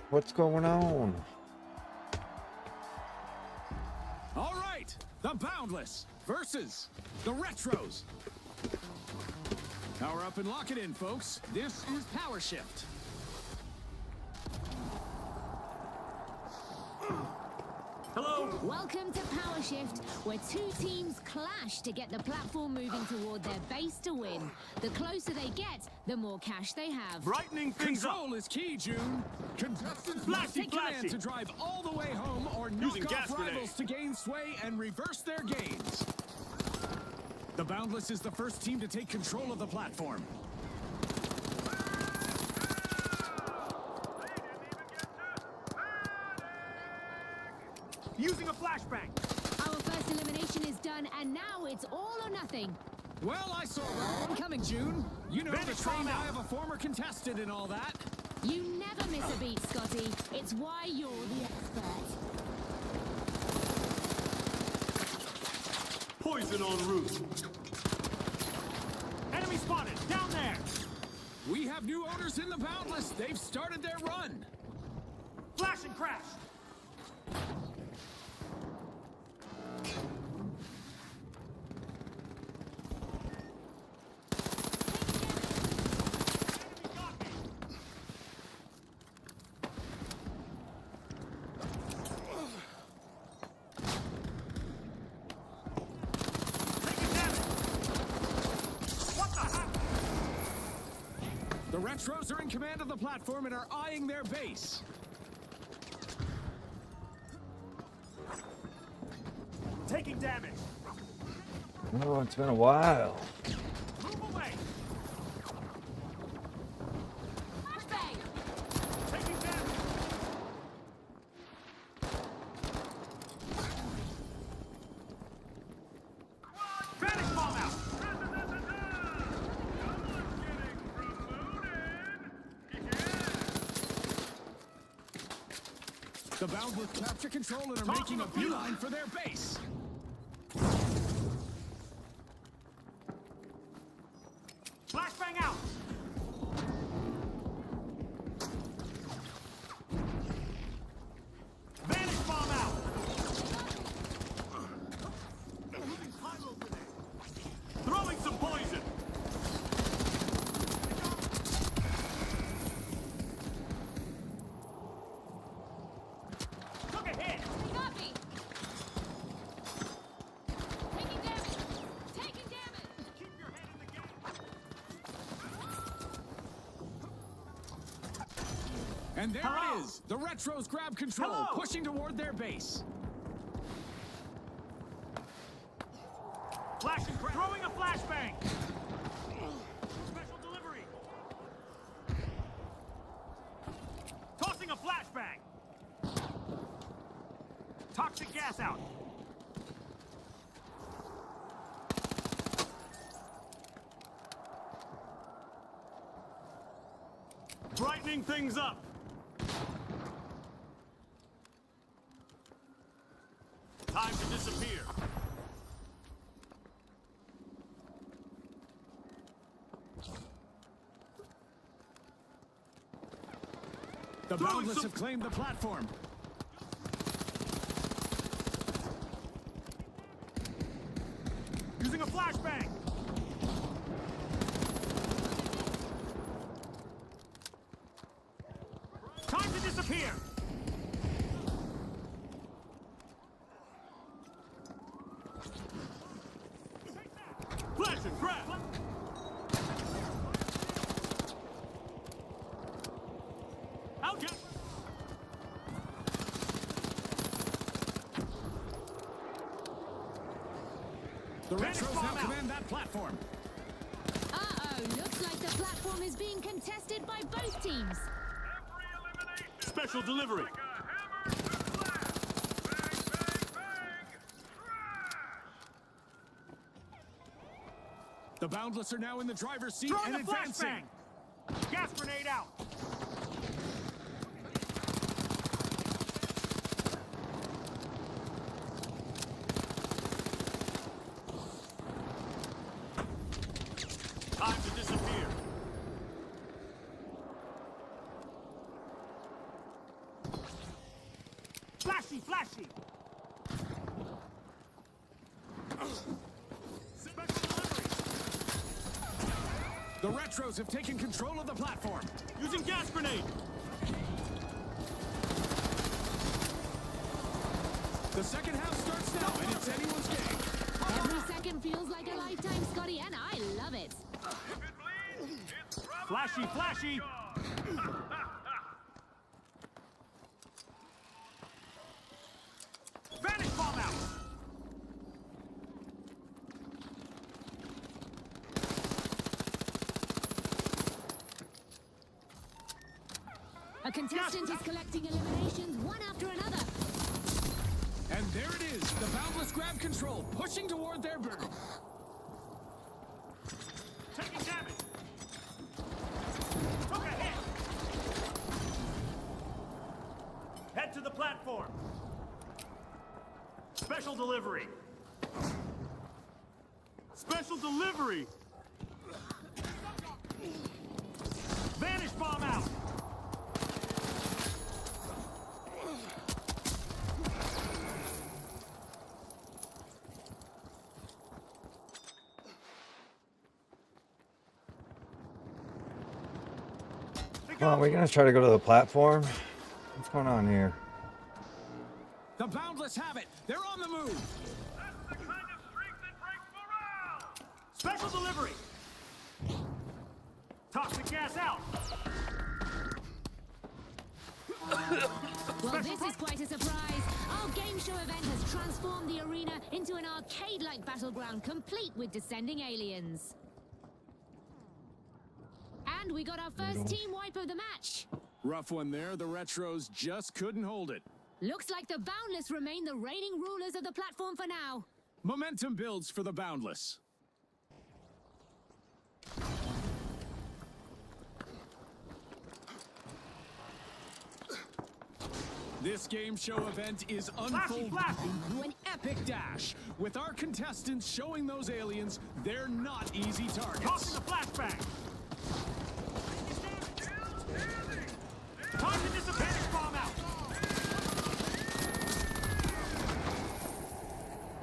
What's going on? All right, the Boundless versus the Retros. Power up and lock it in, folks. This is Power Shift. Hello. Welcome to Power Shift, where two teams clash to get the platform moving toward their base to win. The closer they get, the more cash they have. Brightening things up. Control is key, June. Contestants Flashy, must take command flashy. to drive all the way home or knock Using off gas rivals grenade. to gain sway and reverse their gains. The Boundless is the first team to take control of the platform. Using a flashbang. Our first elimination is done, and now it's all or nothing. Well, I saw round one coming, June. You know the Bandit trained bomb eye out. of a former contestant and all that. You never miss a beat, Scotty. It's why you're the expert. Poison en route. Enemy spotted. Down there. We have new owners in the Boundless. They've started their run. Flash and crash. The Retros are in command of the platform and are eyeing their base. Taking damage. Oh, it's been a while. Move away. Bang! Taking damage. Vanish bomb out. The Boundless capture control and are making a beeline for their base. Flashbang out. Vanish bomb out. Throwing some poison. Took a hit. Got me! Taking damage! Taking damage! Keep your head in the game. And there Hello. it is. The Retros grab control, Hello. pushing toward their base. Flash and crash. Throwing a flashbang. Special delivery. Tossing a flashbang. Toxic gas out. Brightening things up. Time to disappear. The Throwing Boundless some- have claimed the platform. Using a flashbang. Time to disappear. Flash and crash. Out. The Vanish Retros bomb now out. command that platform. Uh-oh, looks like the platform is being contested by both teams. Special delivery. The Boundless are now in the driver's seat Throwing and a advancing. flashbang. Gas grenade out. Time to disappear. flashy. Special delivery. The Retros have taken control of the platform. Using gas grenade. The second half starts now, and it's anyone's game. Every second feels like a lifetime, Scotty, and I love it. Flashy, flashy. Vanish bomb out. A contestant is collecting eliminations one after another. And there it is. The Boundless grab control, pushing toward their bird. Taking damage. Took a hit. Head to the platform. Special delivery. Special delivery. Vanish bomb out. Well, we're gonna try to go to the platform. What's going on here? The Boundless have it. They're on the move. That's the kind of streak that breaks morale. Special delivery. Toxic gas out. Well, this is quite a surprise. Our game show event has transformed the arena into an arcade-like battleground, complete with descending aliens. And we got our first team wipe of the match. Rough one there. The Retros just couldn't hold it. Looks like the Boundless remain the reigning rulers of the platform for now. Momentum builds for the Boundless. This game show event is unfolding into an epic dash, with our contestants showing those aliens they're not easy targets. Tossing a flashbang. Time to disadvantage bomb out.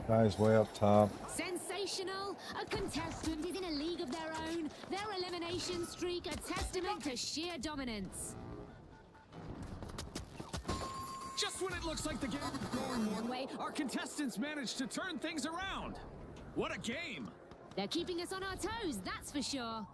Guys, way up top. Sensational! A contestant is in a league of their own. Their elimination streak a testament to sheer dominance. Just when it looks like the game is going one way, our contestants managed to turn things around. What a game! They're keeping us on our toes, that's for sure.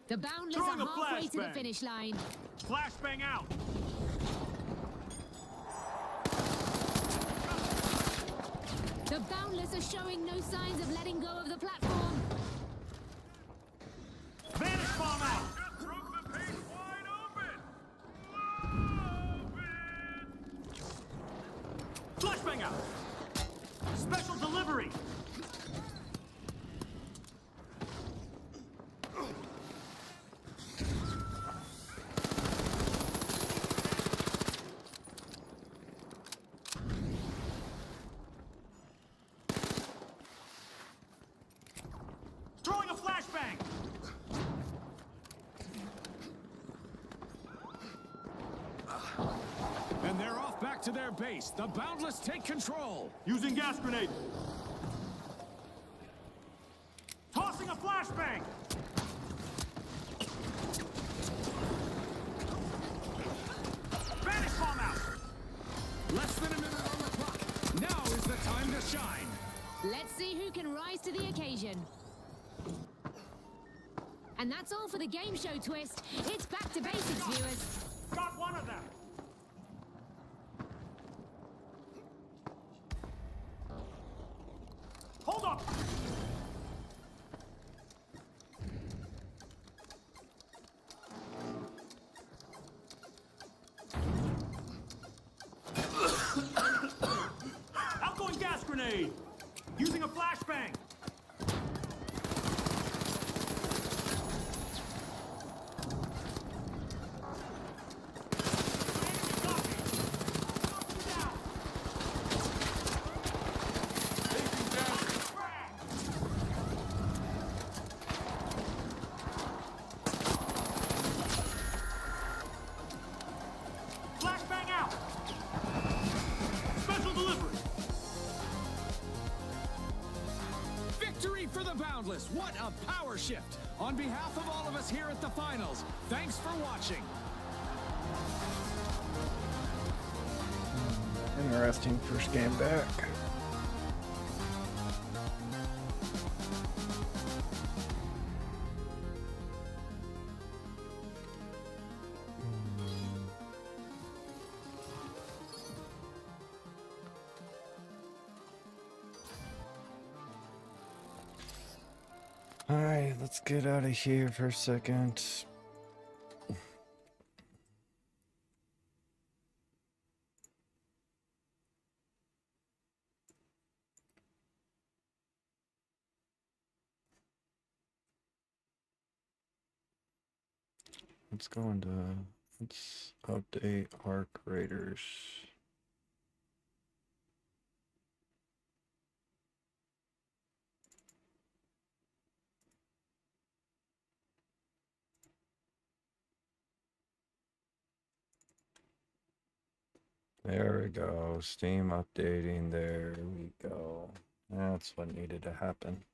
The Boundless Throwing are a halfway to the flashbang. finish line. Flashbang out. The Boundless are showing no signs of letting go of the platform. Vanish bomb out. Just broke the pace wide open. Love it. Flashbang out. Special delivery. Throwing a flashbang. And they're off back to their base. The Boundless take control. Using gas grenade. Tossing a flashbang. Vanish bomb out. Less than a minute on the clock. Now is the time to shine. Let's see who can rise to the occasion. And that's all for the game show twist. It's back to basics, viewers. Got one of them. Hold up. Outgoing gas grenade. Using a flashbang. Boundless, what a power shift! On behalf of all of us here at the finals, thanks for watching. Interesting first game back. Alright, let's get out of here for a second. Let's go into, let's update Arc Raiders. There we go. Steam updating. There we go. That's what needed to happen.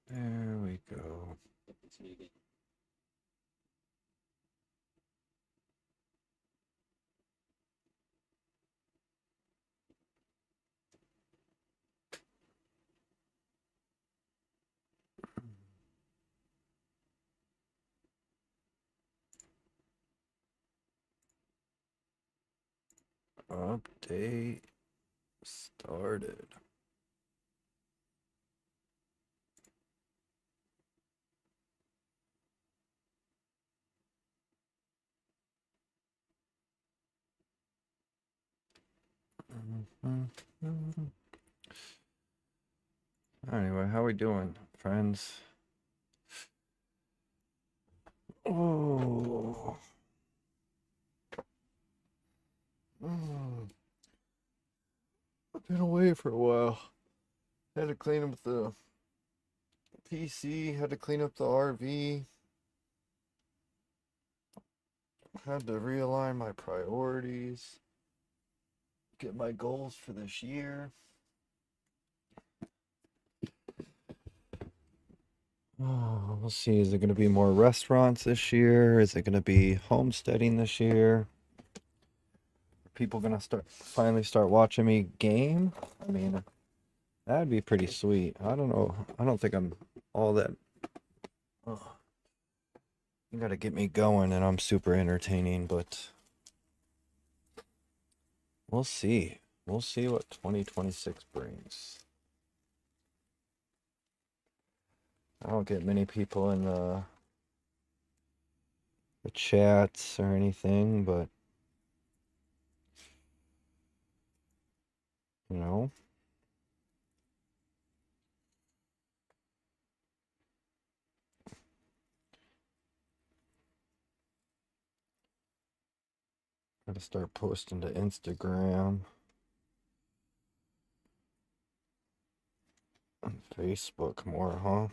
There we go. Update started. Anyway, how we doing, friends? Oh. I've been away for a while. Had to clean up the PC, had to clean up the RV. Had to realign my priorities. Get my goals for this year. Oh, we'll see. Is it going to be more restaurants this year? Is it going to be homesteading this year? Are people going to finally start watching me game? I mean, that'd be pretty sweet. I don't know. I don't think I'm all that. Oh, you got to get me going, and I'm super entertaining, but we'll see. We'll see what 2026 brings. I don't get many people in the chats or anything, but you know. Gotta start posting to Instagram and Facebook more, huh?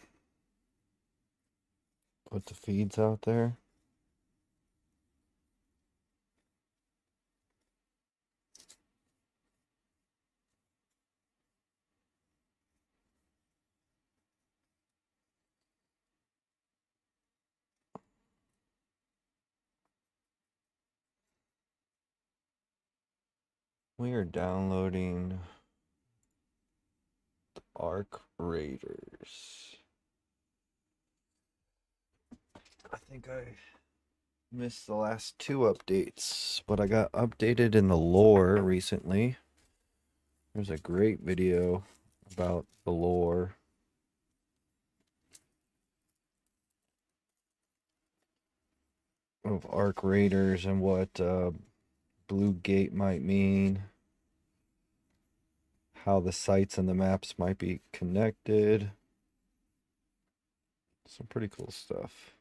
Put the feeds out there. We are downloading the Arc Raiders. I think I missed the last two updates, but I got updated in the lore recently. There's a great video about the lore. Of Arc Raiders and what Blue Gate might mean. How the sites and the maps might be connected. Some pretty cool stuff.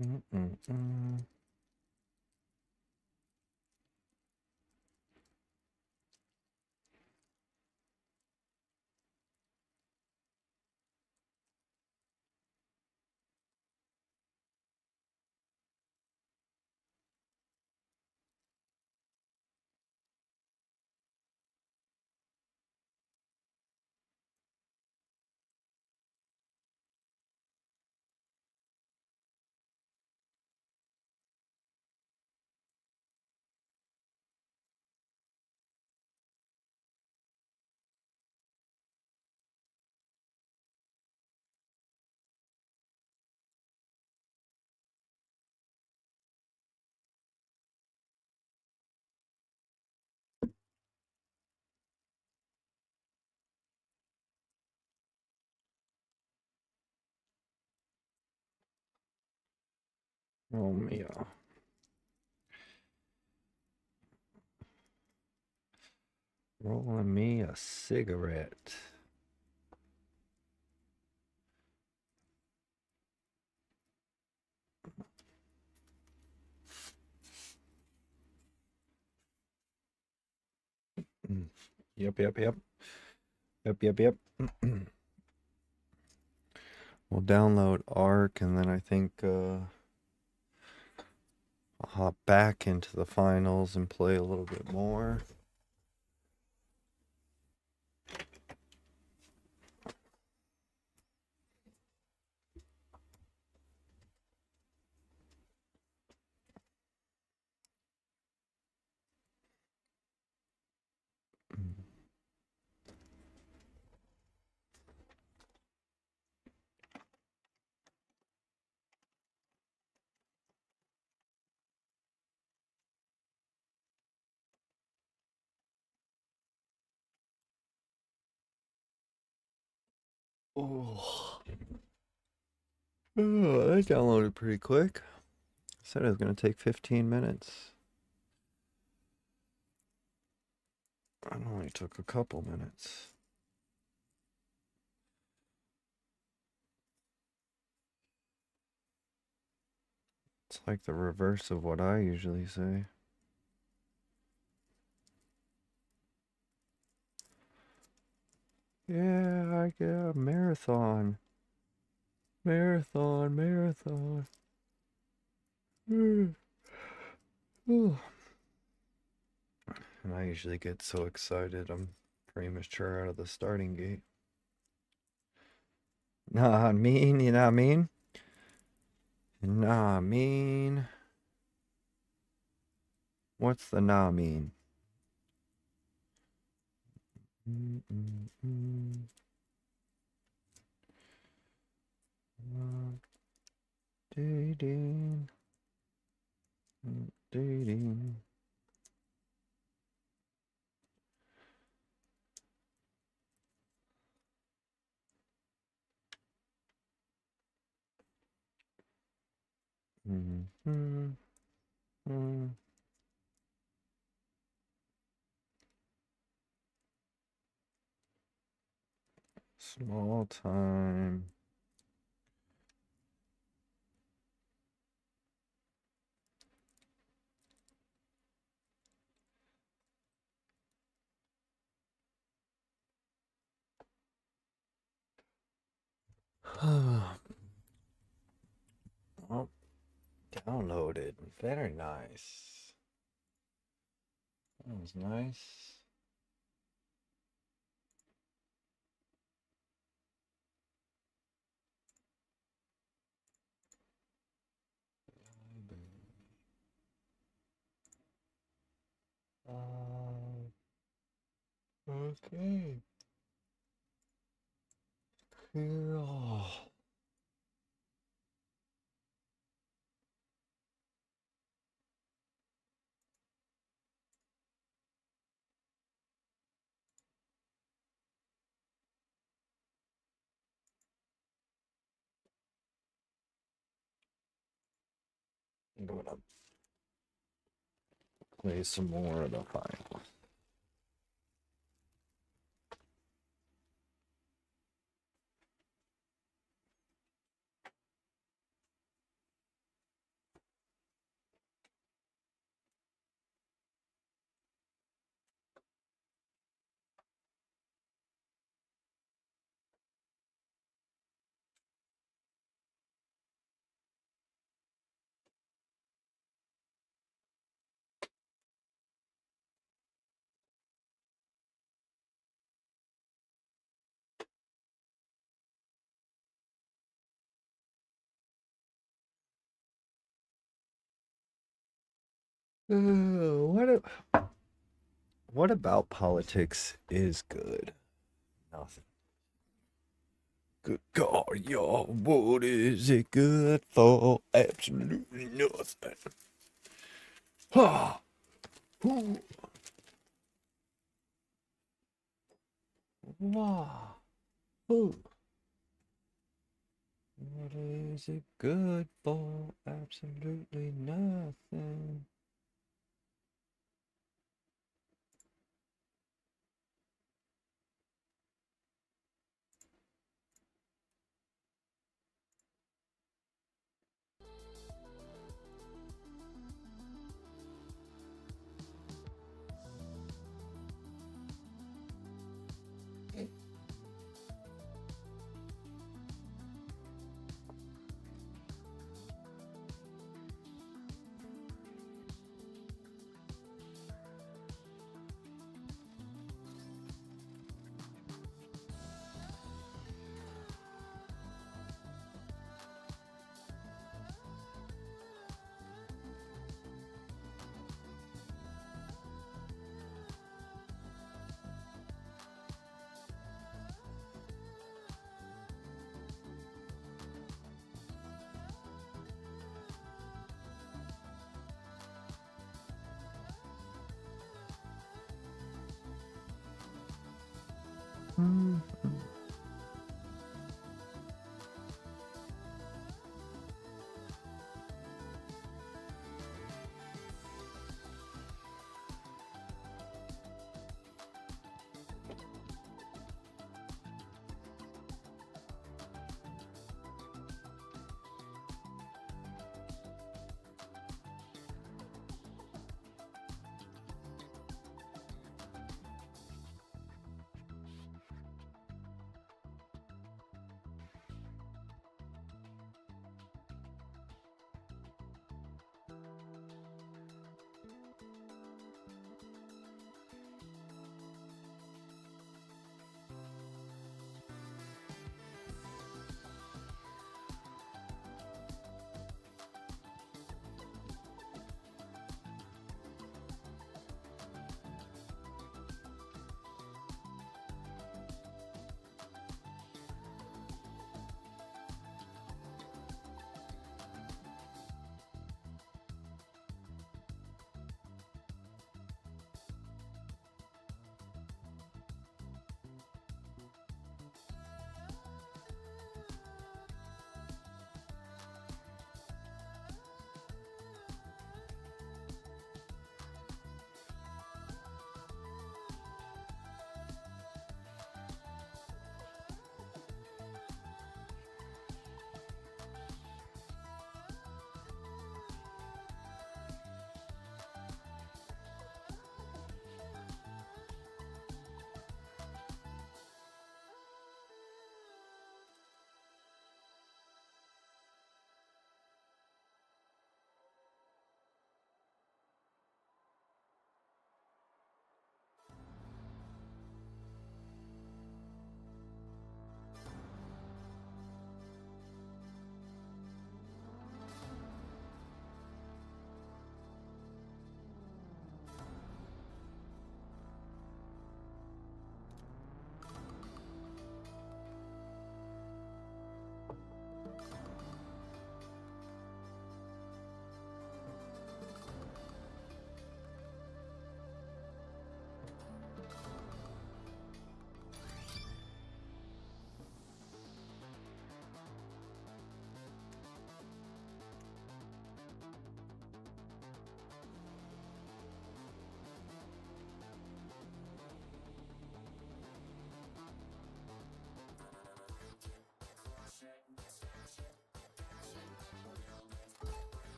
Mm-mm-mm. Oh, Mia. Rolling me a cigarette. Mm. Yep, yep, yep. Yep, yep, yep. We'll download Arc, and then I think I'll hop back into the finals and play a little bit more. Oh, that downloaded pretty quick. Said it was going to take 15 minutes. It only took a couple minutes. It's like the reverse of what I usually say. Yeah, I get a marathon. Marathon, marathon. And I usually get so excited I'm premature out of the starting gate. Nah, I mean, you know what I mean? Nah, I mean. What's the nah mean? Dating. Dating. Small time. Oh, downloaded. Very nice. That was nice. Okay. Cool. I'm gonna play some more of the final. What about politics is good? Nothing. Good God, y'all, what is it good for? Absolutely nothing. Ah, ooh, wow, ooh. What is it good for? Absolutely nothing.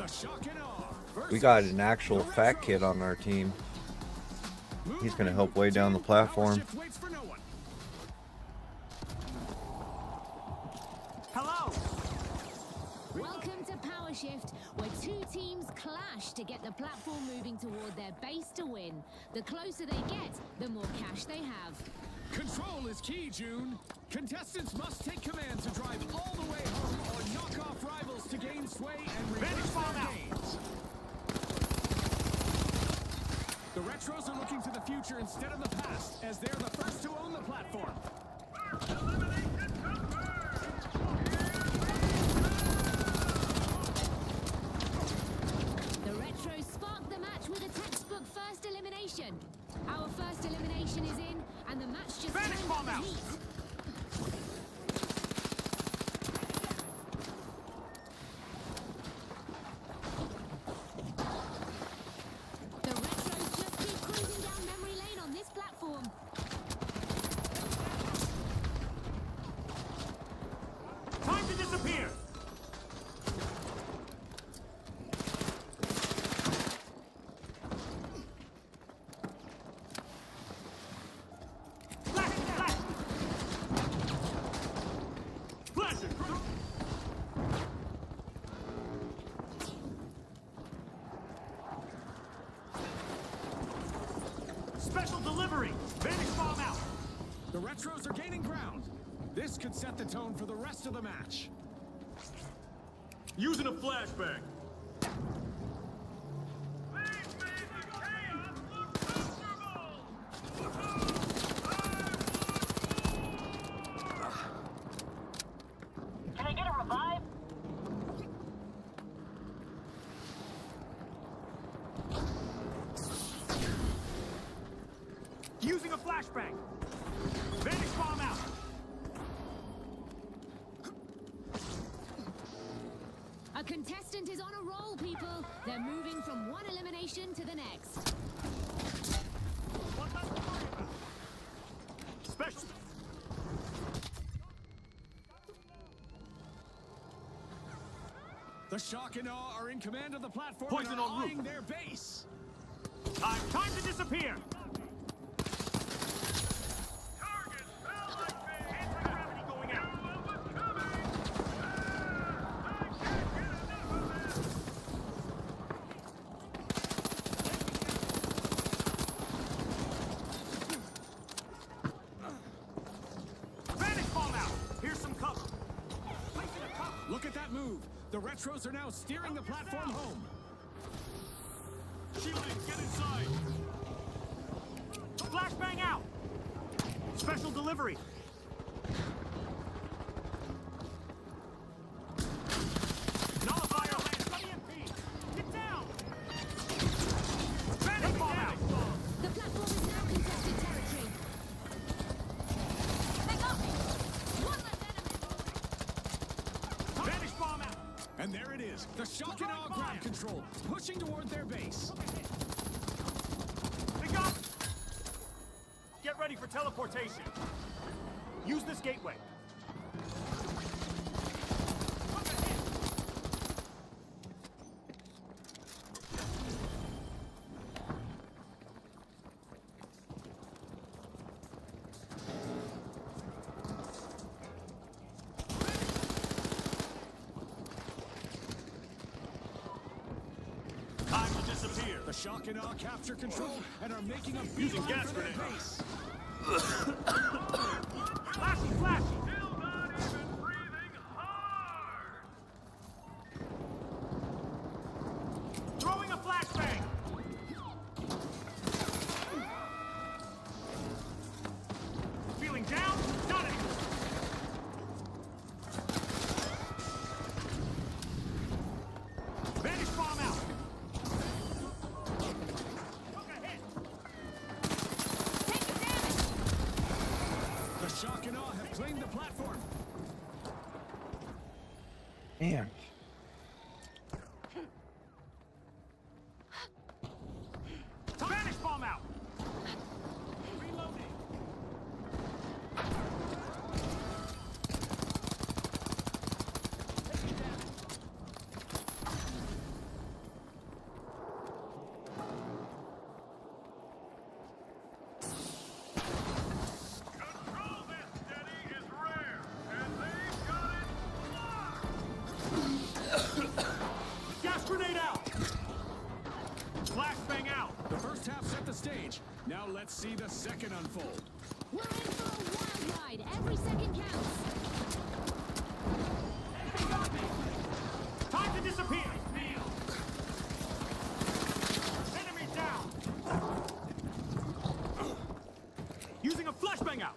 The shock and awe. We got an actual fat kid on our team. He's gonna help way down the platform. Power shift waits for no one. Hello. Welcome to Power Shift, where two teams clash to get the platform moving toward their base to win. The closer they get, the more cash they have. Control is key, June. Contestants must take command to drive all the way home or knock off rivals to gain sway and reverse their gains. The Retros are looking to the future instead of the past, as they're the first to own the platform. The Retros spark the match with a textbook first elimination. Our first elimination is in, and the match just Vanish turned bomb up out. the heat. The Retros just keep cruising down memory lane on this platform. Time to disappear. Flash, flash. Flash it. Special delivery. Vanish bomb out. The Retros are gaining ground. This could set the tone for the rest of the match. Using a flashbang. Can I get a revive? Using a flashbang. Vanish bomb out. A contestant is on a roll, people. They're moving from one elimination to the next. One less to worry about. Special. The shock and awe are in command of the platform Poison and are on route. eyeing their base. Time to disappear. Anti-gravity going out. Vanish bomb out. Here's some cover. Placing a cover. Look at that move. The Retros are now steering the platform home. Shielding, get inside. Flashbang out. Special delivery. Nullifier lands. EMP. Get down. Vanish bomb out. The platform is now contested territory. They got me. One less enemy. Vanish bomb out. And there it is. The shock and awe grab control, pushing toward their base. They got me. Get ready for teleportation. Use this gateway. Look ahead. Time to disappear. The shock and awe capture control and are making a Using beeline gas for their grenade. base. Flashy, flashy. Still not even breathing hard. Throwing a flashbang. Feeling down? Not anymore. Vanish bomb out. Look ahead. Take the damage. The shock and awe have claimed the platform. Damn. Vanish bomb out. Reloading. see the second unfold. We're in for a wild ride. Every second counts. Enemy got me! Time to disappear! Enemy down! Using a flashbang out!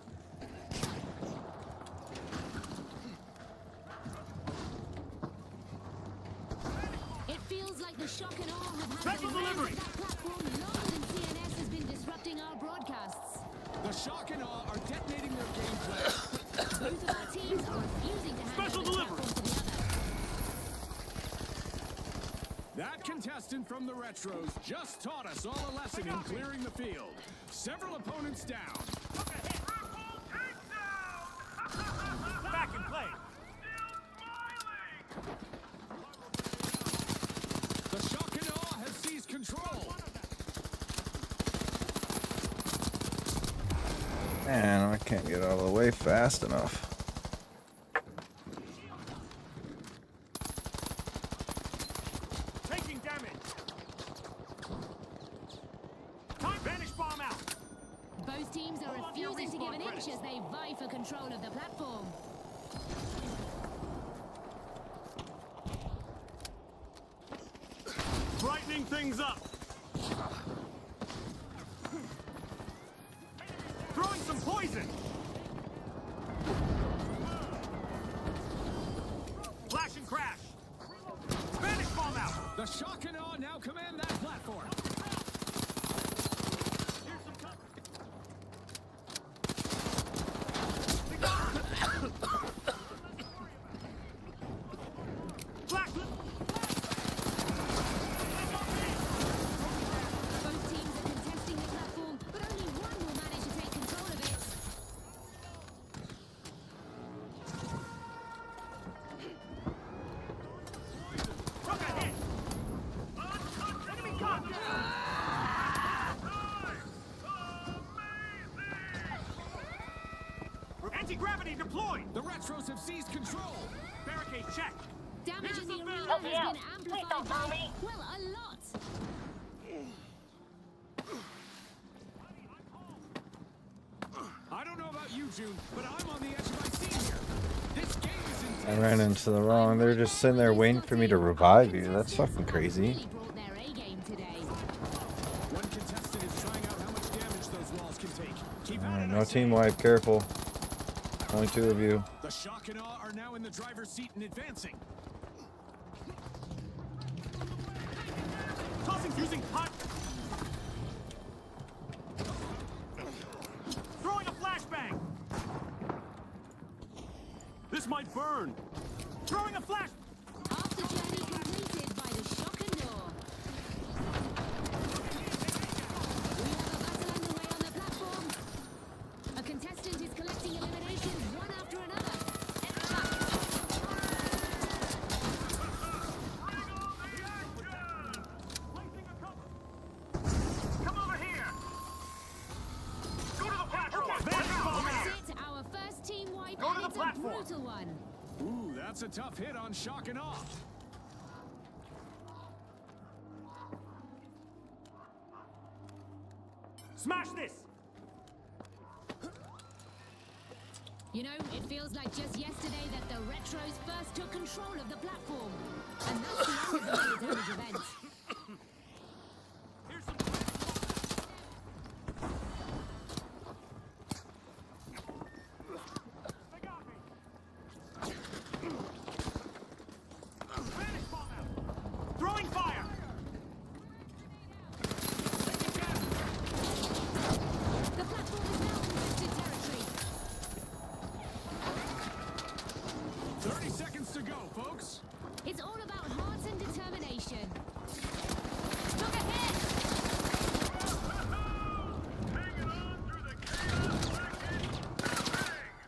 It feels like the shock and awe have had Special their way delivery. on that platform longer than CNS has been disrupting our broadcasts. The shock and awe are detonating their gameplay. Both of our teams are refusing to hand Special over the delivery. platform to the other. That contestant from the Retros just taught us all a lesson in clearing the field. Several opponents down. Triple takedown! Back in play! The shock and awe has seized control. Man, I can't get out of the way fast enough. Taking damage! Time vanish bomb out! Both teams are Hold on to your refusing to give respawn an inch credits. as they vie for control of the platform. Brightening things up! Throwing some poison! Flash and crash! Vanish bomb out! The shock and awe now command that platform. Here's some cover! Flash! Both teams are contesting the platform, but only one will manage to take control of it. Took a hit! Enemy got me! Anti-gravity deployed! The Retros have seized control. Barricade check! Damage Here's in the some arena barrels. has been amplified by, well, a lot. I don't know about you, June, but I'm on the edge of my seat here. This game is I intense. ran into the wrong. They're just sitting there waiting for me to revive you. That's fucking crazy. Really brought their A game today. One contestant is trying out how much damage those walls can take. Keep at Alright, it, no I say. team wipe. Careful. Only two of you. The shock and awe are now in the driver's seat and advancing. Tossing fusing hot! Throwing a flashbang! This might burn! Throwing a flash! Half the journey completed by the shock and awe. We have a battle underway on the platform. A contestant is collecting eliminations one after another. Placing a cover! Come over here! Go to the platform! Vanish bomb out! That's it, our first team wipe, Go to and the it's a platform. brutal one. Ooh, that's a tough hit on shock and awe. Smash this! You know, it feels like just yesterday that the Retros first took control of the platform. And that's the end of the damage event. Here's some They got me! Vanish bomb out! Throwing fire! The platform is now contested territory. 30 seconds to go, folks. It's all about heart and determination. Look ahead! Hanging on through the chaos wreckage.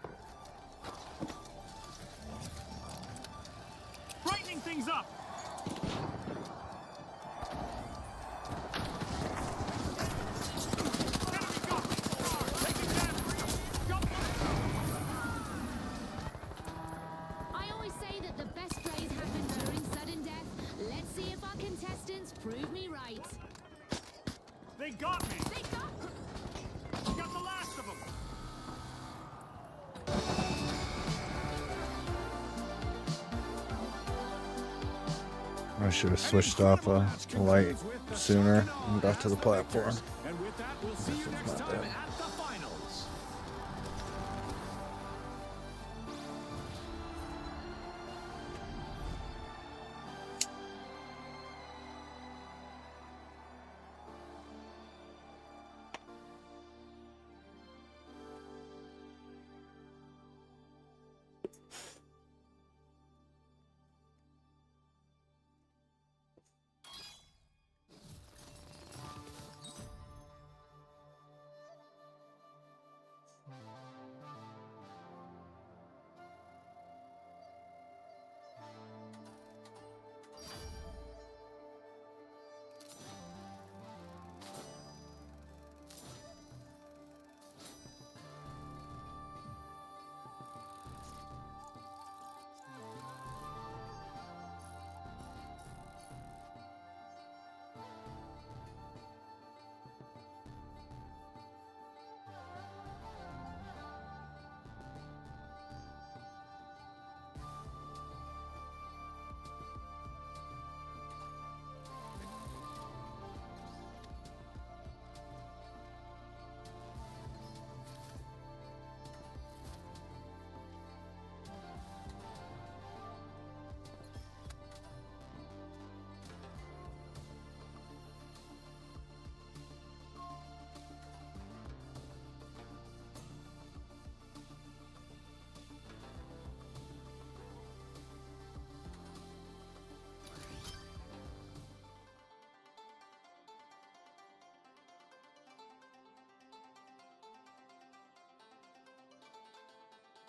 Brightening things up! Enemy got me! Taking damage! Got one! I always say that the best plays happen during sudden death. Let's see if our contestants prove me right. They got me! They got... I should have switched off a light sooner and got to the platform. And with that, we'll see you next not time bad. at the finals.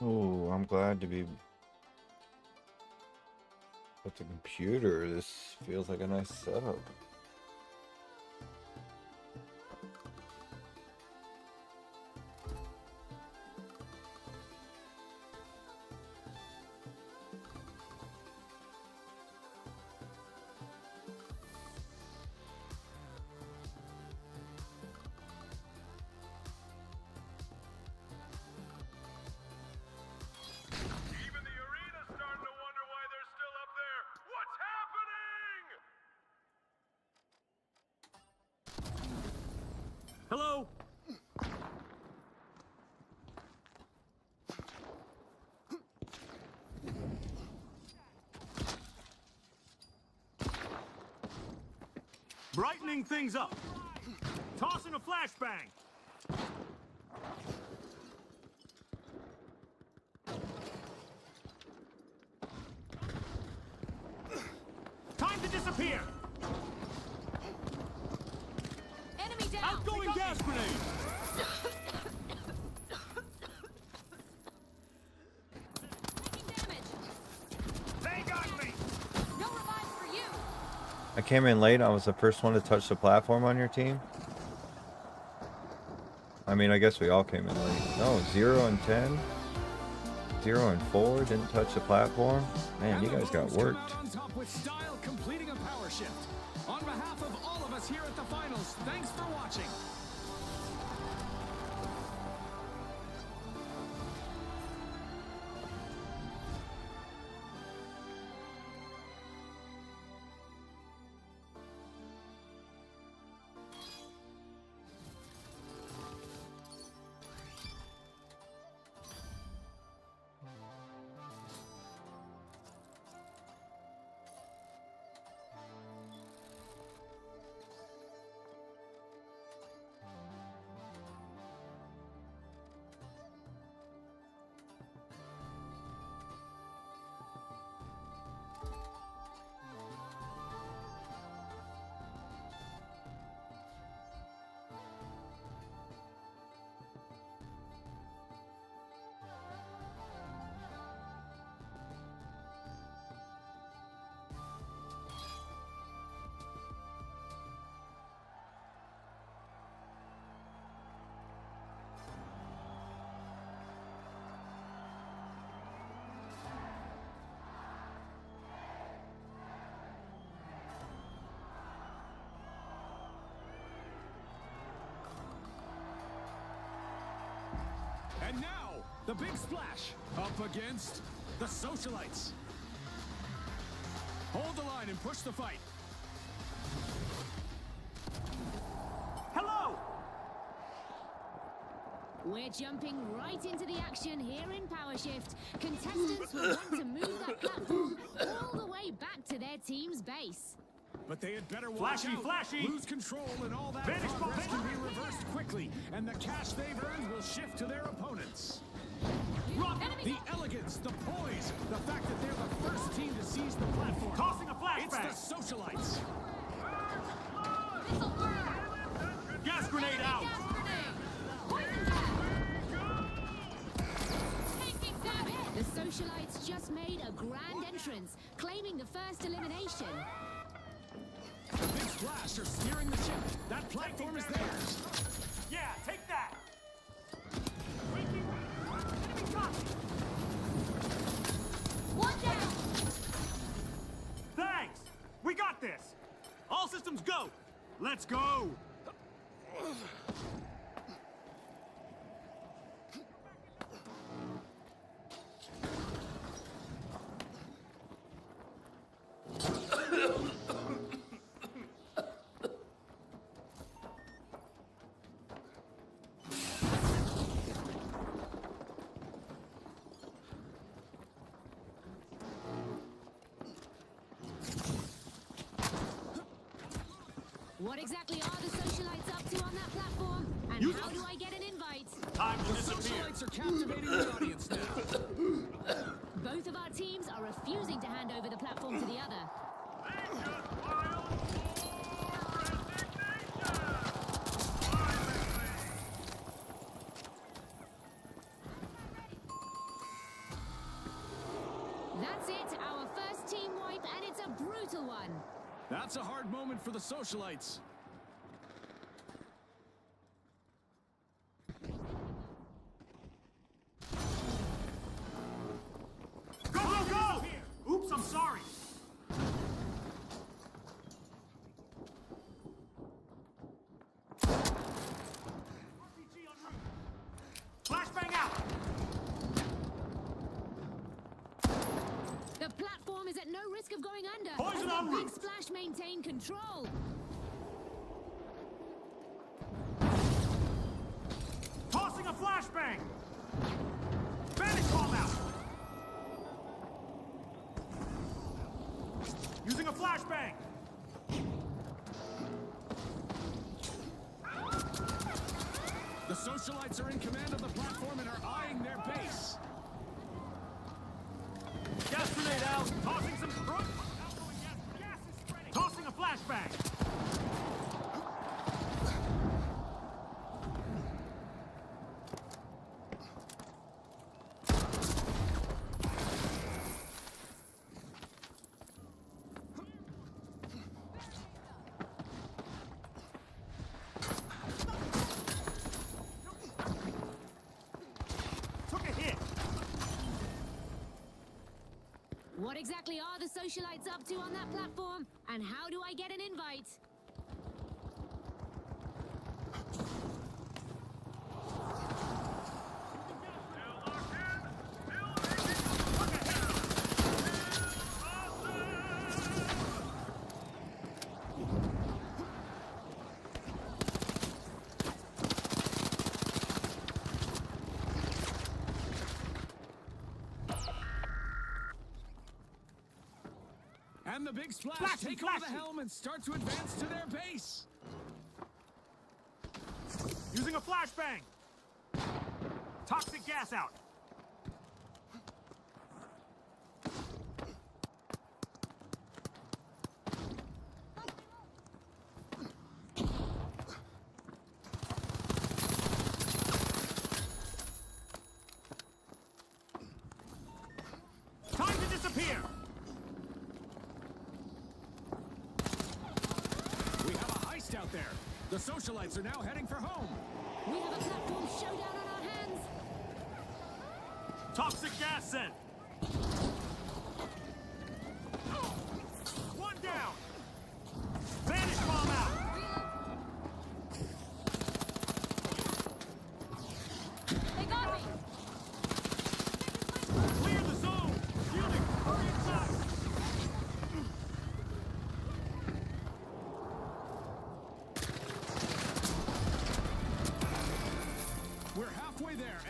Oh, I'm glad to be with the computer. This feels like a nice setup. Even the arena's starting to wonder why they're still up there. What's happening? Hello? Brightening things up. Tossing a flashbang. Time to disappear. Enemy down! Outgoing gas grenade. Taking damage! They got me. No revive for you! I came in late. I was the first one to touch the platform on your team. I mean, I guess we all came in late. No, 0 and 10. 0 and 4 didn't touch the platform. Man, And you the guys got Wolves come worked. out on top with style, completing a power shift. On behalf of all of us here at the finals, thanks for watching. And now, the big splash up against the Socialites. Hold the line and push the fight. Hello! We're jumping right into the action here in PowerShift. Contestants will want to move that platform all the way back to their team's base. But they had better watch Flashy, out. flashy. Lose control and all that Vantage progress point. can be reversed quickly, and the cash they've earned will shift to their opponents. The elegance, the poise, the fact that they're the first team to seize the platform. Tossing a It's flashbang. the socialites. Gas grenade out. The socialites just made a grand entrance, claiming the first elimination. The big splash are steering the ship. That platform is theirs. Yeah, take that. Enemy shot. One down! Thanks. We got this. All systems go. Let's go. What exactly are the socialites up to on that platform? And Use how it. do I get an invite? Time to The disappear. socialites are captivating the audience now. Both of our teams are refusing to hand over the platform to the other. They just filed for resignation! That's it, our first team wipe, and it's a brutal one. That's a hard moment for the socialites. Go, go, go! Oops, I'm sorry. RPG en route. Flashbang out. The platform is at no risk of going under. Poison as en the Big route. Splash maintain control. Tossing a flashbang. Vanish bomb out. Using a flashbang. The socialites are in command of the platform and are eyeing their base. Gas grenade out. Tossing some front. Outgoing gas is spreading. Tossing a flashbang. Took a hit. What exactly are the socialites up to on that platform? And how do I get an invite? And the big splash Flashy, take over the flashy. helm and start to advance to their base. Using a flashbang. Toxic gas out. Time to disappear. We have a heist out there. The socialites are now heading for home. We have a platform showdown on our hands. Toxic gas sent. One down. Vanish bomb out. They got me. Clear the zone. Shielding. Hurry inside.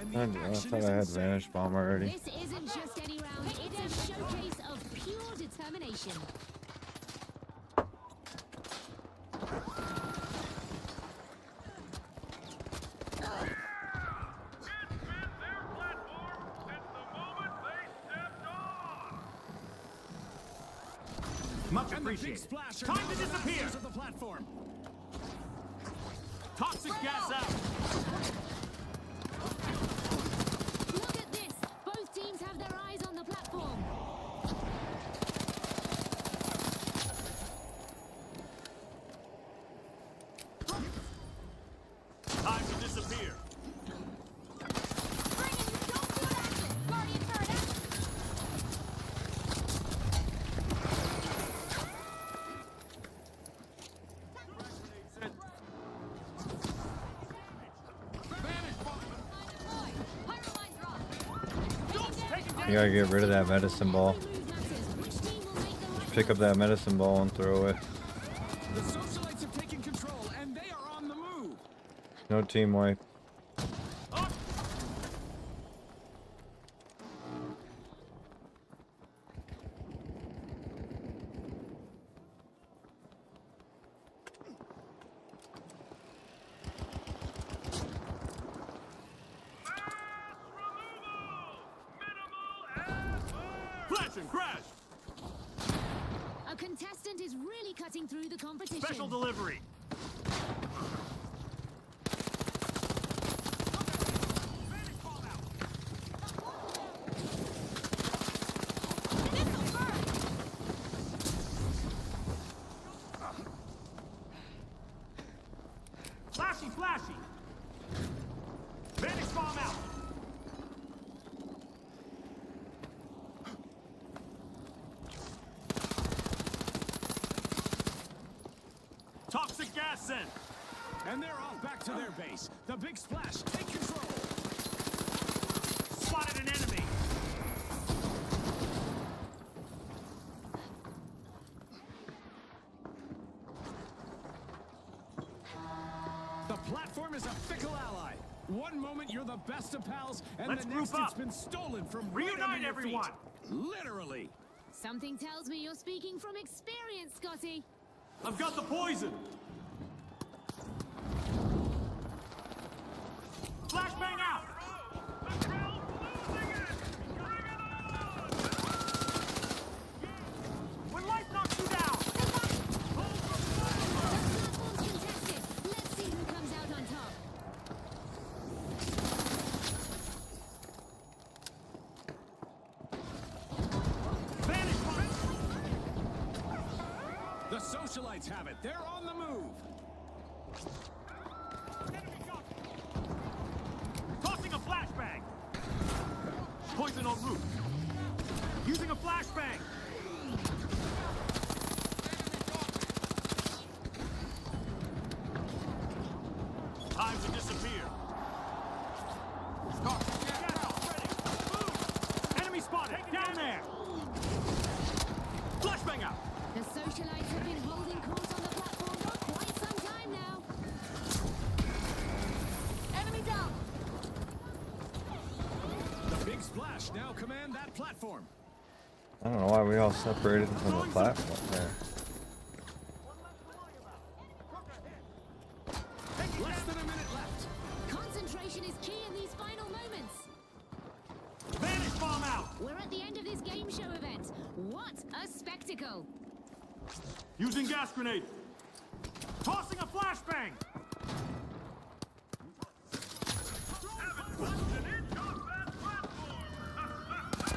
and I the action thought is I had insane. Vanish Bomb already. This isn't just any round, it's a showcase of pure determination. It's been their platform since the moment they stepped on. Much And the big appreciated. splash are Time now to the disappear. masters of the platform. Toxic gas out. Look at this! Both teams have their eyes on the platform. Time to disappear. You gotta get rid of that medicine ball. Pick up that medicine ball and throw it. The Socialites have taken control, and they are on the move. No team wipe. Flash and crash. A contestant is really cutting through the competition. Special delivery. Flashy, flashy. Vanish bomb out. Toxic gas sent. And they're off back to their base. The big splash, take control. Spotted an enemy. The platform is a fickle ally. One moment you're the best of pals, and Let's the group next it's up. been stolen from Reunite right under your everyone. feet. Literally. Something tells me you're speaking from experience, Scotty. I've got the poison. Flashbang out. The crowd's losing it. Bring it on. When life knocks you down. Platform's contested. Let's see who comes out on top. Vanish bomb. The Socialites have it. They're on the move. Tossing a flashbang. Poison en route. Using a flashbang. Time to disappear. Get out. Move. Enemy spotted. Down there. Flashbang out. The Socialites have been holding court on the platform for quite some time now. Enemy down! The big splash now command that platform. I don't know why we all separated from the platform there. Less than a minute left. Concentration is key in these final moments. Vanish bomb out. We're at the end of this game show event. What a spectacle! Using gas grenade. Tossing a flashbang. Haven't pushed an inch off that platform.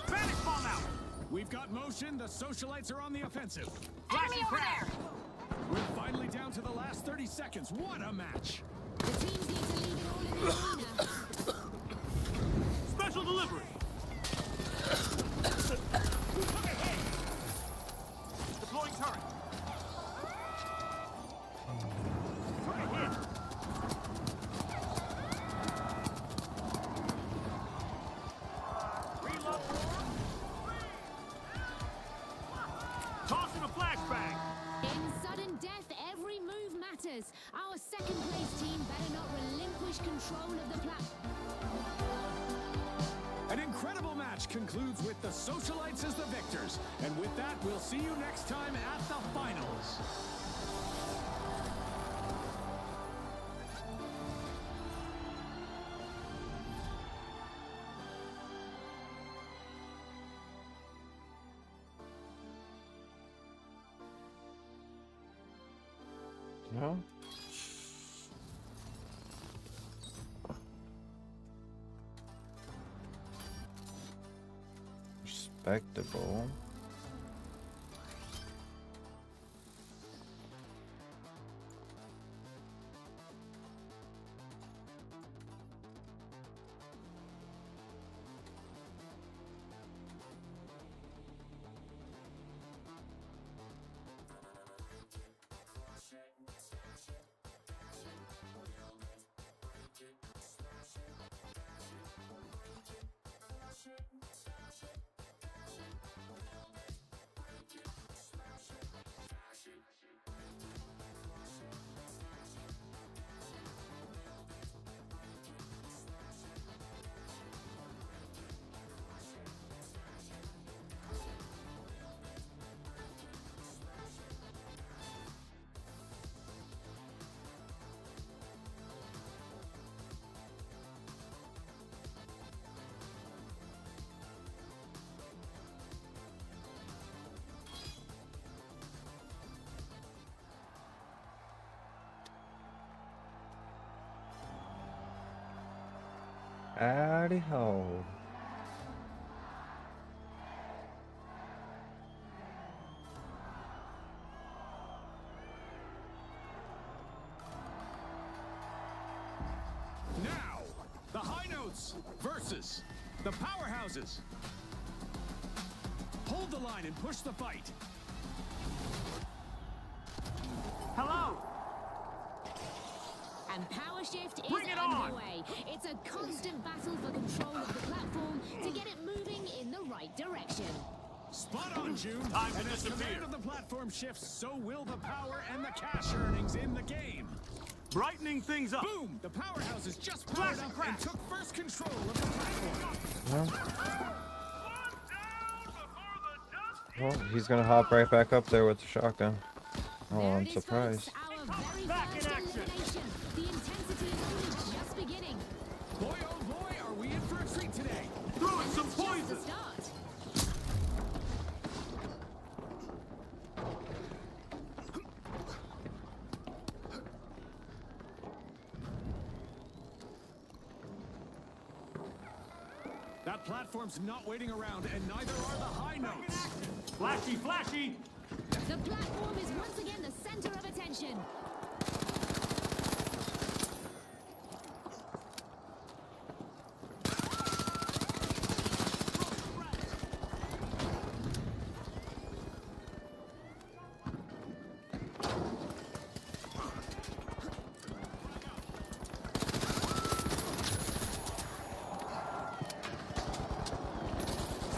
Vanish bomb out. We've got motion. The Socialites are on the offensive. Flashing crash. We're finally down to the last 30 seconds. What a match. The teams need to leave it all in the arena. Special delivery. Deploying turret. Took a hit. Reload. Tossing a flashbang. In sudden death, every move matters. fighters. Our second place team better not relinquish control of the platform. An incredible match concludes with the Socialites as the victors. And with that, we'll see you next time at the finals. No? Respectable. Howdy ho. Now, the High Notes versus the Powerhouses. Hold the line and push the fight. Hello. And Power Shift is Bring it on! underway. It's a constant battle for control of the platform to get it moving in the right direction. Spot on, June. Time to And as disappear. command of the platform shifts, so will the power and the cash earnings in the game. Brightening things up. Boom! The Powerhouses just Flash powered and up crack. and took first control of the platform. No? One down before the dust Well, he's gonna hop right back up there with the shotgun. Oh, There I'm it is, surprised. folks, our very Back in first action. elimination. The intensity is only just beginning. Boy, oh boy, are we in for a treat today. Throw in some Just the poison. start. That platform's not waiting around, and neither are the High Notes. Flashy, flashy. The platform is once again the center of attention.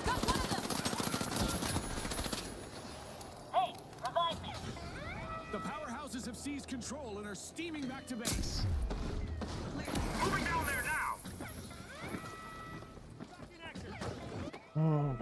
Got one of them. Hey, revive me. The Powerhouses have seized control and are steaming back to base. Moving down there now. Oh,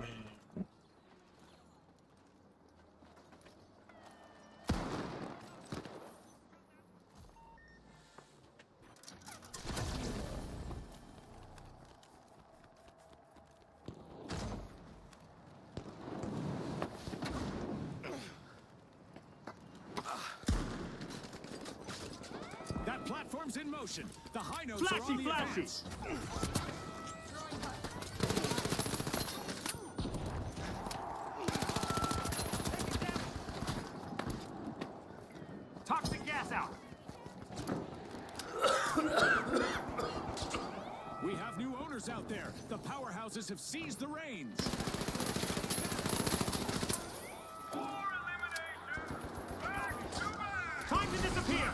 That platform's in motion. The High Notes are Flashy, on the flashy. advance. Toxic gas out. We have new owners out there. The Powerhouses have seized the reins. for elimination. Back to back. Time to disappear.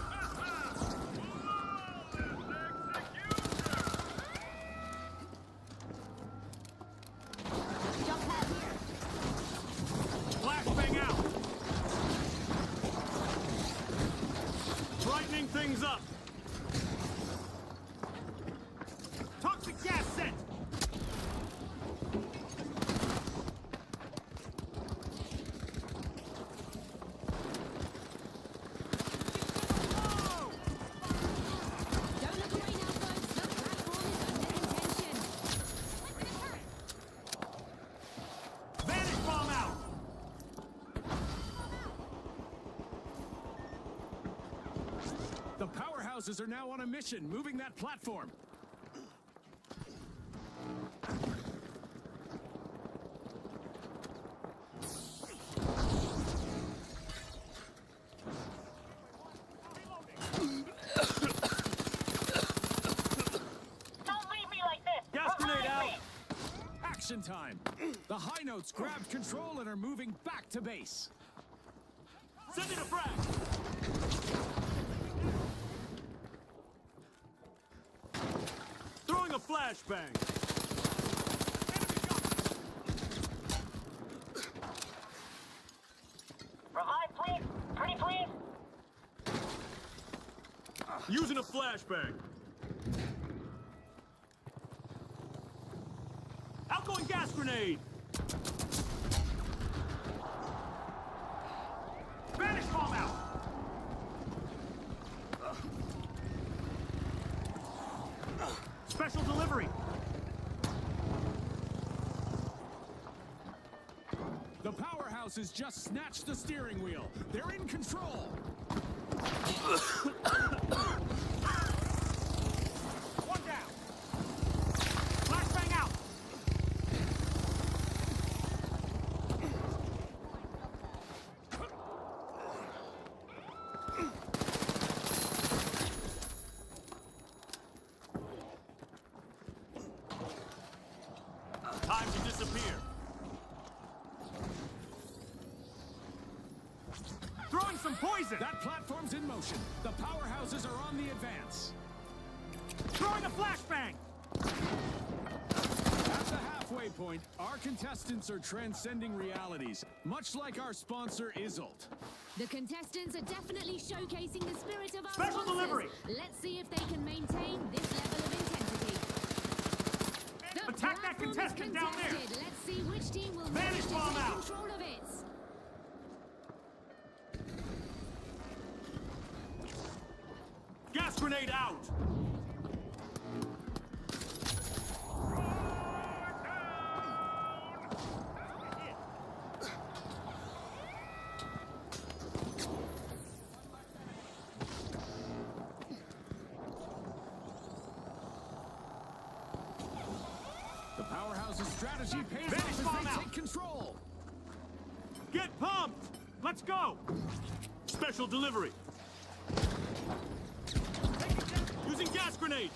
Jump pad here. Flashbang out. Brightening Brightening things up. Toxic gas set. Don't look away now, folks. The platform is under contention. Vanish bomb out. The powerhouses are now on a mission, moving that platform. Don't leave me like this. Gas grenade out. Action time. The high notes grabbed control and are moving back to base. Sending a frag. Throwing a flashbang. Revive, please. Pretty please. Using a flashbang. Outgoing gas grenade. Vanish bomb out. Special delivery. The powerhouses just snatched the steering wheel. They're in control. One down. Flashbang out. Time to disappear. Throwing some poison. That platform's in motion. The powerhouses are on the advance. Throwing a flashbang. At the halfway point, our contestants are transcending realities, much like our sponsor, Isolt. The contestants are definitely showcasing the spirit of our Special sponsors. delivery. Let's see if they can maintain this level of intensity. The Attack that platform is contestant down there. contested. Let's see which team will Vanish manage to bomb take out. control of it. Gas grenade out. The powerhouse's strategy pays Vanish off as bomb they out. take control. Get pumped. Let's go. Special delivery. Using gas grenade.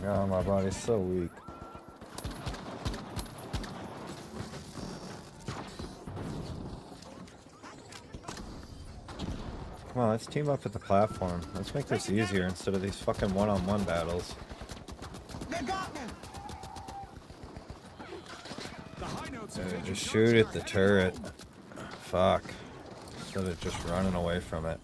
God, my body's so weak. Come on, let's team up at the platform. Let's make this easier instead of these fucking one-on-one battles. They got me. The high notes Dude, have taken just shots shoot at at the our turret. heavy Fuck. Instead of just running away from it.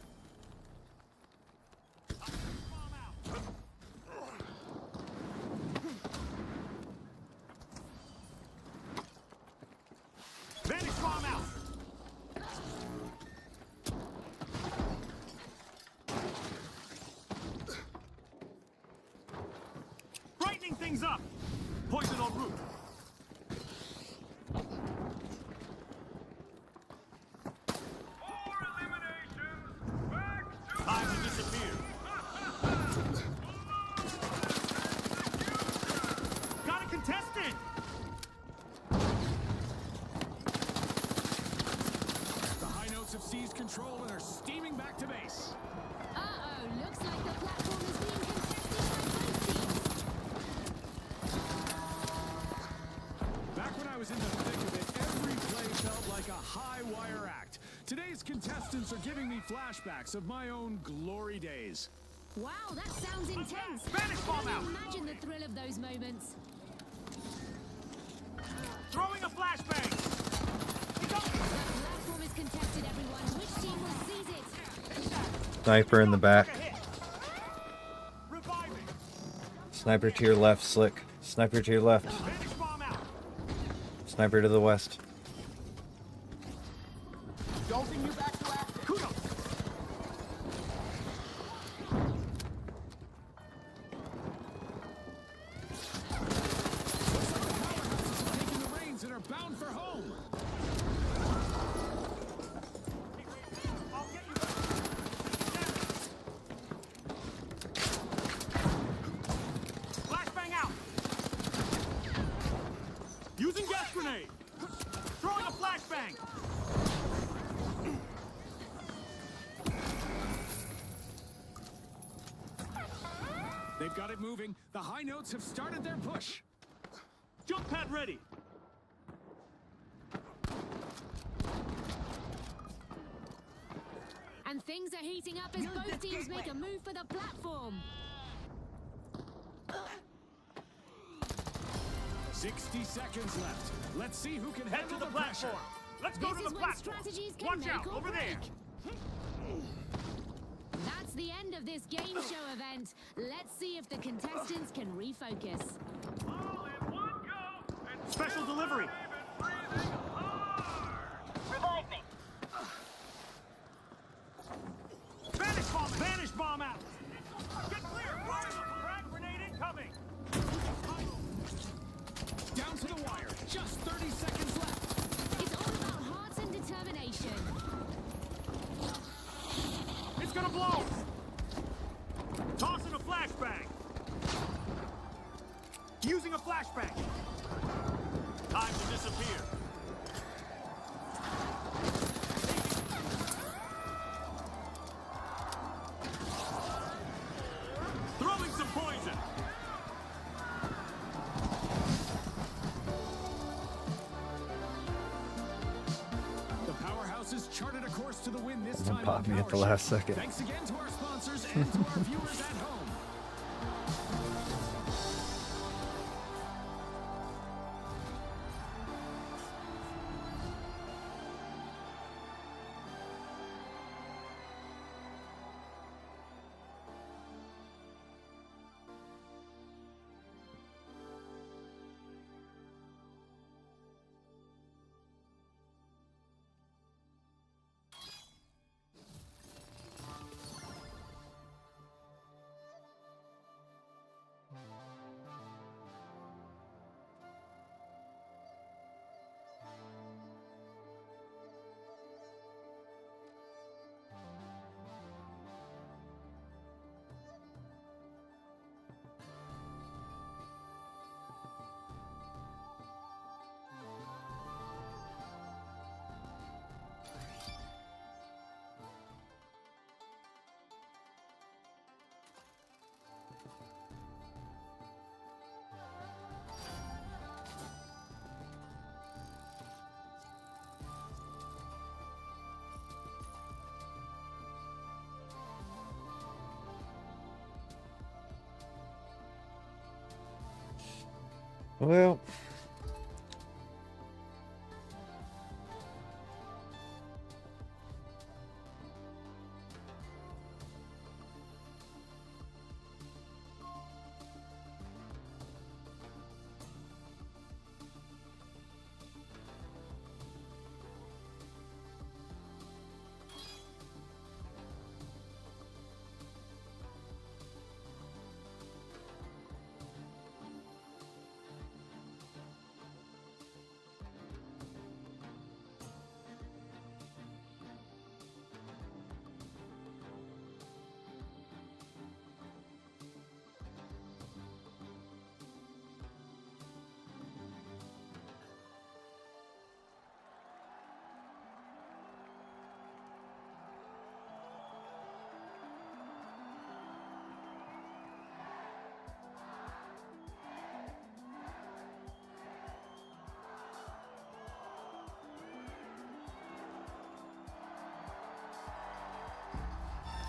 Vanish bomb out. Brightening things up. Poison en route. Four eliminations. Back to Time to disappear. Got a contestant. The high notes have seized control and are steaming back to base. Uh-oh, looks like the platform is being contested by both teams. Back when I was in the thick of it, every play felt like a high-wire act. Today's contestants are giving me flashbacks of my own glory days. Wow, that sounds intense. Vanish I bomb can out. only imagine the thrill of those moments. Throwing a flashbang. The platform is contested, everyone. Which team will seize it? Sniper in the back. Took a hit. Reviving. Sniper to your left, Slick. Sniper to your left. Vanish bomb out. Sniper to the west. Dosing you back to action. Kudos. Taking the reins and are bound for home. I'll get you back. Flashbang out. Using gas grenade. Throwing a flashbang. They've got it moving. The high notes have started their push. Jump pad ready. And things are heating up as both teams make a move for the platform. 60 seconds left. Let's see who can Head handle to the pressure. platform. Let's go This to is the when platform. strategies can Watch make out, or over break. there. That's the end of this game show event. Let's see if the contestants can refocus. All in one go. And Special delivery. breathing hard. Revive me. Vanish bomb. Vanish bomb out. Get clear. Frag grenade incoming. Down to the wire. Just 30 seconds left. It's all about heart and determination. It's gonna blow. Tossing a flashbang. Using a flashbang. Time to disappear. Throwing some poison. The powerhouses charted a course to the win this Don't time. pop on me at the Power last Shift. second. Thanks again to our sponsors and to our viewers at home. Well,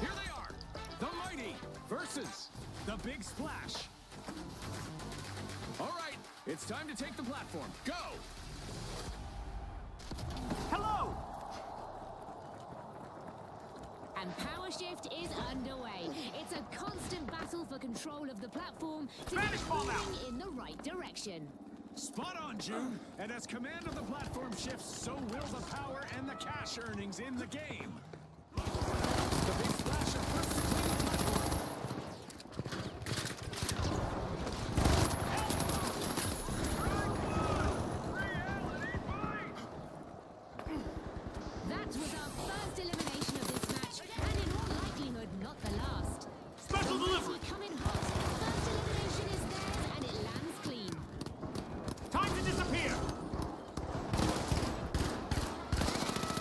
Here they are, the Mighty versus the Big Splash. All right, It's time to take the platform. Go! Hello! And Power Shift is underway. It's a constant battle for control of the platform to get Vanish it bomb out. moving in the right direction. Spot on, June. And as command of the platform shifts, so will the power and the cash earnings in the game. The big splash of first to clean the platform. That was our first elimination of this match, and in all likelihood, not the last. Special delivery! We come in hot. First elimination is theirs, and it lands clean. Time to disappear!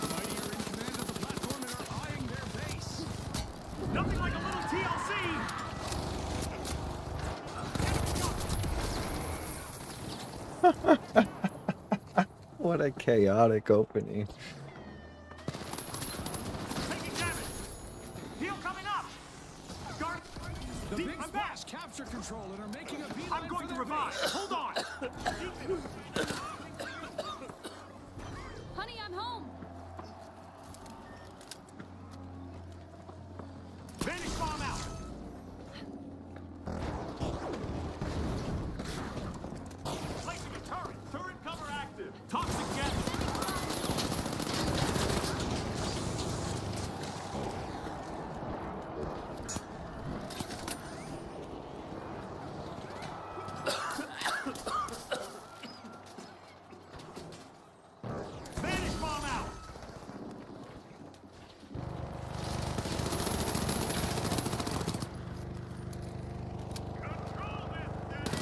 The Mighty are in command of the platform and are eyeing their base. Nothing like a little TLC! What a chaotic opening. Taking damage! Heal coming up! Guard! The Deep, big I'm back! splash capture control and are making a beeline I'm going for to their revive! base. Hold on! Honey, I'm home. Vanish bomb out! Placing a turret! Turret cover active! Toxic gas! Vanish bomb out! Control this, Daddy.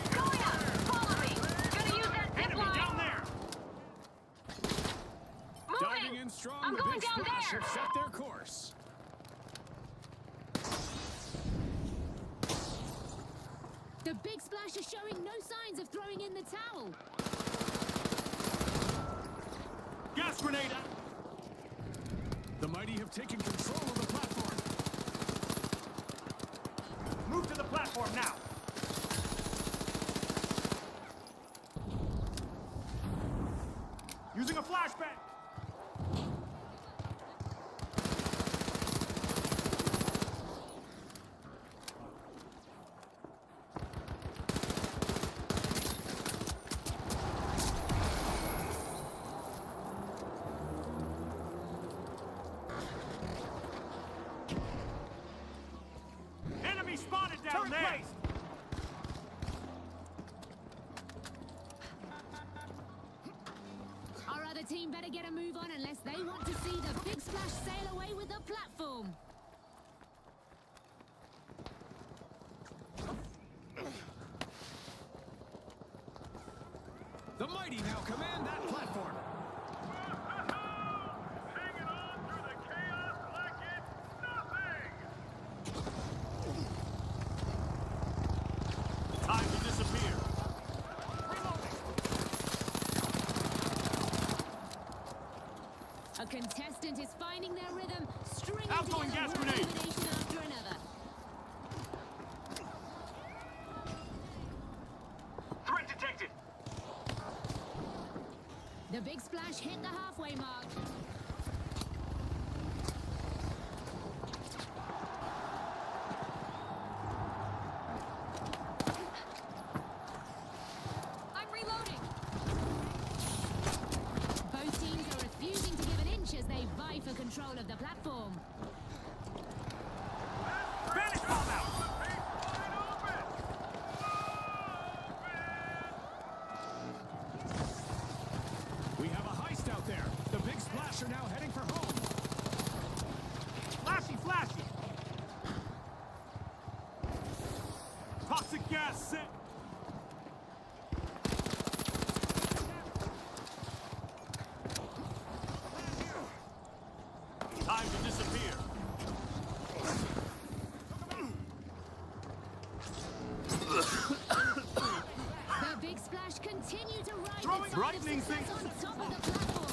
Follow me! Gonna use that zip line! Down there! Diving in strong, I'm the going big down splash there. have set their course. The big splash is showing no signs of throwing in the towel. Gas grenade out! The Mighty have taken control of the platform. Move to the platform now! Using a flashbang! Enemy spotted down there! Our other team better get a move on unless they want to see the big splash sail away with the platform. The Mighty now command that platform. Hanging on through the chaos like it's nothing. Time to disappear. A contestant is finding their rhythm, stringing Outgoing together gas one grenade. elimination after another. Threat detected! The big splash hit the halfway mark. I'm reloading. Both teams are refusing to give an inch as they vie for control of the platform. Vanish bomb out! We have a heist out there. The big splash are now heading for home. Flashy, flashy! Toxic gas set! Time to disappear. The big splash continue to ride Throwing the tide of lightning success on things. top of the platform.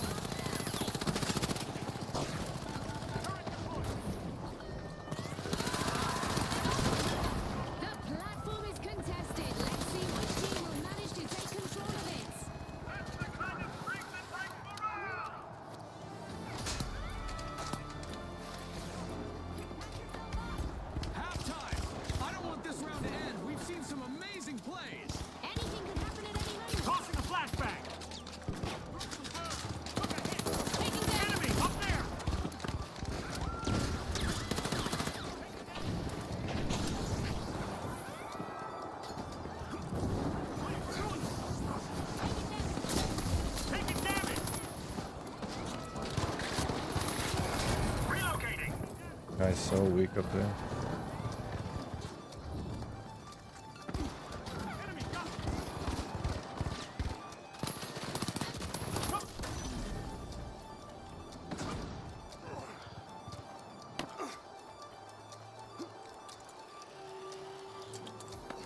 The platform is contested. Let's see which team will manage to take control guy's so weak up there. Enemy got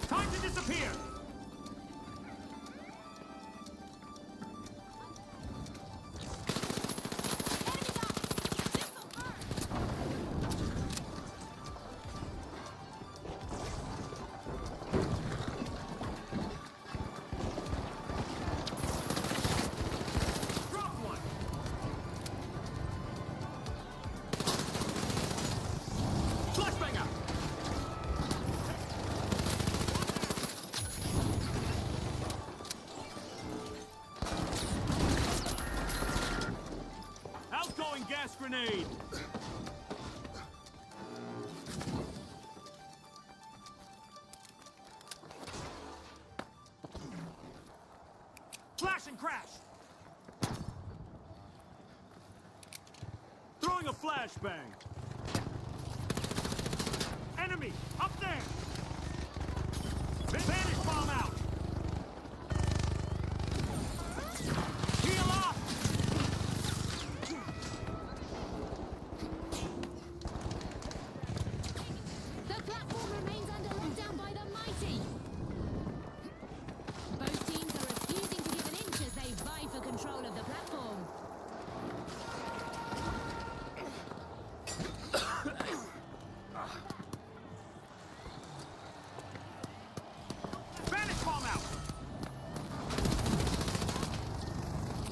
time to disappear. Drop one. Flashbanger. Outgoing gas grenade. Flash and crash. Throwing a flashbang. Enemy up there. Vanish bomb out. Heal up. The platform remains under lockdown by the mighty. Both teams are refusing to give an inch as they vie for control of the platform. Vanish bomb out.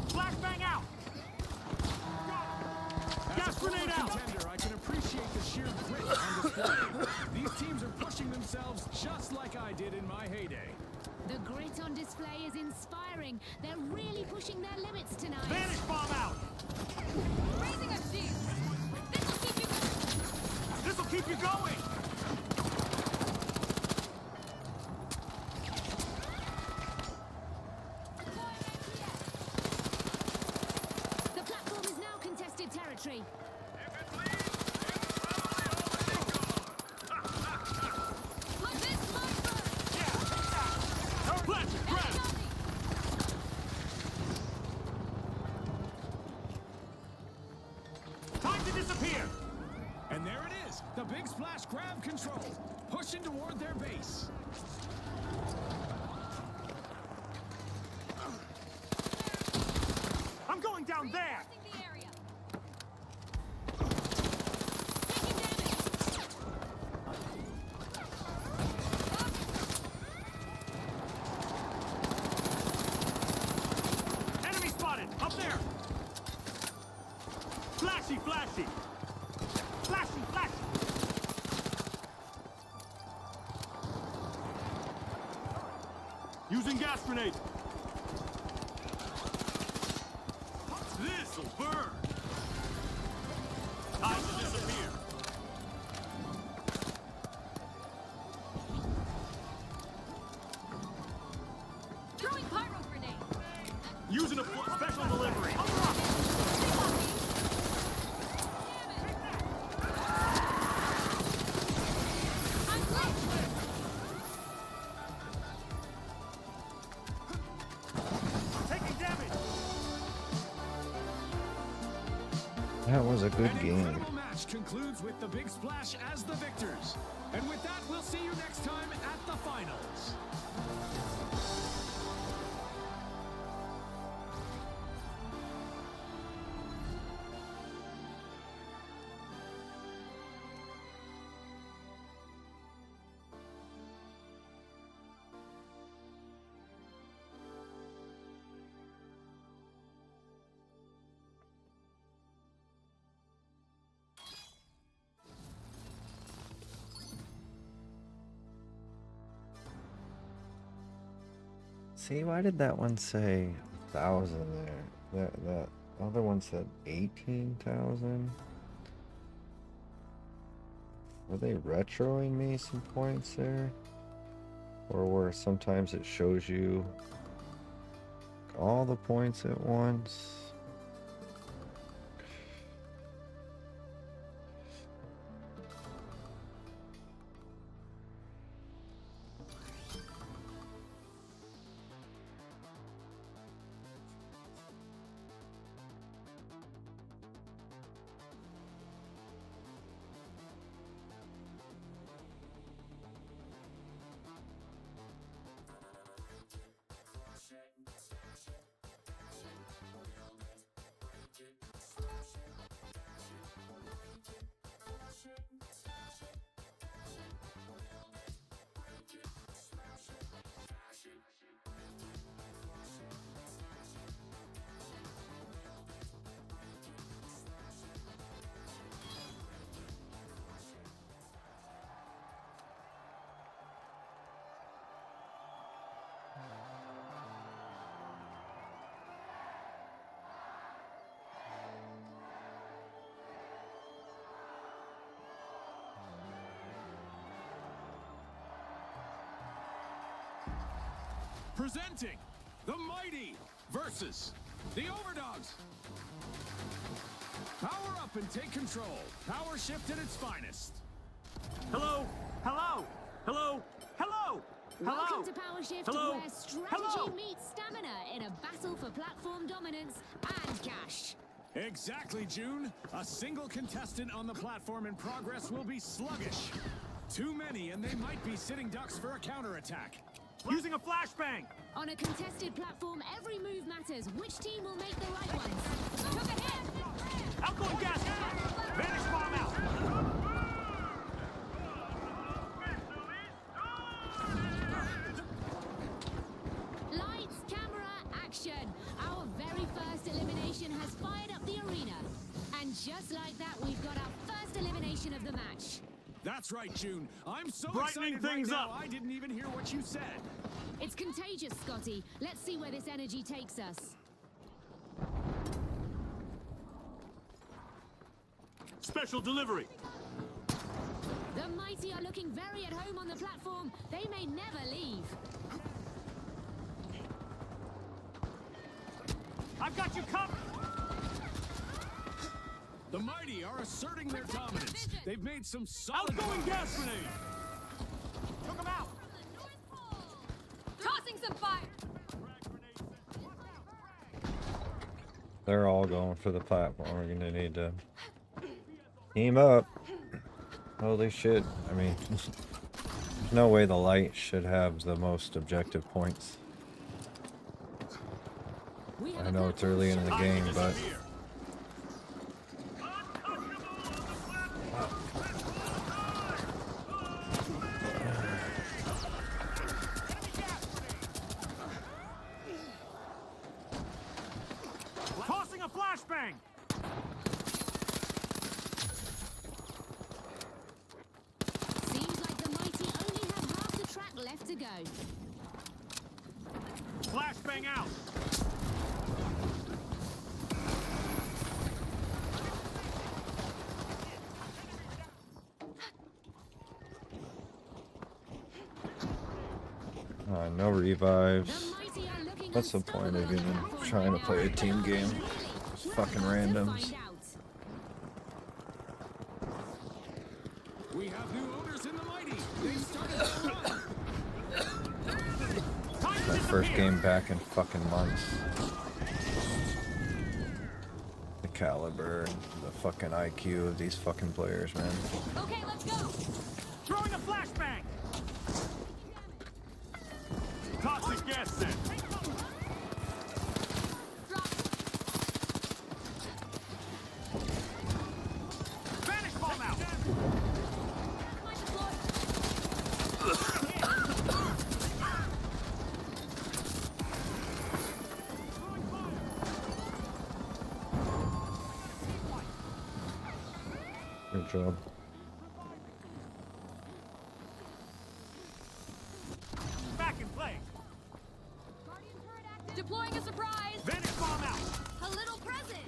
Flashbang out. Gas grenade out. Contender, I can appreciate the sheer grit on display. These teams are pushing themselves just like I did in my heyday. The grit on display is inspiring. They're really pushing their limits tonight. Vanish bomb out. Raising a shield. This'll keep you going. The platform is now contested territory. If it leads, it's probably already gone. Like this, Blackbird! Flash, grab. Time to disappear. And there it is. The Big Splash grab control, pushing toward their base. I'm going down there. The area. Enemy spotted. Up there. Flashy, flashy. Flashy, flashy. Using gas grenade. This'll burn. Time to disappear. Throwing pyro grenade. Using a special delivery. I'm glitched. Taking damage. That was a good An game. incredible match concludes with the Big Splash as the victors. And with that, we'll see you next time at the finals. See, why did that one say 1,000 there? That other one said 18,000. Were they retroing me some points there? Or where sometimes it shows you all the points at once? Presenting the Mighty versus the Overdogs. Power up and take control. Power Shift at its finest. Hello? Hello? Hello? Hello? Hello? Welcome to Power Shift, Hello? where strategy Hello? meets stamina in a battle for platform dominance and cash. Exactly, June. A single contestant on the platform in progress will be sluggish. Too many, and they might be sitting ducks for a counterattack. Using a flashbang! On a contested platform, every move matters. Which team will make the right ones? Look ahead! Outgoing gas! Vanish bomb out! Lights, camera, action! Our very first elimination has fired up the arena. And just like that, we've got our first elimination of the match. That's right, June. I'm so Brightening excited things right now, up. I didn't even hear what you said. It's contagious, Scotty. Let's see where this energy takes us. Special delivery! The Mighty are looking very at home on the platform. They may never leave. I've got you covered! The Mighty are asserting their dominance. They've made some solid Outgoing progress. gas grenade! Took him out! Tossing some fire! They're all going for the platform. We're gonna need to team up. Holy shit. I mean, there's no way the light should have the most objective points. We have I a know it's platform early in the shot. game, but Disappear. Tossing a flashbang! Seems like the Mighty only have half the track left to go. Flashbang out! no revives. The Mighty are looking What's the point of unstoppable on the even platform trying to right play a now. team game? Really? Just We're fucking about to randoms. find out. We have new owners in the Mighty. They started their run. Time to My first disappear. game back in fucking months. The caliber, the fucking IQ of these fucking players, man. Okay, let's go. Throwing a flashbang! Toxic gas set! Vanish bomb out! Good job. Back in play! Deploying a surprise. Vanish bomb out! A little present.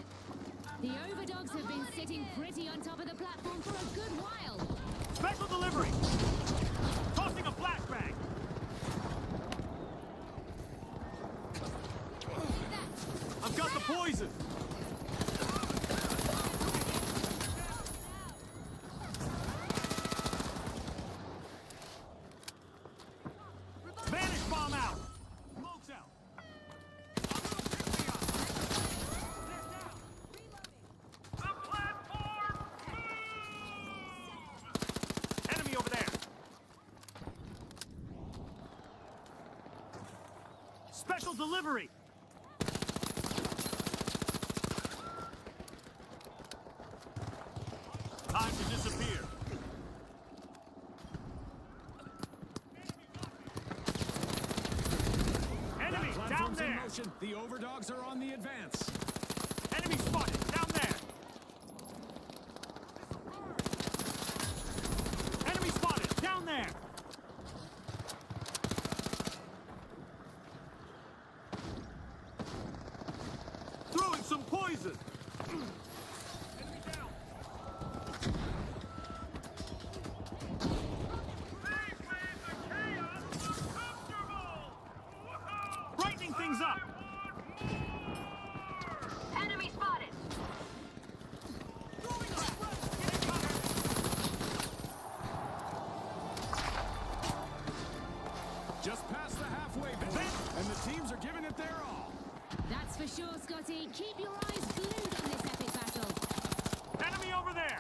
The Overdogs have been sitting pretty on top of the platform for a good while. Special delivery! Tossing a flashbang! I've got the poison! Vanish bomb out! Smoke's out! The platform Enemy over there! Special delivery! Time to disappear. Enemy That down platform's in there! motion. The Overdogs are on the advance. Enemy spotted down there! Enemy spotted down there! Throwing some poison! Enemy down! They made the chaos comfortable! Whoa! halfway point, and the teams are giving it their all. That's for sure, Scotty. Keep your eyes glued on this epic battle. Enemy over there!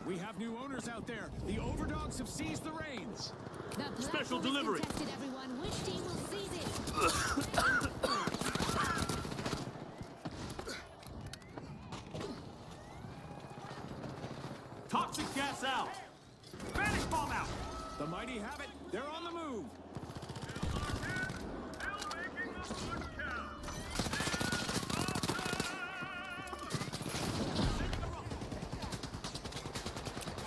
We have new owners out there. The Overdogs have seized the reins. The Special platform is delivery. contested, everyone. Which team will seize it? Toxic gas out! Vanish bomb out! The mighty have it. They're on the move. Still making the foot count.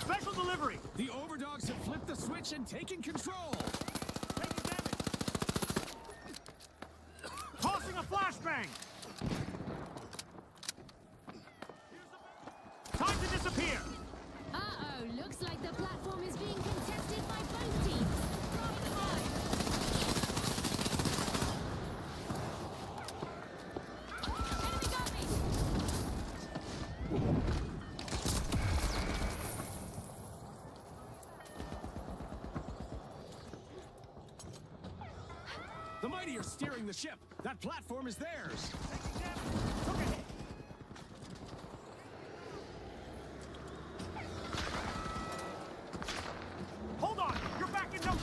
Special delivery! The Overdogs have flipped the switch and taken control. Taking damage! Tossing a flashbang! Time to disappear! Uh-oh, looks like the platform is being contested by both teams. Right on. Enemy got me. The mighty are steering the ship. That platform is theirs. Took a hit! Hold on! You're back in no...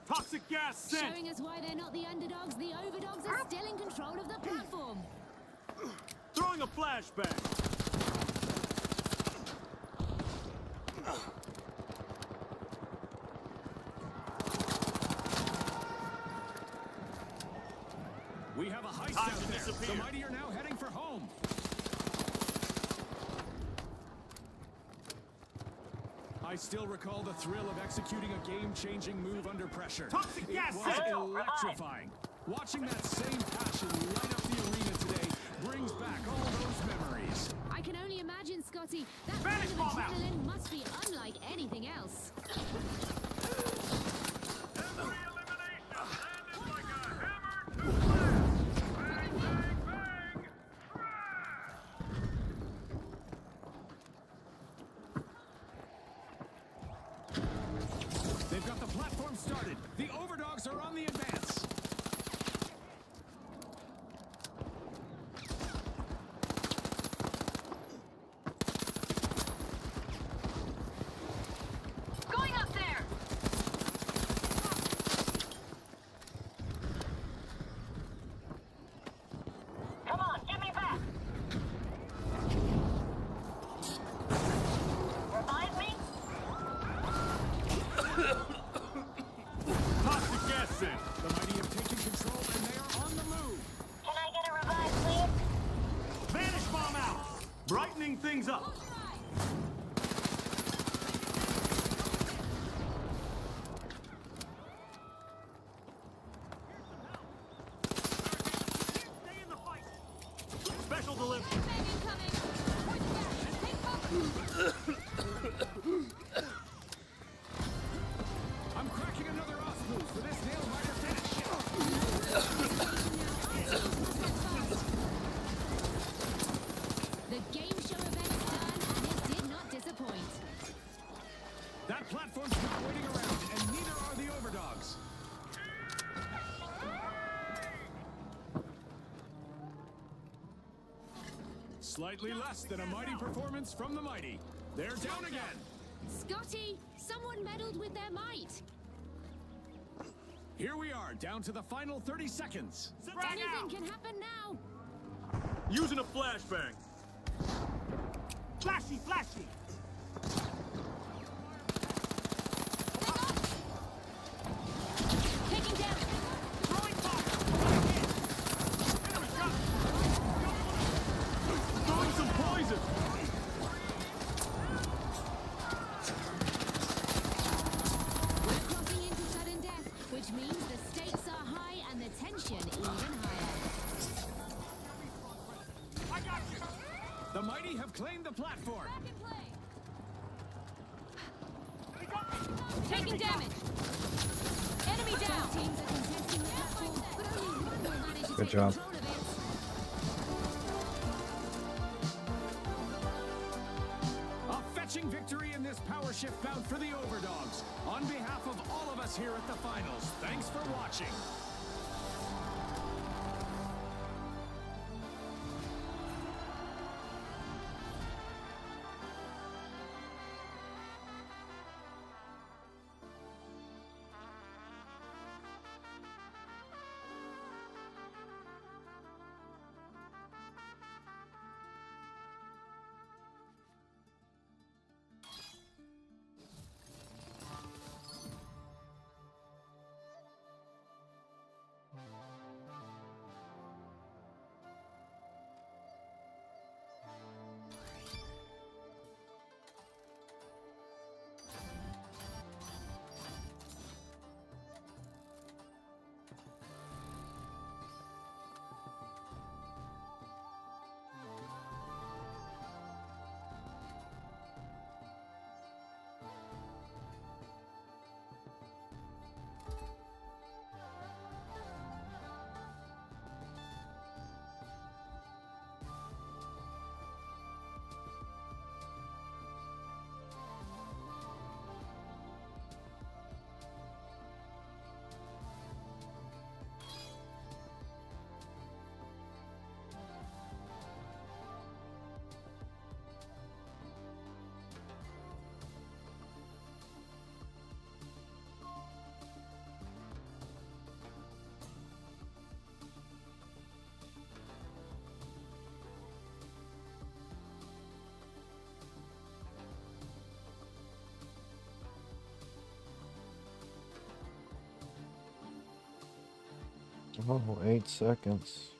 Toxic gas sent! Showing us why they're not the underdogs, the overdogs are still in control of the platform. Throwing a flashbang! We have a heist Time out to there. disappear. The mighty are now heading for home. I still recall the thrill of executing a game-changing move under pressure. Toxic It gas was set. electrifying. Watching that same passion light up the arena today brings back all those memories. I can only imagine, Scotty, that Vanish kind of bomb out. adrenaline must be unlike anything else. Every elimination landed like a hammer to blast. Bang, bang, bang. Crash! They've got the platform started. The Overdogs are on the advance. Going up there! Come on, get me back! Revive me? Toxic gas sent! The mighty have taken control and they are on the move. Can I get a revive, please? Vanish bomb out! Brightening things up! Stay in the fight! Special delivery! Airman incoming. Point the gas. Take focus. I'm cracking another Osmoose for this nail-biter finish. The game show event is done, and it did not disappoint. That platform's not waiting around, and neither are the Overdogs. Slightly less than a mighty performance from the mighty. They're down again. Scotty, someone meddled with their might. Here we are, down to the final 30 seconds. Frag out! Anything can happen now. Using a flashbang! Flashy, flashy! Taking damage. Throwing fire! Enemy shot! Throwing some poison! We're crossing into sudden death, which means the stakes are enemy have claimed the platform. Taking damage. Enemy down. Teams are contesting the platform, but only one will manage to Good take job. control of it. A fetching victory in this power shift bout for the Overdogs. On behalf of all of us here at the finals, thanks for watching. Oh, 8 seconds.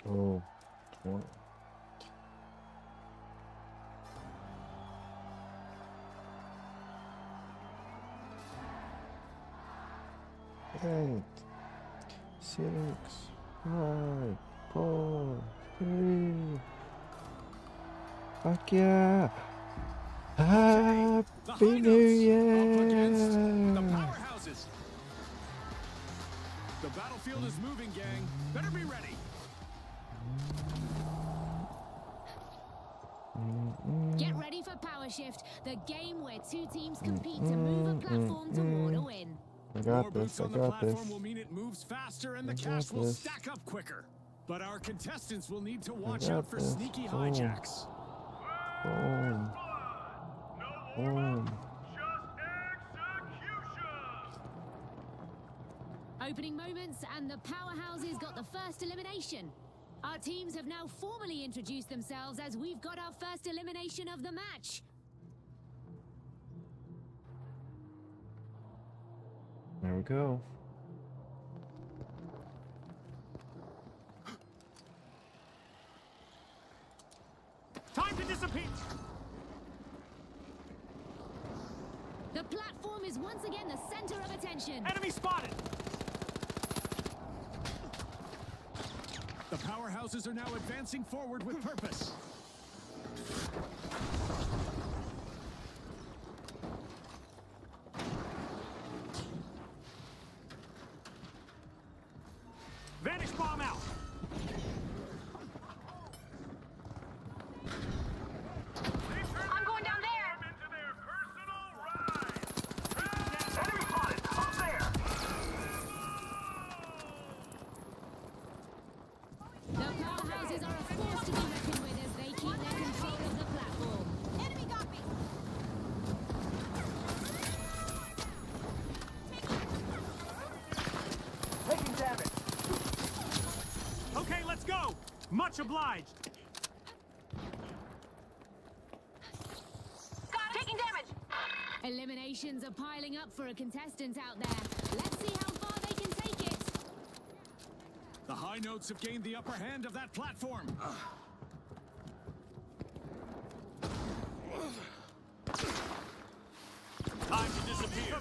Oh, 20. Eight, 6, 5, 4, 3. Fuck yeah! The Happy High New Notes up against the Year! Powerhouses. The battlefield is moving, gang. Better be ready. Get ready for Power Shift, the game where two teams compete to move a platform toward a win. I More got boots this, I on the got platform this. will mean it moves faster and the I cash got will this. stack up quicker. But our contestants will need to watch got out for this. sneaky Boom. hijacks. Boom. No warm-up, Boom. just execution! Opening moments, and the Powerhouses got the first elimination. Our teams have now formally introduced themselves as we've got our first elimination of the match. There we go. Time to dissipate. The platform is once again the center of attention. Enemy spotted. The Powerhouses are now advancing forward with purpose. Vanish bomb out. I'm going down there. Into their personal ride! Enemy spotted. Up there. The Powerhouses are a force to be reckoned with as they keep their control of the platform. Enemy got me! Taking damage. Okay, let's go. Much obliged. Taking damage. Eliminations are piling up for a contestant out there. Let's see how far they can take it. The High Notes have gained the upper hand of that platform. Time to disappear.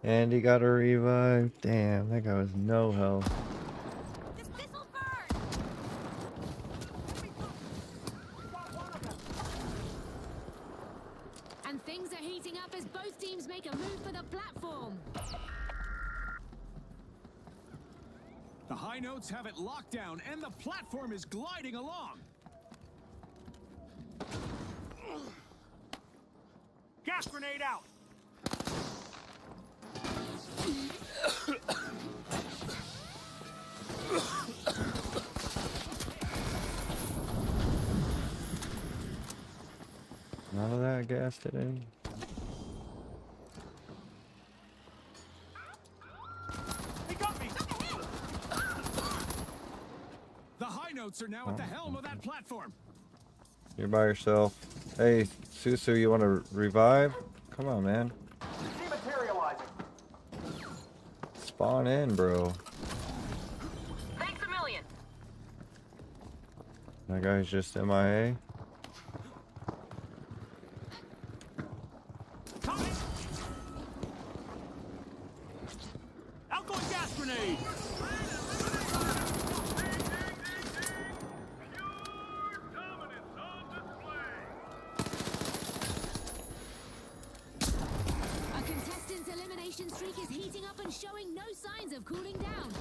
And he got a revive. Damn, that guy was no health. This'll burn. And things are heating up as both teams make a move for the platform. The high notes have it locked down, and the platform is gliding along. Gas grenade out. None of that gas today. He got me. The high notes are now at the helm of that platform. You're by yourself. Hey, Susu, you want to revive? Come on, man. Dematerializing. Spawn in, bro. Thanks a million. That guy's just MIA. Coming. Outgoing gas grenade. Dominance on display. A contestant's elimination streak is heating up and showing no signs of cooling down.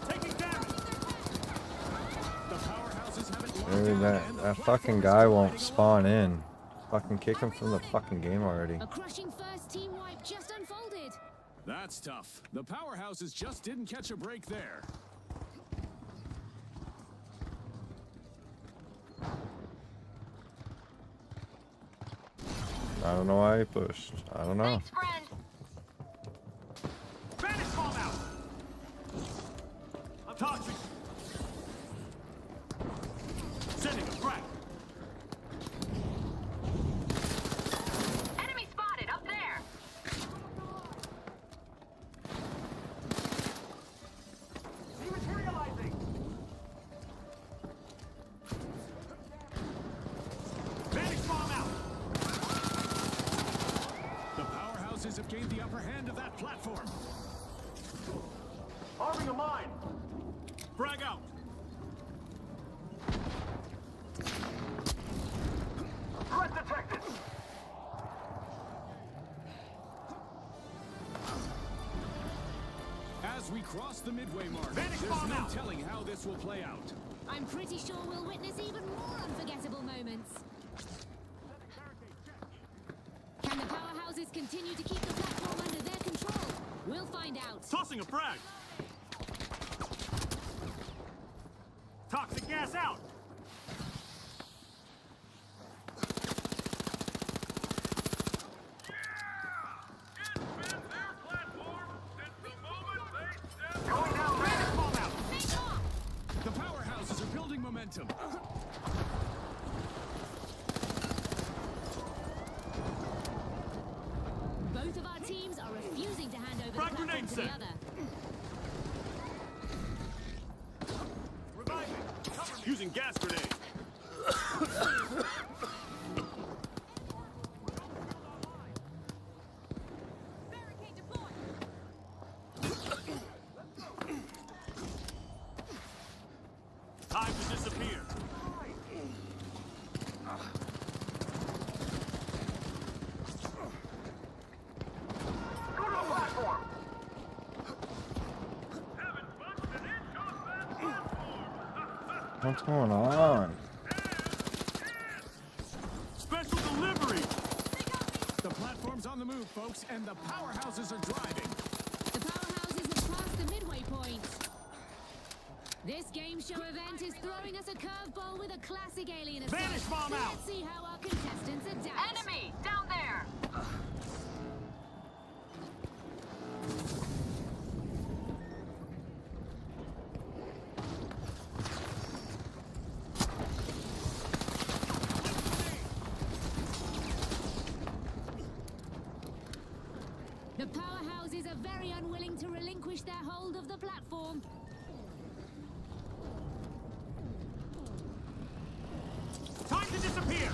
Taking damage. The powerhouses have it locked Dude, down, that and the fucking platform is guy won't gliding spawn in. Fucking kick him from the fucking game already. A crushing first team wipe just unfolded. along. That's tough. The powerhouses just didn't catch a break there. I don't know why he pushed. I don't know. Thanks, friend. Vanish bomb out. I'm toxic. Sending a frag. Enemy spotted up there. Dematerializing. Vanish bomb out. The powerhouses have gained the upper hand of that platform. Arming a mine. Frag out. Threat detected. As we cross the midway mark, Vanish there's bomb no out. telling how this will play out. I'm pretty sure we'll witness even more unforgettable moments. Can the powerhouses continue to keep the platform under their control? We'll find out. Tossing a frag. Toxic gas out. It's been their platform since the moment they stepped Going down. Vanish bomb out. Take off. The powerhouses are building momentum. Both of our teams are refusing to hand over the Frag platform grenade to the set. other. Reviving. Cover me. Using gas grenade. Barricade deployed. Time to disappear. Go to the platform. haven't punched an inch off that platform. What's going on? Special delivery. The platform's on the move, folks, and the powerhouses are driving. The powerhouses have passed the midway point. This game show event is throwing us a curveball with a classic alien assault. Vanish bomb out. Let's see how our contestants adapt. Enemy down there. The powerhouses are very unwilling to relinquish their hold of the platform. Time to disappear.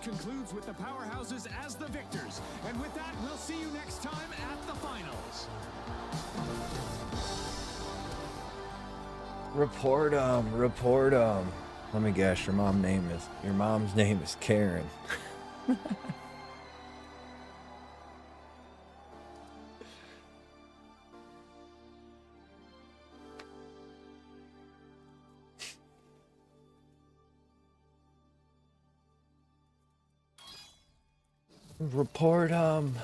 concludes with the powerhouses as the victors. And with that, we'll see you next time at the finals. Report 'em, report 'em. Let me guess, your mom's name is Karen. Report 'em.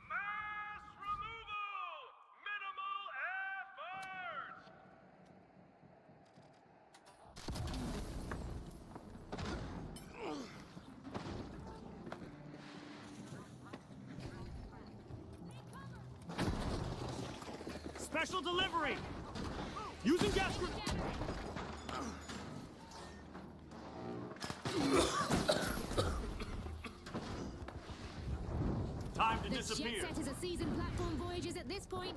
Mass removal! Minimal effort! Special delivery! Using gas grenade! Time to The disappear. jet setters are seasoned platform voyagers at this point.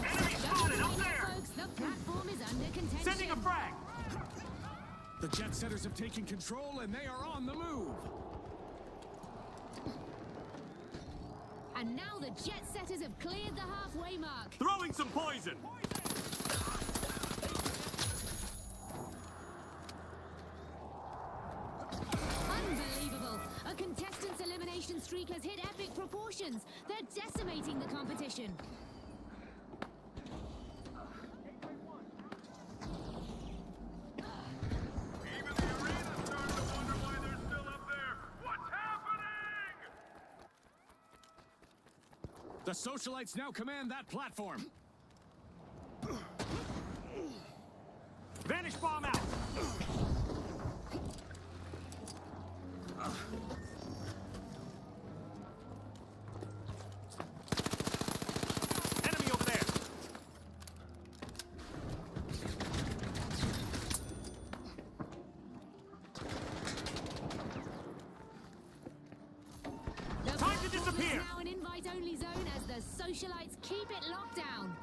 Enemy Don't spotted worry, up there! folks, the platform is under contention. Sending a frag! The jet setters have taken control and they are on the move. And now the jet setters have cleared the halfway mark. Throwing some poison! Unbelievable! A contestant's elimination streak has hit epic proportions. They're decimating the competition. Even the arena's starting to wonder why they're still up there. What's happening? The socialites now command that platform. Vanish bomb out! Enemy over there! The Time to platform disappear. is now an invite-only zone as the socialites keep it locked down.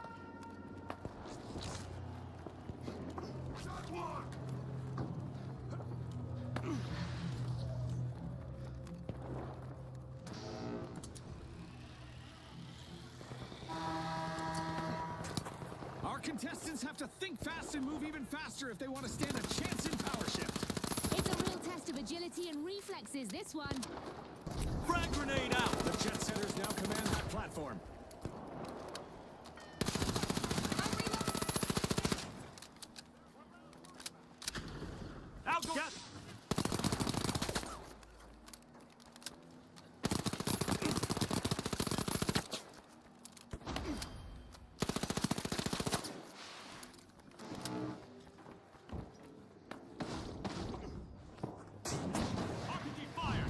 Our contestants have to think fast and move even faster if they want to stand a chance in Power Shift. It's a real test of agility and reflexes, this one. Frag grenade out! The jet setters now command that platform. Out go! Gas! RPG fire!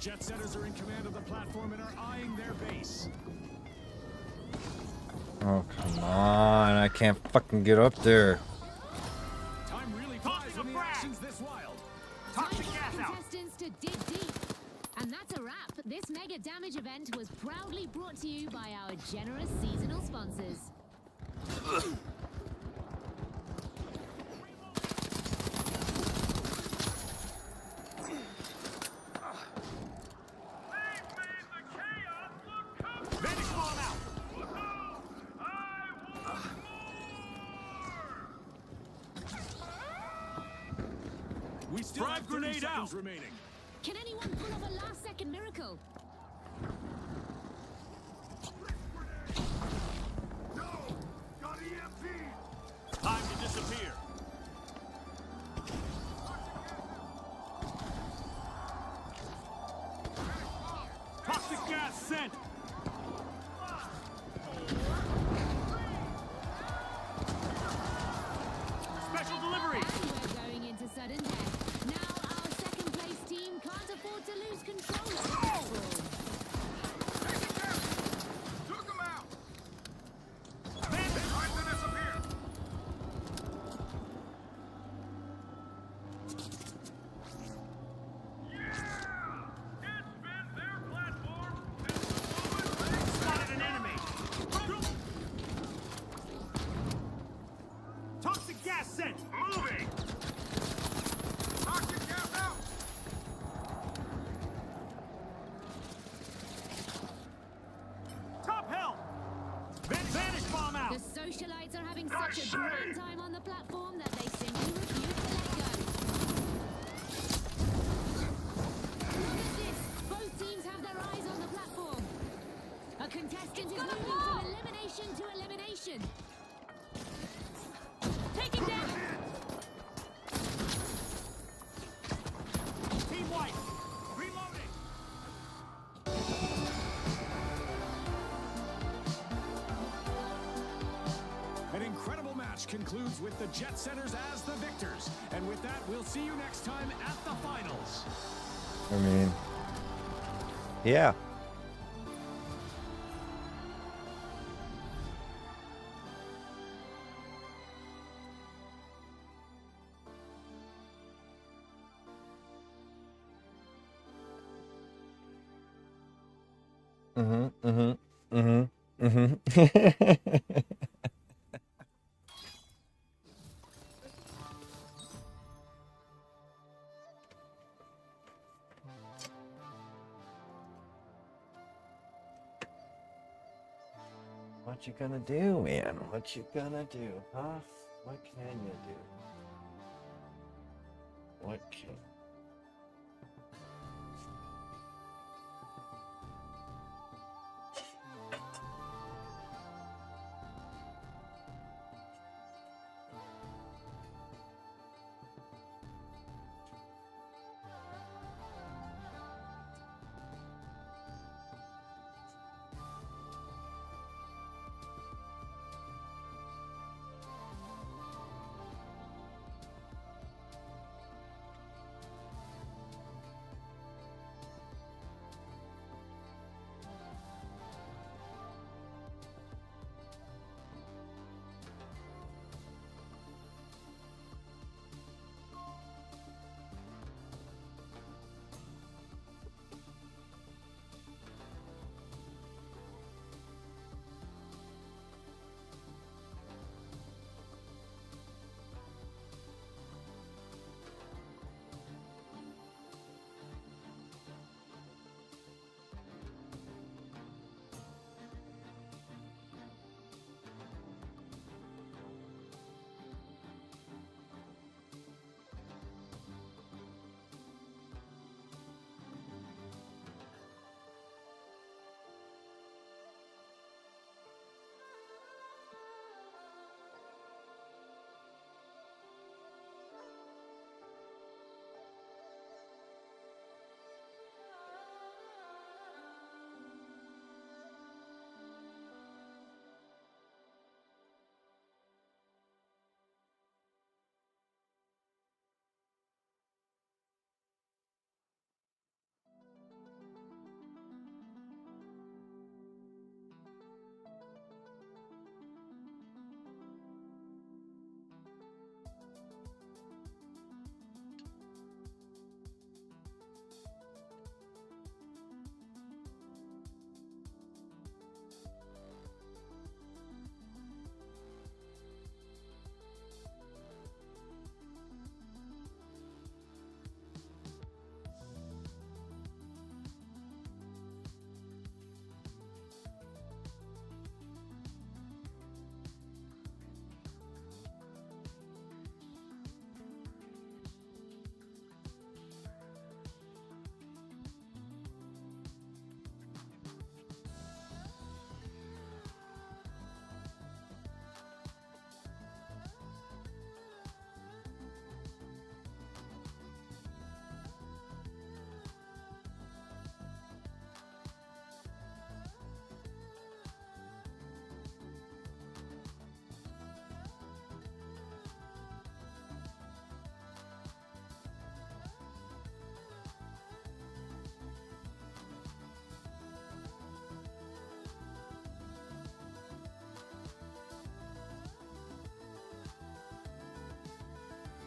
Jet Setters are in command of the platform and are eyeing their base. Oh, come on. I can't fucking get up there. Time really flies when the action's this wild. Toss the Time gas for out. contestants to dig deep. And that's a wrap. This mega damage event was proudly brought to you by our generous seasonal sponsors. They've made the chaos look comfortable. Medic bomb out. Woohoo! I want more! We still Frag have 30 grenade seconds out. remaining. Can anyone pull off a last-second miracle? No! Got EMP! Time to disappear. Toxic gas sent. Special delivery. And we're going into sudden death. Now our second-place team can't afford to lose control of the platform. Took him out! Bandit. Time to disappear! Yeah! It's been their platform since the moment they Spotted an enemy. Toxic gas sent. moving! Toxic gas out! Top help. Vanish bomb out. The socialites are having such a grand time on the platform that they simply refuse to let go. Look at this! Both teams have their eyes on the platform. A contestant is moving from elimination to elimination. Taking down. Team white. Reloading. An incredible match concludes with the Jet Setters as the victors. And with that, we'll see you next time at the finals. I mean, yeah. What you gonna do, man? What you gonna do, huh? What can you do? What can...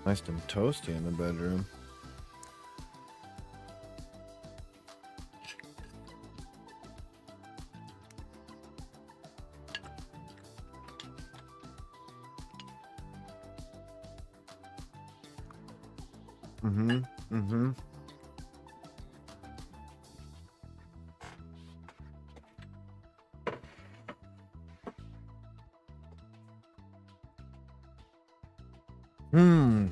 Nice and toasty in the bedroom. Mm-hmm. Mm-hmm. Hmm.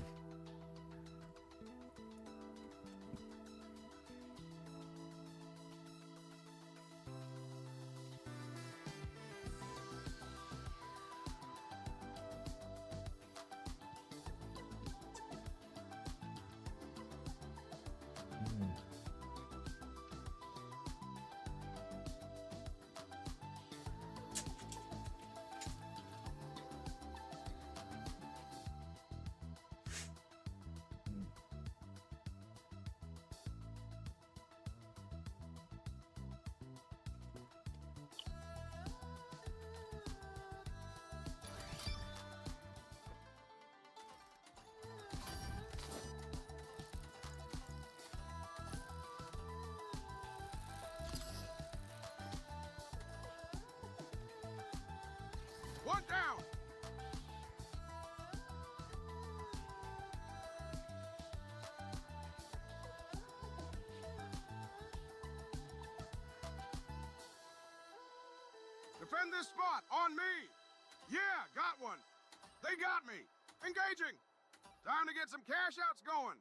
One down. Defend this spot on me. Yeah, got one. They got me. Engaging. Time to get some cash outs going.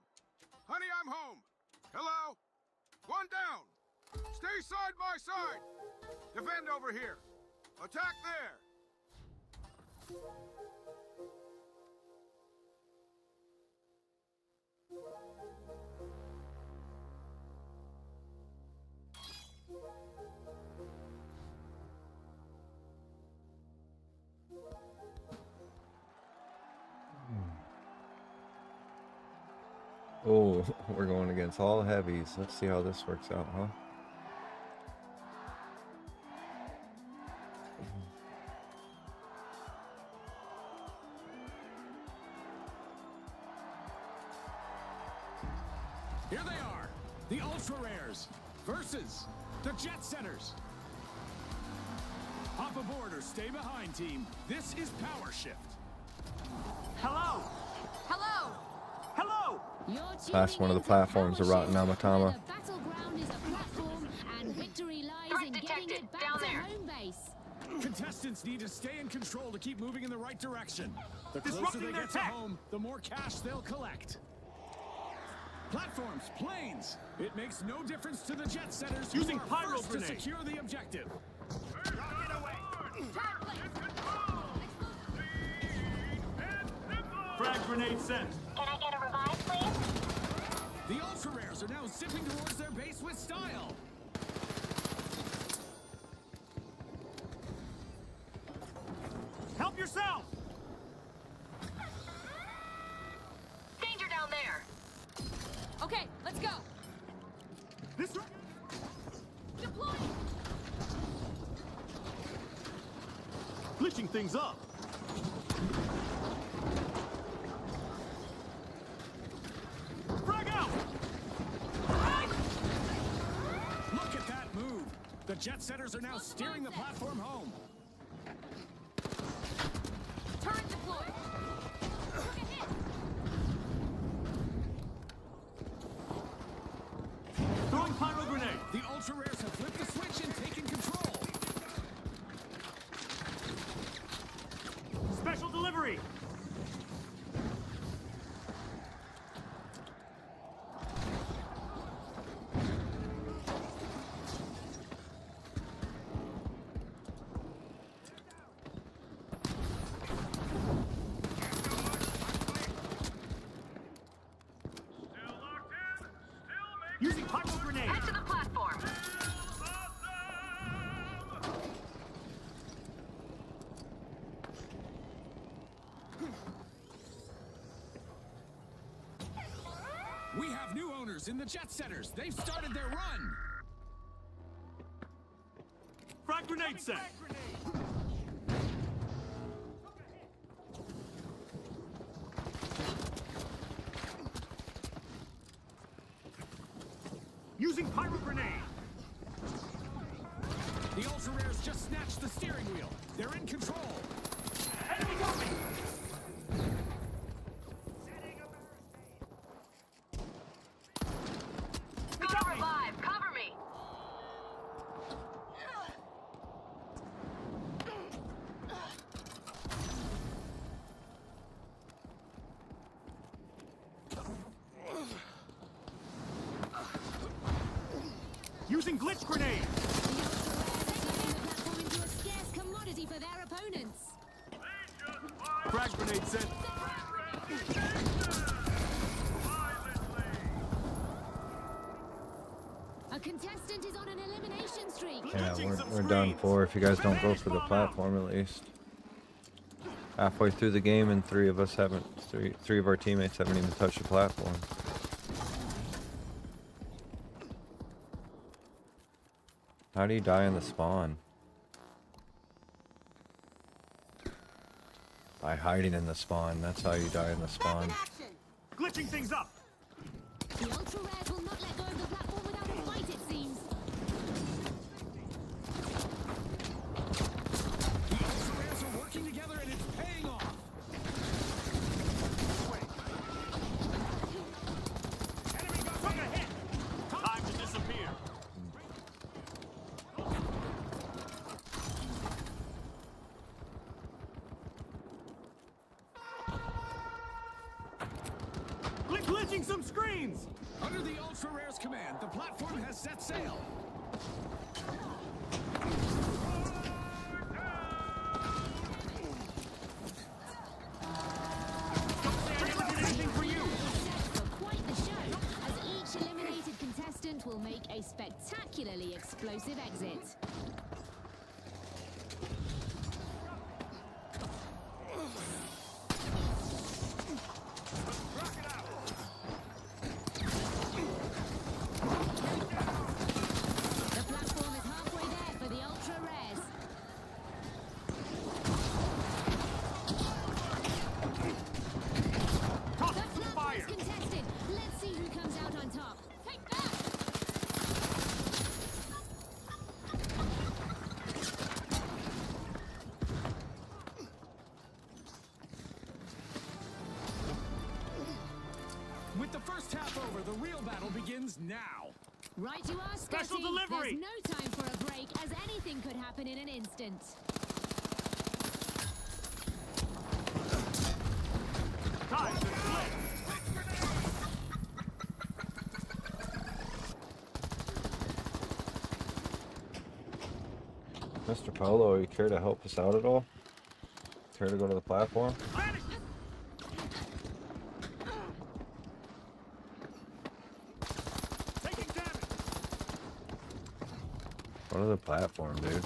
Honey, I'm home. Hello. One down. Stay side by side. Defend over here. Attack there. Oh, we're going against all heavies. Let's see how this works out, huh? Here they are, the Ultra Rares versus the Jet Setters. Hop aboard or stay behind, team. This is Power Shift. Hello! Hello! Hello! You're Last one of the tuning into platforms of Power Rotten Shift, Amatama. where the battleground is a platform, and victory lies Threat in getting detected. it back Down to there. home base. Contestants need to stay in control to keep moving in the right direction. The closer Disrupting they their get to attack. home, the more cash they'll collect. Platforms, planes. It makes no difference to the Jet Setters who Using are pyro first to grenade. secure the objective. Frag grenade sent. Can I get a revive, please? The Ultra Rares are now zipping towards their base with style. Help yourself! Danger down there. Okay, let's go. This Deploy. glitching things up. Frag out! Look at that move. The Jet Setters are now steering the platform home. Turret deployed. Target hit. Throwing pyro grenade. The Ultra Rares have flipped the switch and taken control. Special delivery. Still locked in. Still making Using pyro grenade. Head to the platform. awesome. We have new owners in the Jet Setters. They've started their run. Frag grenade sent. The Ultra Rares just snatched the steering wheel. They're in control. Enemy coming! Gotta revive. Cover me. Using glitch grenade! The Ultra Rares are turning the platform into a scarce commodity for their opponents. Frag grenade set. A contestant is on an elimination streak. Yeah, Glitching some we're done screens. for if you guys don't go Revenge for the bomb out. platform at least. Halfway through the game and three of our teammates haven't even touched the platform. How do you die in the spawn? By hiding in the spawn. That's how you die in the spawn. Glitching things up! The Ultra Rares will not let go of the platform without a fight, it seems. The Ultra Rares are working together and it's paying off. Enemy got took a hit! Time to disappear! Glitching some screens! Under the Ultra Rares command, the platform has set sail. Anything for you! Set for quite the show, as each eliminated contestant will make a spectacularly explosive exit. The platform is halfway there for the Ultra Rares. The Toss some platform fire! is contested. Let's see who comes out on top. Take that! With the first half over, the real battle begins now. Right you are, Scotty. Special delivery! There's no time for a break, as anything could happen in an instant. Time to split! Mr. Polo, are you care to help us out at all? Care to go to the platform? Vanish! Taking damage! Go to the platform, dude.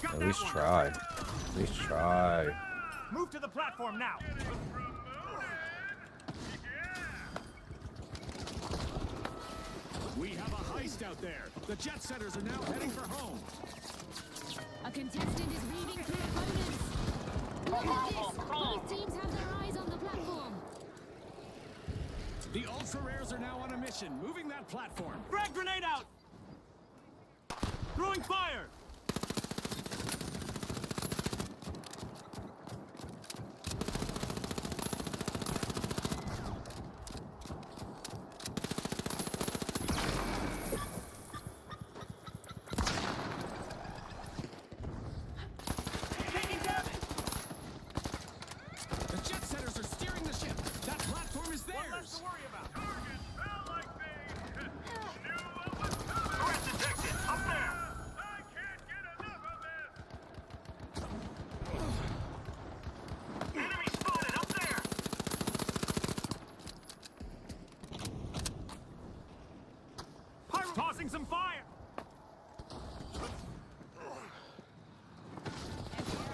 Got At that least one. try. At least try. Move to the platform now! We have a heist out there. The Jet Setters are now heading for home. A contestant is weaving through opponents. Look at this! Both teams have their eyes on the platform. The Ultra Rares are now on a mission, moving that platform. Frag grenade out! Throwing fire! Taking damage! The Jet Setters are steering the ship. That platform is One less theirs. to worry about. Threat detected! Up there! Enemy spotted! Up there! Tossing some fire!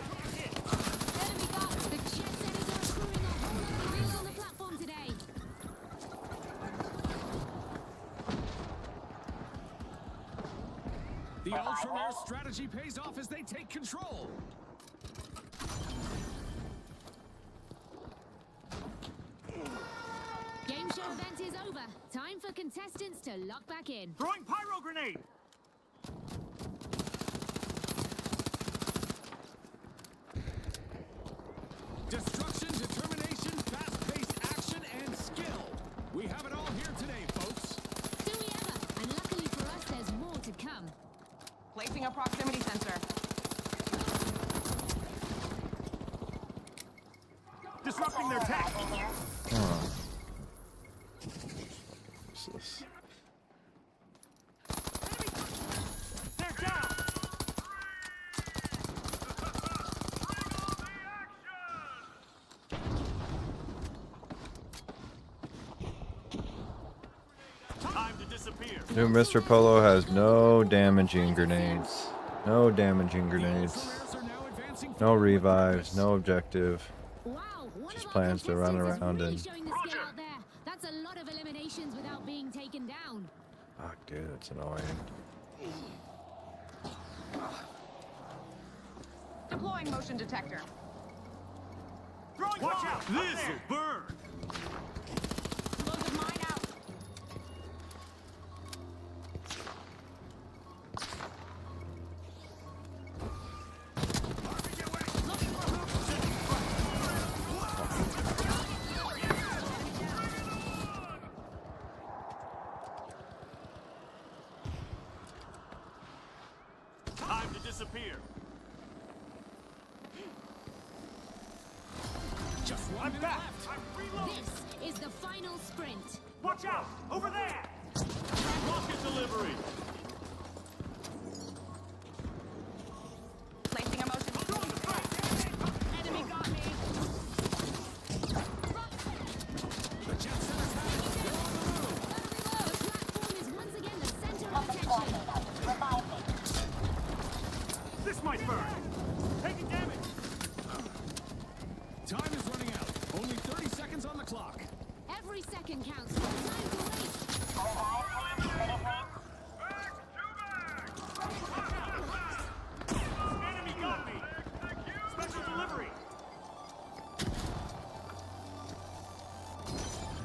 Enemy got the Jet Setters are accruing a whole lot of wheels on the platform today. The Ultra Rare strategy pays off as they take control. Game show event is over. Time for contestants to lock back in. Throwing pyro grenade! Placing a proximity sensor. Disrupting their tech. Oh. What's this? They're down. Time to disappear. New Mr. Polo has no damaging grenades. No damaging grenades. Ultra Rares are now advancing No forward with revives. purpose. No objective. Wow, one Just of our plans to run contestants is around really and- showing the skill out there. That's a lot of eliminations without being taken down. Fuck, dude, it's annoying. Deploying motion detector. Watch out. This'll burn. Explosive mine out. Time to disappear. Just one minute back. left. I'm reloading. This is the final sprint. Watch out. Over there. Rocket delivery. Placing a motion. Enemy got me. The jet center's back. They're on the move. The platform is once again the center of attention. This might burn. Taking damage. Time is running out. Only 30 seconds on the clock. Every second counts. No time to waste. Enemy got me. Special delivery.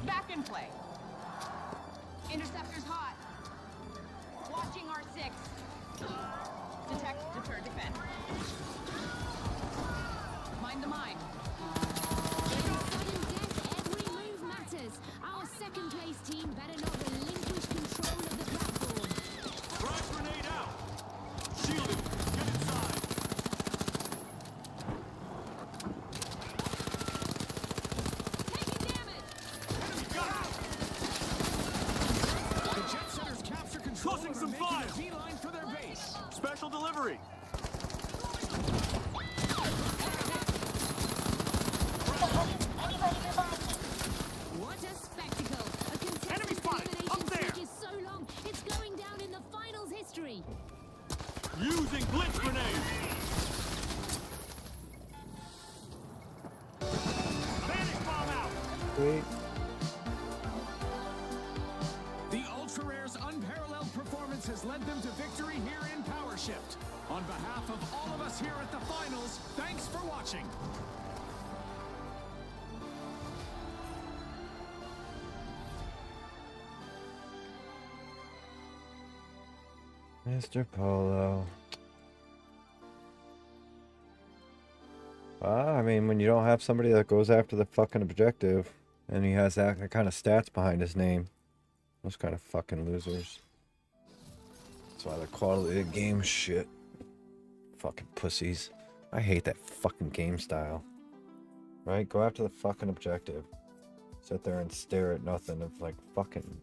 Back in play. Interceptor's hot. Watching R6. Detect, deter, defend. Mind the mine. Every sudden death, every move matters. Our second place team better not relinquish control of the platform. Frag grenade out. Shielding. Get inside. Taking damage. Enemy got me. The jet center's capture control Tossing and are some making fire. a beeline for their base. Special delivery. What a spectacle! A Enemy contested spotted! elimination Up there! streak is so long, it's going down in the finals history. Using blitz grenade. Panic bomb out. Wait. The Ultra Rare's unparalleled performance has led them to victory here in Power Shift. On behalf of all of us here at the finals, thanks for watching. Mr. Polo. I mean, when you don't have somebody that goes after the fucking objective, and he has that kind of stats behind his name, those kind of fucking losers. That's why the quality of the game is shit. Fucking pussies. I hate that fucking game style. Right? Go after the fucking objective. Sit there and stare at nothing of like fucking...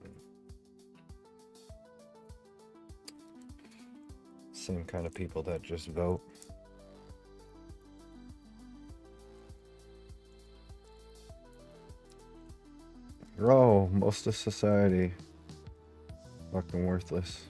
Same kind of people that just vote. Bro, most of society. Fucking worthless.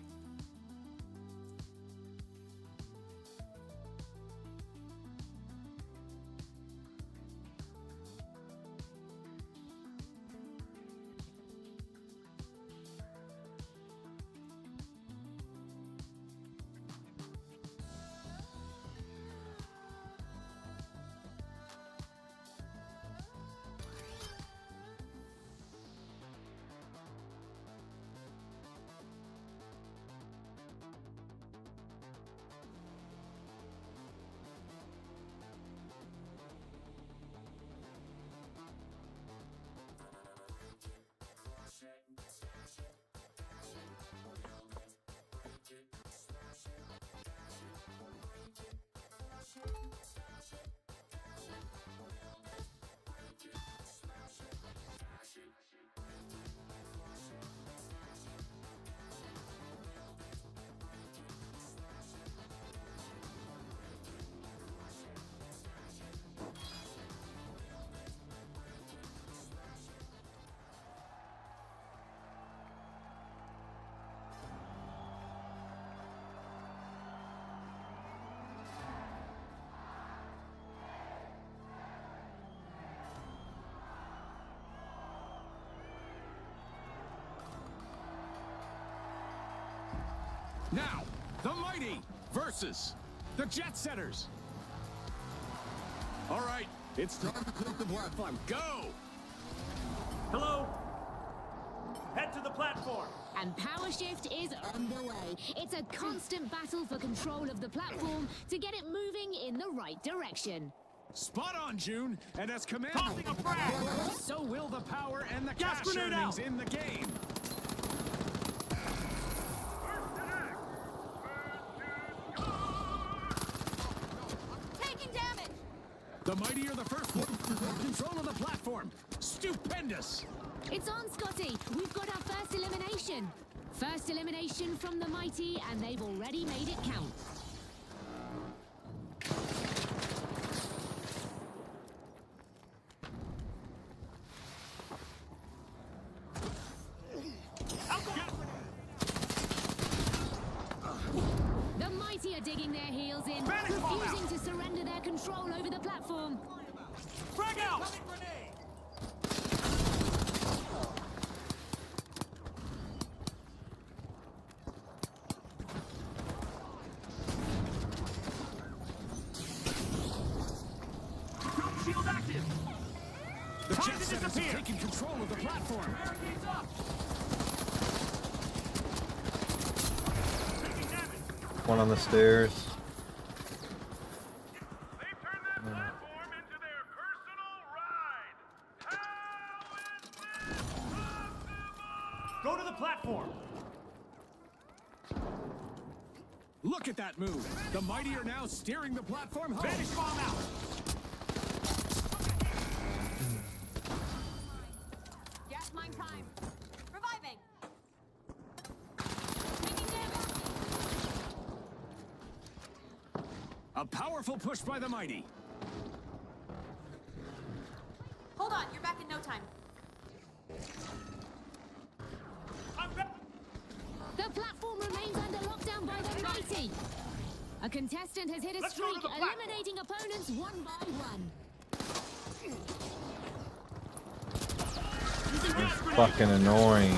Now, the Mighty versus the Jet Setters. All right, it's time to take the platform. Go! Hello. Head to the platform. And Power Shift is underway. It's a constant battle for control of the platform to get it moving in the right direction. Spot on, June. And as command, Tossing a frag. so will the power and the Gas cash grenade earnings out. in the game. Taking damage! The Mighty are the first one to take control of the platform. Stupendous! It's on, Scotty. We've got our first elimination. First elimination from the Mighty, and they've already made it count. The Mighty are digging their heels in, Panic bomb out. refusing to surrender their control over the platform. Frag out. Shield active. The Time Jet to Setters have disappear. taken control of the platform. Barricades up. Taking damage. One on the stairs. They've turned that platform into their personal ride. How is this possible? Go to the platform. Look at that move. The Mighty are now steering the platform home. Vanish bomb out. Gas mine time. Reviving. Taking damage. A powerful push by the Mighty. Hold on, you're back in no time. I'm back. The platform remains under lockdown by the Mighty. A contestant has hit a Let's go to streak, the platform. eliminating opponents one by one. Using gas grenade. Fucking annoying.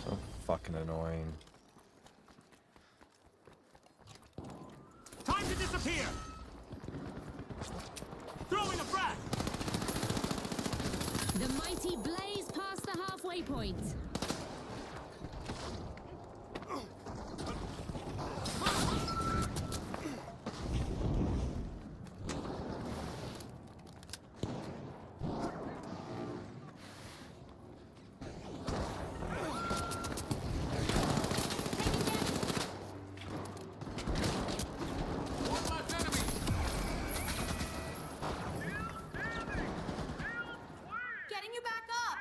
So fucking annoying. Time to disappear. Throwing a frag. The Mighty blaze past the halfway point. Getting you back up.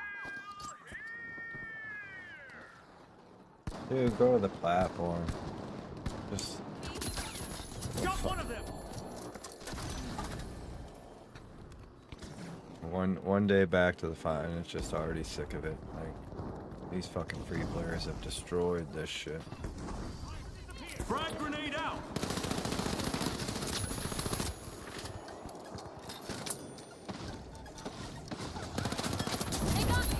Dude, go to the platform. Just Got one of them. one day back to the fight, and it's just already sick of it. Like, these fucking free players have destroyed this shit. Frag grenade out. They got me.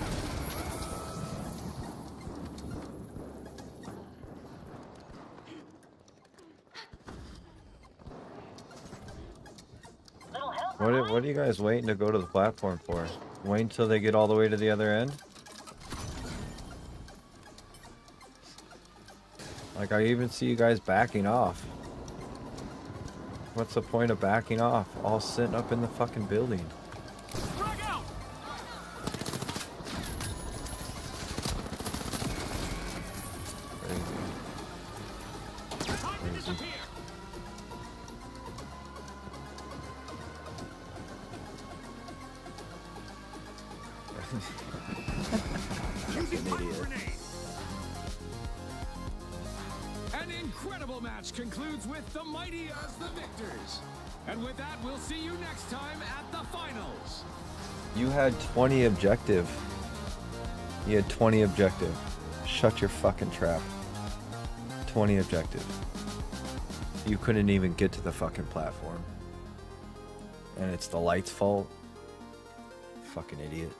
What are you guys waiting to go to the platform for? Wait until they get all the way to the other end? Like, I even see you guys backing off. What's the point of backing off? All sitting up in the fucking building. Frag out. Crazy. Time to disappear. Using pipe grenade. An incredible match concludes with the Mighty as the victors. And with that, we'll see you next time at the finals. You had 20 objective. You had 20 objective. Shut your fucking trap. 20 objective. You couldn't even get to the fucking platform. And it's the light's fault. Fucking idiot.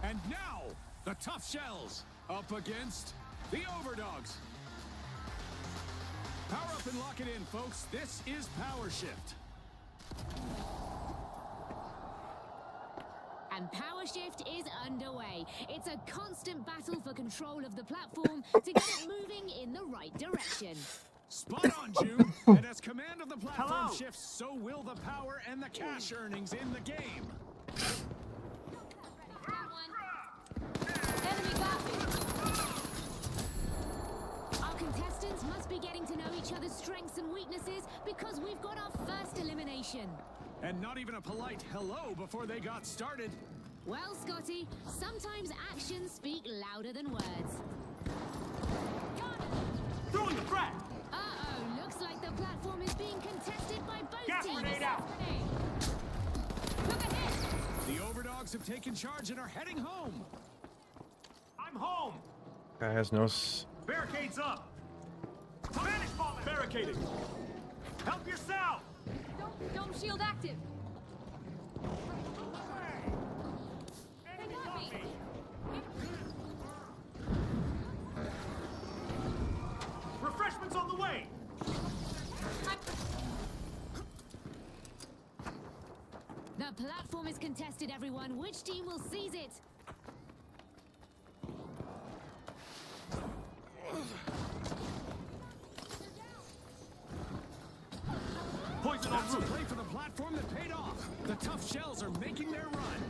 And now, the Tough Shells up against the Overdogs. Power up and lock it in, folks. This is Power Shift. And Power Shift is underway. It's a constant battle for control of the platform to get it moving in the right direction. Spot on, June. And as command of the platform Hello. shifts, so will the power and the cash earnings in the game. Enemy got me. Our contestants must be getting to know each other's strengths and weaknesses because we've got our first elimination. And not even a polite hello before they got started. Well, Scotty, sometimes actions speak louder than words. Throwing the frag. Uh-oh, looks like the platform is being contested by both Gas teams. grenade out. Look ahead! The Overdogs have taken charge and are heading home. I'm home. Guy has no. S Barricades up. Spanish bombing. Barricading. Help yourself. Dome shield active. They got me. Refreshments on the way. The platform is contested, everyone. Which team will seize it? Poison on That's a route. play for the platform that paid off. The Tough Shells are making their run.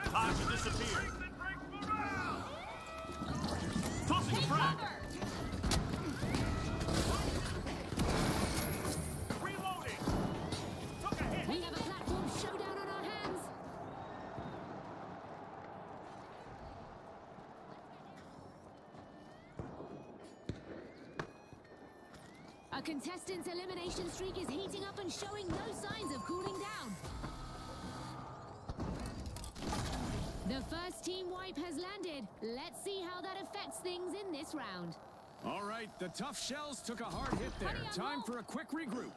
Time to disappear. Tossing frag. Reloading. Took a hit. We have a platform showdown on our hands. A contestant's elimination streak is heating up and showing no signs of cooling down. The first team wipe has landed. Let's see how that affects things in this round. All right, the Tough Shells took a hard hit there. Honey, I'm Time home. for a quick regroup.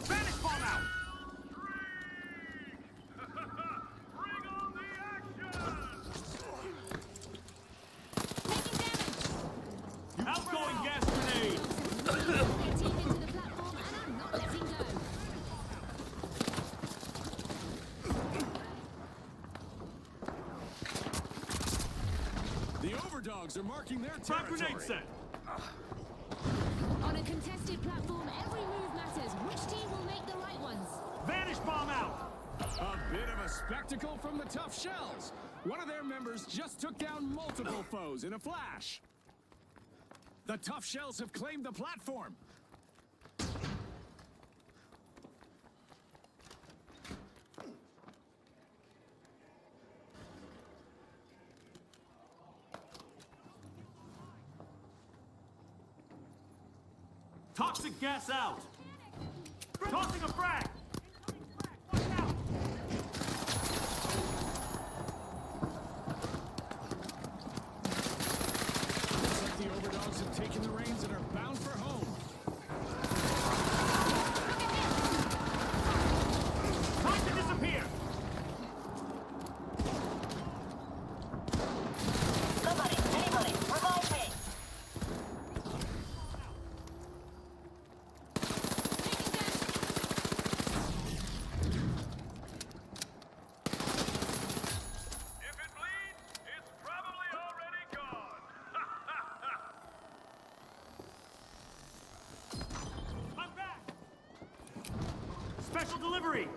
Spanish bomb out. Bring on the action. Taking damage. Outgoing gas grenade. Their team into the platform and are not letting go. The Overdogs are marking their Frag territory. grenade set. On a contested platform, every move spectacle from the Tough Shells. One of their members just took down multiple foes in a flash. The Tough Shells have claimed the platform. Toxic gas out! Tossing a frag! Watch out! Looks like the Overdogs have taken the reins and are bound for home. Time to disappear! Somebody, anybody, revive me! If it bleeds, it's probably already gone. I'm back! Special delivery!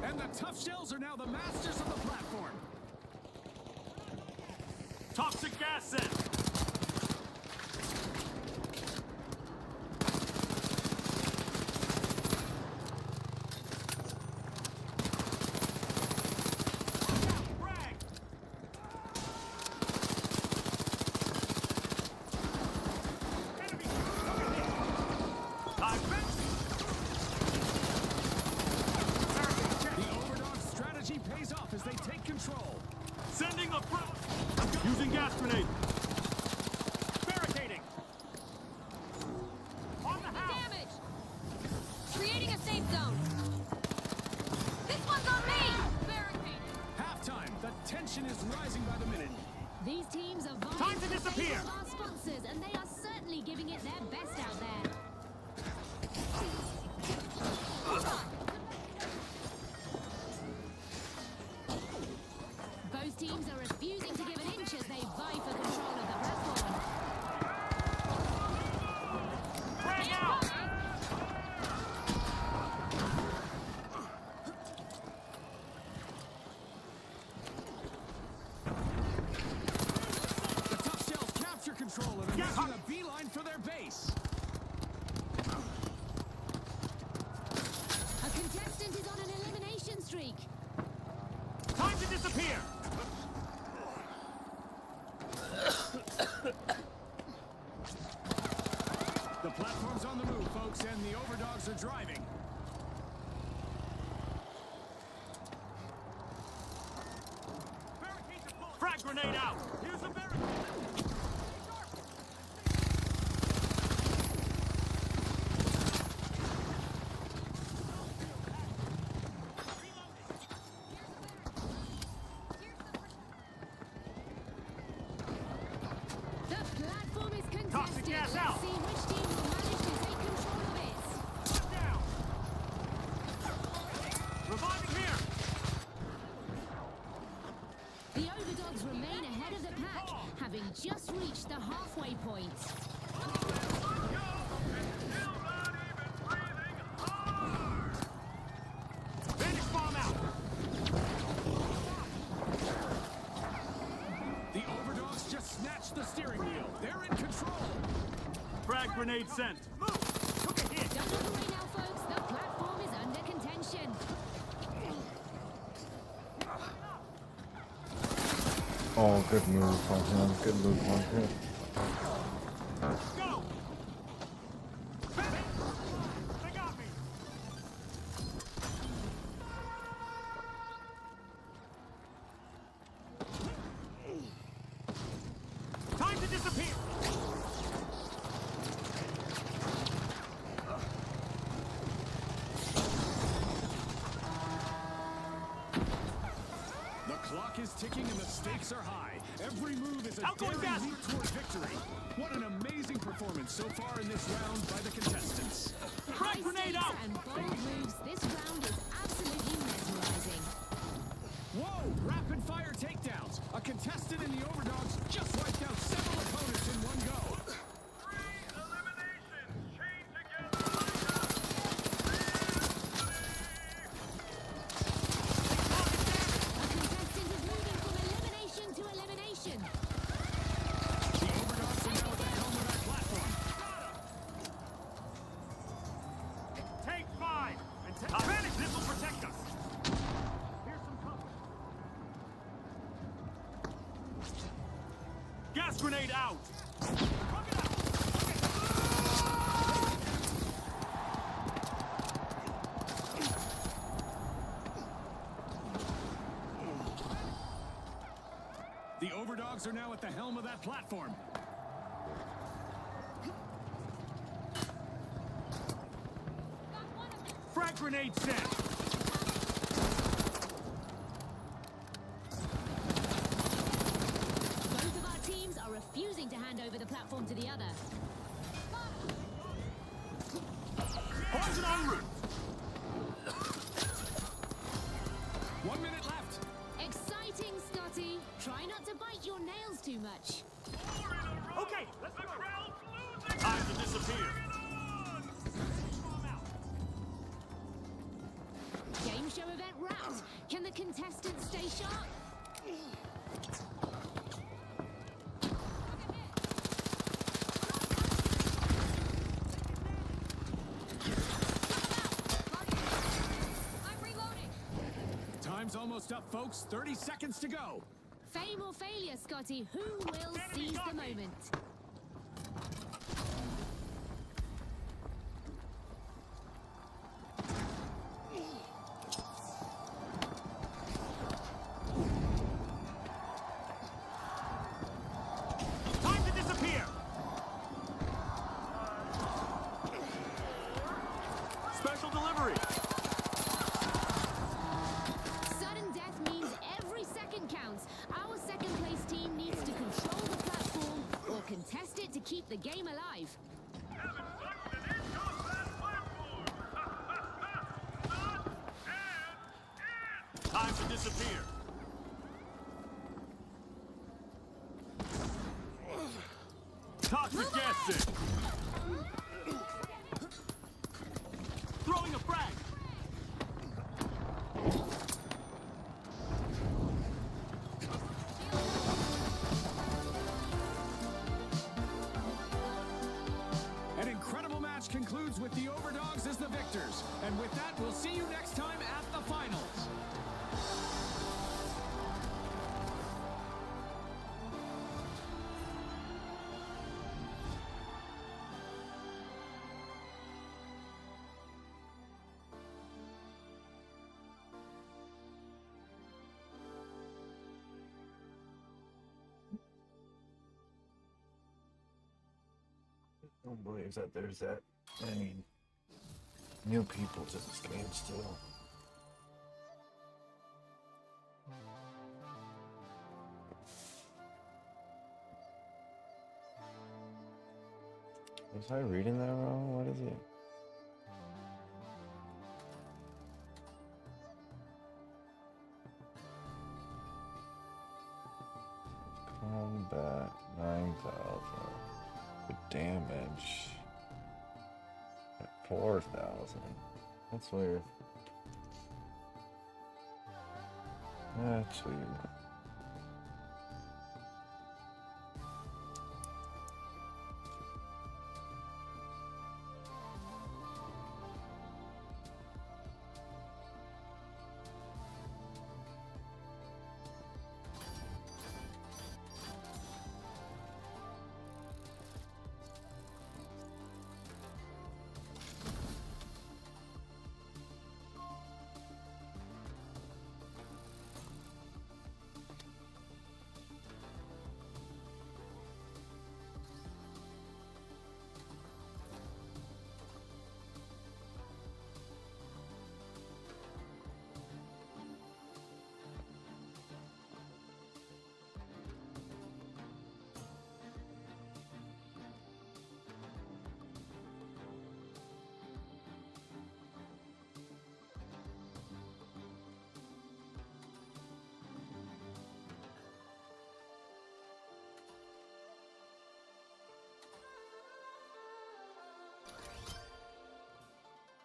And the Tough Shells are now the masters of the platform. Toxic gas sent! Frag! Enemy! I'm back! The Overdog strategy pays off as they take control. Sending a front! Using gas grenade! Barricading! On the house! Damage! Creating a safe zone. This one's on me! Barricade. Halftime. The tension is rising by the minute. These teams are vying Time to for the disappear. favour of our sponsors, and they are certainly giving it their best out there. Both teams are refusing to give an inch as they vie for control of the platform. Frag out! The Tough Shells capture control and are making a beeline for their base. A contestant is on an elimination streak. Time to disappear! The platform's on the move, folks, and the Overdogs are driving. Frag grenade out! Here's a barricade! The platform is contested. Toxic gas Let's out. see which team will manage to take control of it. Shut down! Reviving here! The Overdogs remain ahead of the pack, having just reached the halfway point. Bandage bomb out! The Overdogs just snatched the steering wheel. They're in control. Frag grenade sent! Move! Took a hit! Don't look away now, folks. The platform is under contention. Oh, good move on him. Good move on him. Go! They got me! Time to disappear! The clock is ticking and the stakes are high. Every move is a Outgoing daring gas. leap toward victory. What an amazing performance so far in this round by the contestants. High Frag grenade stakes out! and bold moves. This round is absolutely mesmerizing. Whoa! Rapid fire takedowns. A contestant in the Overdogs just wiped out several opponents in one go. out! The Overdogs are now at the helm of that platform. Frag grenade set! Both of our teams are refusing to hand over the platform to the other. Poison en route! 1 minute left. Exciting, Scotty. Try not to bite your nails too much. Okay, The crowd's losing. time to disappear. Game show event wrapped. Can the contestants stay sharp? I'm reloading. Time's almost up, folks. 30 seconds to go. Fame or failure, Scotty. Who will seize the moment? Time to disappear. Special delivery. Sudden death means every second counts. Our second place team needs to control the platform or contest it to keep the game alive. Having sucked it into that platform. Not and Time to disappear. Toxic gas in. Throwing a frag. An incredible match concludes with the Overdogs as the victors. And with that, we'll see you next time at the finals. I don't believe that there's that many new people to this game still. Was I reading that wrong? What is it? Combat 9,000. The damage at 4,000. That's weird. That's weird.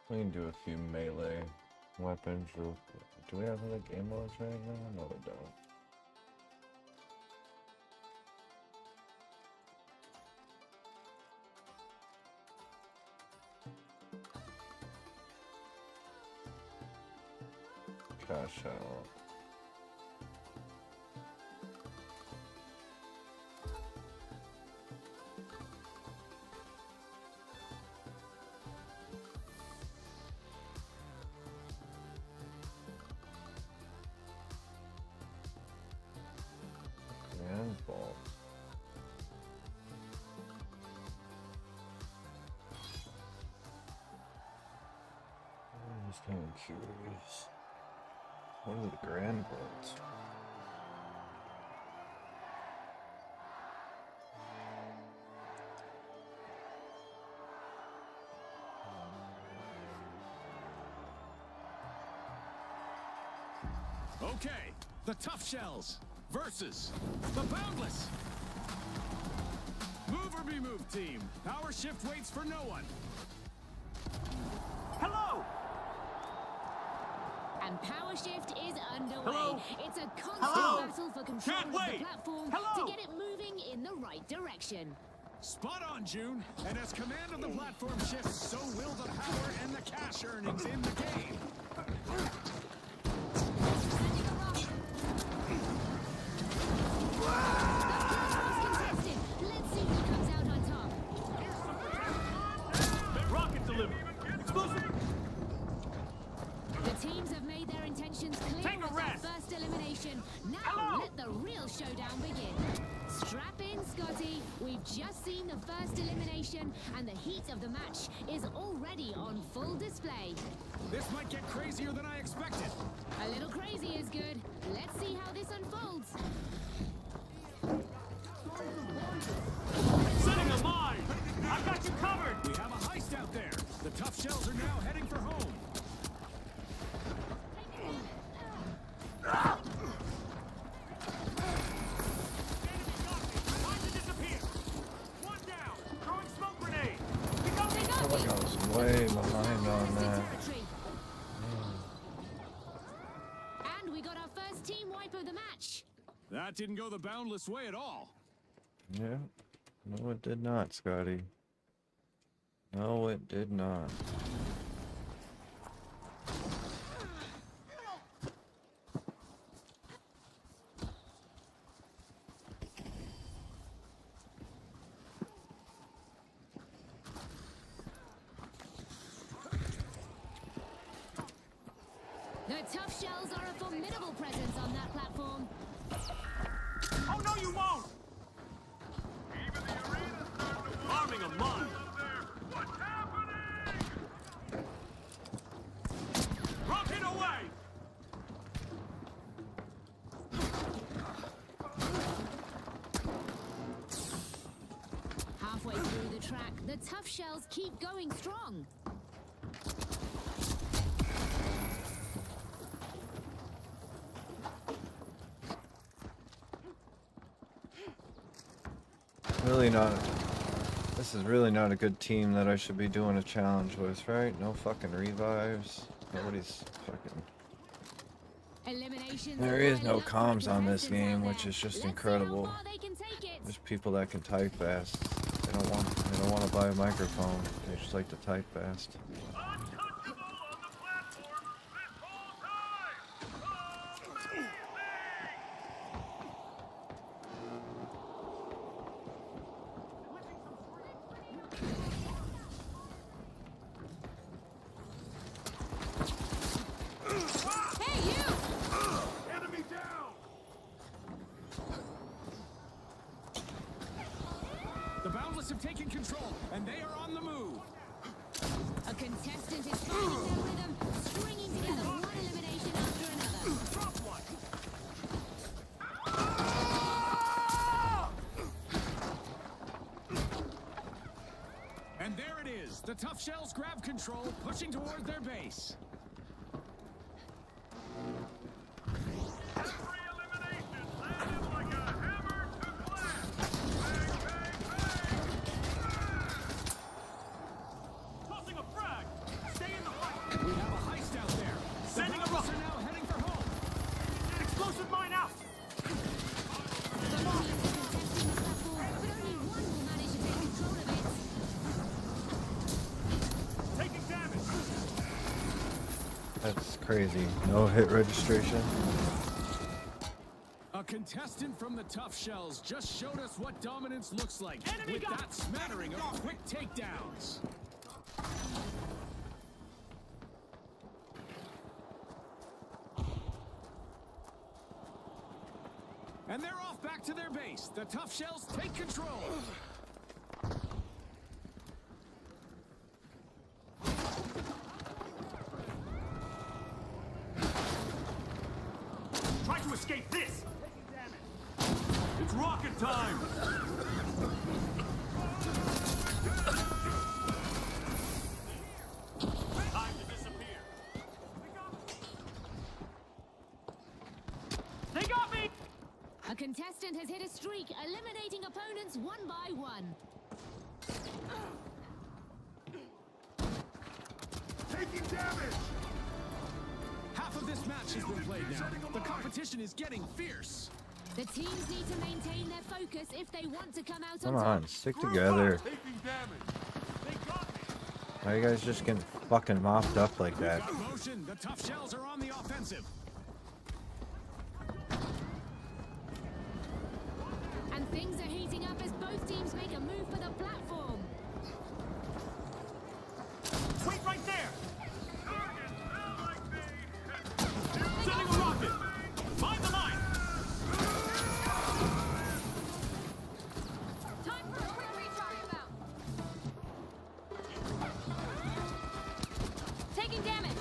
We can do a few melee weapons real quick. Do we have other game modes right now? No, we don't. Cash out. I'm curious. What are the grand votes? Okay, the Tough Shells versus the Boundless. Move or be moved, team. Power Shift waits for no one. Hello! And Power Shift is underway. Hello? It's a constant Hello? battle for control Can't of the wait. platform Hello? to get it moving in the right direction. Spot on, June. And as command of the platform shifts, so will the power and the cash earnings in the game. Contested. Let's see who comes out on top. Rocket delivered. Explosive. The teams have made their intentions clear Take a with that rest. first elimination. Now Hello. let the real showdown begin. Strap in, Scotty. We've just seen the first elimination, and the heat of the match is already on full display. This might get crazier than I expected. A little crazy is good. Let's see how this unfolds. Setting a mine. I got you covered. We have a heist out there. The Tough Shells are now heading for home. Time to disappear. One down. Throwing smoke grenade. We go, we I go. feel like I was way behind on that. Territory. And we got our first team wipe of the match. That didn't go the Boundless way at all. Yeah. No, it did not, Scotty. No, it did not. The Tough Shells are a formidable presence on that platform. Oh, no, you won't. Even the arena's starting to Arming a mine. What's happening? Rocket away. Halfway through the track, the Tough Shells keep going strong. Really not. This is really not a good team that I should be doing a challenge with, right? No fucking revives. Nobody's fucking. Eliminations There are is no lining up for comms on this contestants out game, there. which is just Let's see how incredible. far they can take it. There's people that can type fast. They don't want to buy a microphone. They just like to type fast. Untouchable on the platform this whole time. Amazing. Hey, you! Enemy down! The Boundless have taken control, and they are on the move. A contestant is finding their rhythm, stringing together one elimination after another. Drop one. And there it is. The Tough Shells grab control, pushing toward their base. Every elimination landed like a hammer to glass! Bang, bang, bang! Tossing a frag. Stay in the fight. We have a heist out there. The Sending a Boundless rocket. are now heading for home. Explosive mine out. Both teams are contesting the platform, but only one will manage to take control of it. Taking damage. That's crazy. No hit registration. A contestant from the Tough Shells just showed us what dominance looks like Enemy with got- that smattering of quick takedowns. And they're off back to their base. The Tough Shells take control. escape this! It's rocket time! Time to disappear. They got me! A contestant has hit a streak, eliminating opponents one by one. Taking damage! Half of this match has been played now. The competition is getting fierce. The teams need to maintain their focus if they want to come out Come on on, top. stick together. Taking damage! They got me! Why are you guys just getting fucking mopped up like that? Got motion. The tough shells are on the offensive. And things are heating up as both teams make a move for the platform. Wait right there! Sending a rocket! Find the line! Time for a quick recharge about. Taking damage.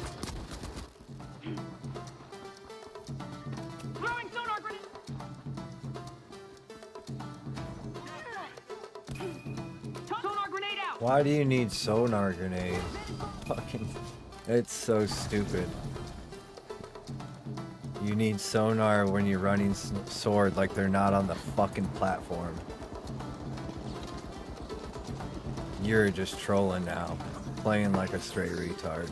Throwing sonar grenade! Sonar grenade out! Why do you need sonar grenade? Fucking, it's so stupid. You need sonar when you're running sword like they're not on the fucking platform. You're just trolling now, playing like a straight retard.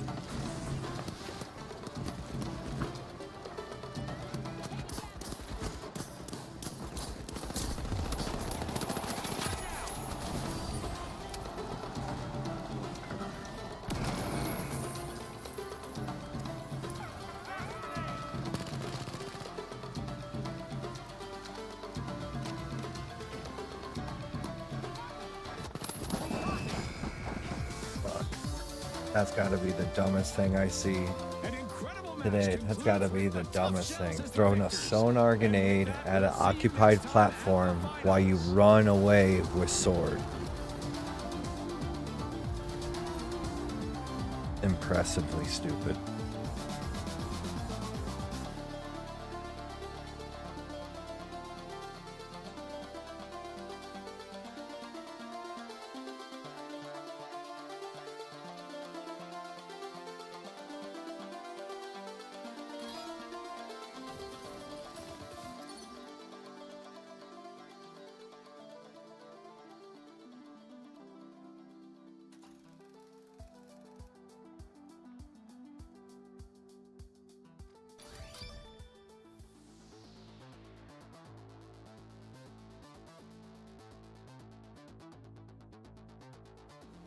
That's gotta be the dumbest thing I see An incredible match today. That's concludes gotta be with the tough dumbest shells thing. as the Throwing a victors. sonar grenade at an occupied platform while you run away with sword. Impressively stupid.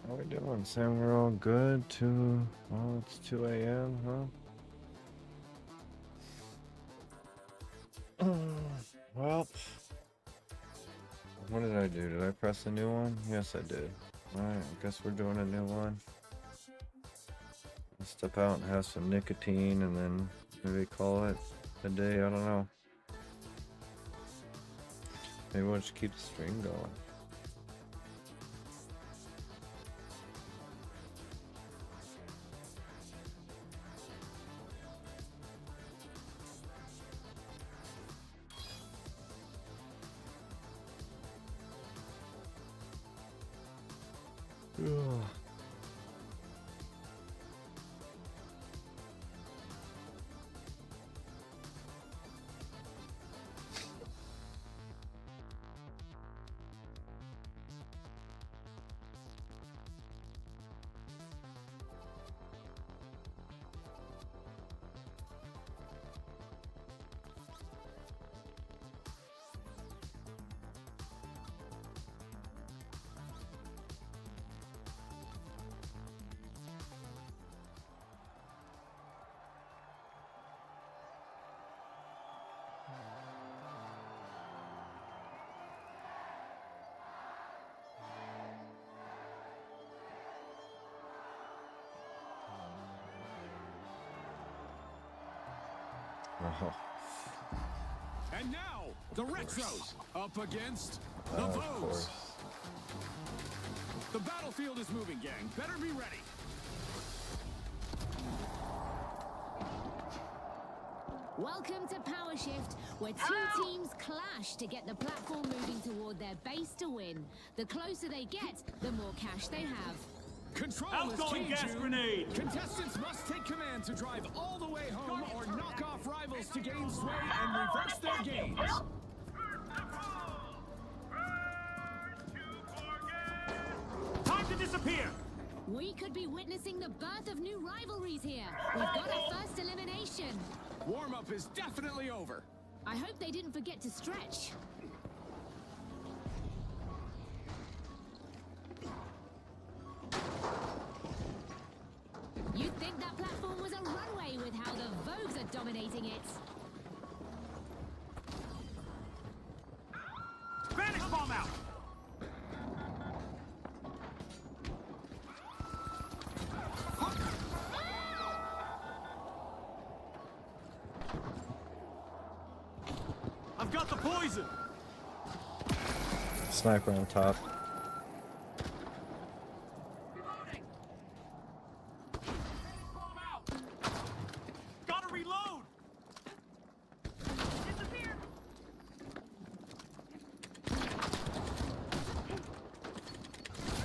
How we doing, Sam? We're all good to... Oh, it's 2 a.m., huh? Well... What did I do? Did I press a new one? Yes, I did. Alright, I guess we're doing a new one. I'll step out and have some nicotine and then maybe call it a day, I don't know. Maybe we'll just keep the stream going. Ugh. Oh. And now, the Retros up against the Of Voes. course. The battlefield is moving, gang. Better be ready. Welcome to Power Shift, where two teams clash to get the platform moving toward their base to win. The closer they get, the more cash they have. Control Outgoing is gas key, June. grenade. Contestants must take command to drive all the way home or knock off rivals to gain sway and reverse their gains. Time to disappear. We could be witnessing the birth of new rivalries here. We've got our first elimination. Warm-up is definitely over. I hope they didn't forget to stretch. You'd think that platform was a runway with how the Vogues are dominating it. Vanish bomb out. I've got the poison. Sniper on top. Bomb out. Gotta reload. Disappear.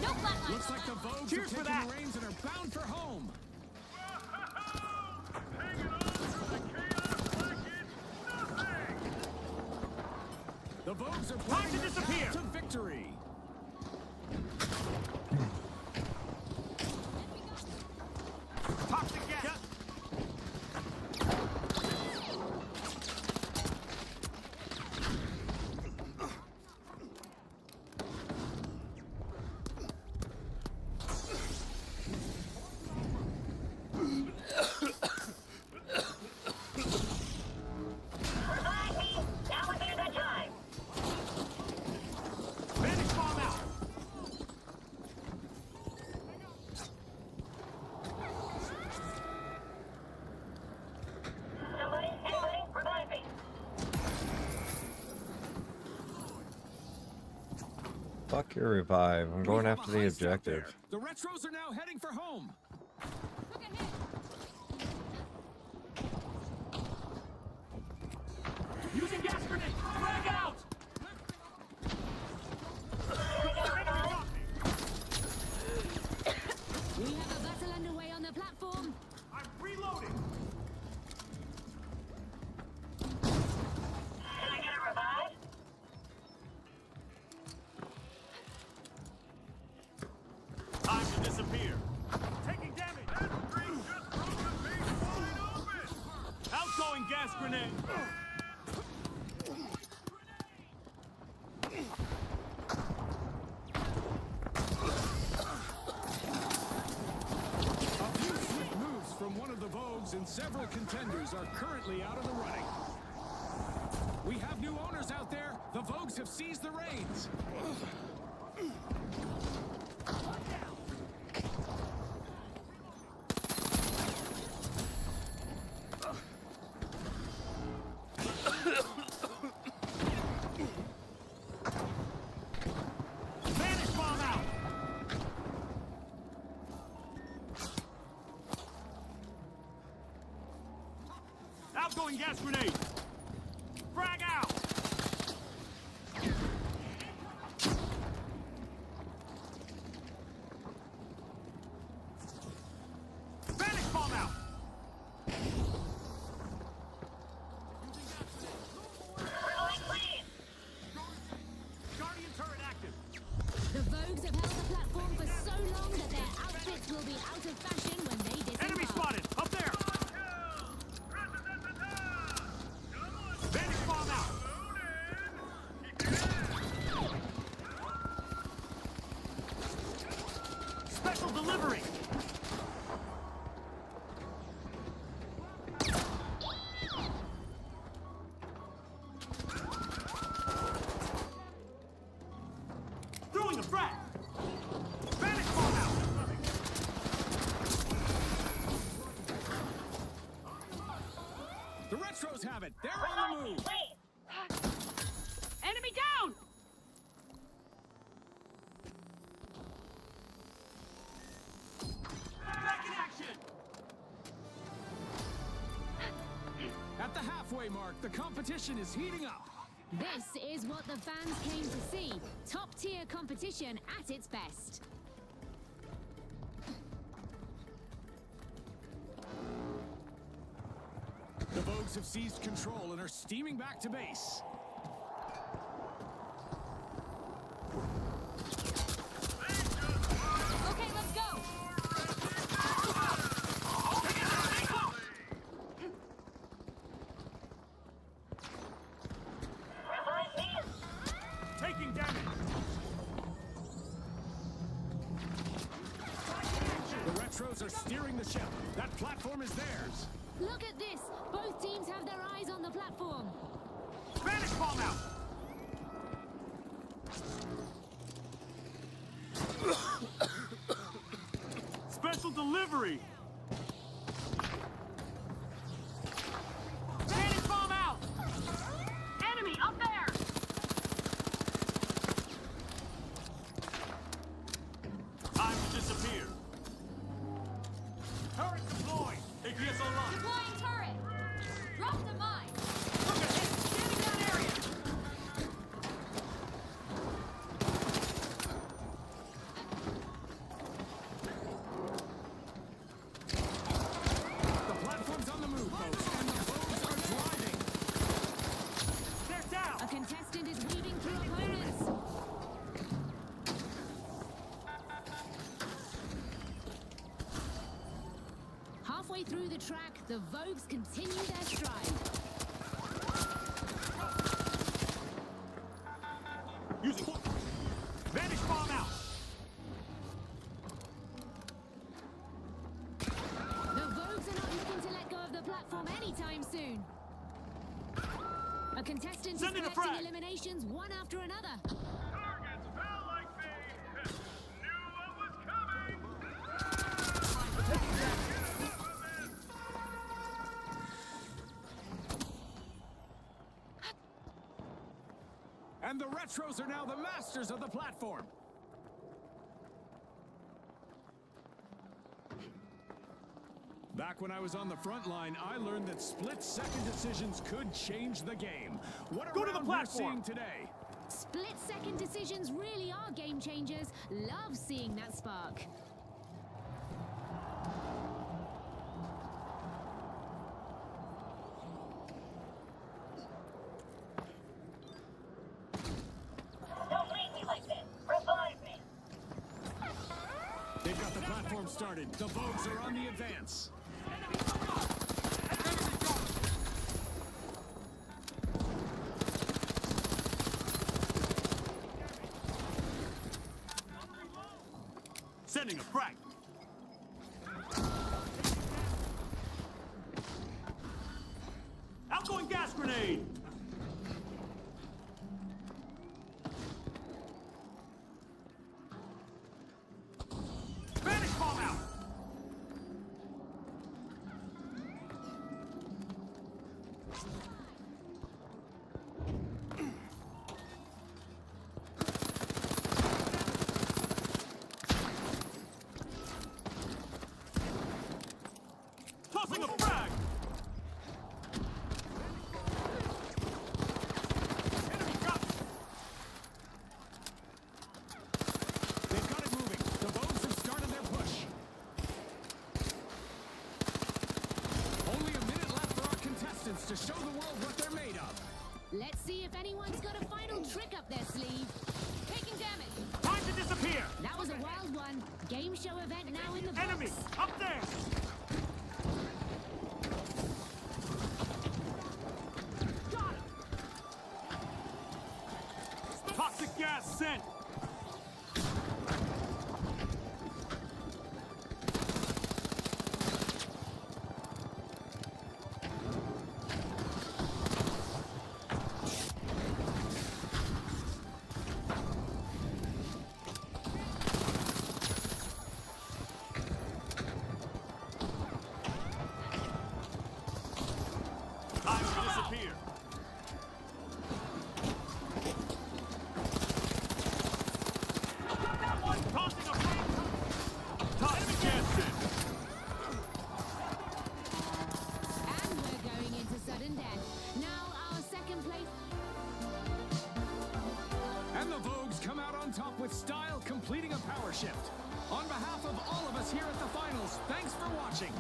No flatline. Looks like the Vogues Cheers for have taken that. the reins and are bound for home. Hanging on to the chaos like it's nothing. The Vogues are Time to playing their disappear. path to victory. Toxic gas. Revive me. Now would be a good time. Vanish bomb out. Somebody, anybody, revive me. Fuck your revive. I'm going We have after a the heist out objective. there. The Retros are now heading for home. Look ahead. Using gas grenade. Frag out. We have a battle underway on the platform. I'm reloading. Can I get a revive? Time to disappear. Taking damage. That street just broke the base wide open. Outgoing gas grenade. A few swift moves from one of the Vogues and several contenders are currently out of the running. We have new owners out there. The Vogues have seized the reins. Vanish bomb out. Outgoing gas grenade. Frag out. Vanish bomb out. Reloading, please. Guardian turret active. The Vogues have held the platform for so long that their outfits will be out of fashion when they disembark. Enemy spotted. Up there. Vanish bomb out. Special delivery. Throwing a frag. Vanish bomb out. The Retros have it. They're on the move. Please. Enemy down. Back in action. At the half halfway mark. The competition is heating up. This is what the fans came to see. Top-tier competition at its best. The Vogues have seized control and are steaming back to base. Okay, let's go. Revive me. Taking damage. The Retros are steering the ship. That platform is theirs. Look at this. Both teams have their eyes on the platform. Spanish bomb out. Special delivery. Spanish bomb out. Enemy up there! Time to disappear. Turret deployed. APS online. Deploying turret. Drop the mine. Look ahead. Scanning that area! The platform's on the move, folks, and the Vogues are driving. They're down. A contestant is weaving through opponents. Halfway through the track, the Vogues continue their stride. Using Spanish bomb out. The Vogues are not looking to let go of the platform anytime soon. A contestant is Sending a collecting frag. eliminations one after another. Targets fell like me! Knew what was coming! And the Retros are now the masters of the platform. Back when I was on the front line, I learned that split-second decisions could change the game. What a Go to the round we're platform. seeing today. Split-second decisions really are game changers. Love seeing that spark. Don't leave me like this. Revive me. They've got the platform started. The Vogues are on the advance. Sending a frag. Outgoing gas grenade. Spanish bomb out. Tossing a frag. Enemy got me. They've got it moving. The Vogues have started their push. Only a minute left for our contestants to show the world what they're made of. Let's see if anyone's got a final trick up their sleeve. Taking damage. Time to disappear. That was a wild one. Game show event now in the Enemy books. up there. Got him! Toxic gas sent. Shift. On behalf of all of us here at the finals, thanks for watching.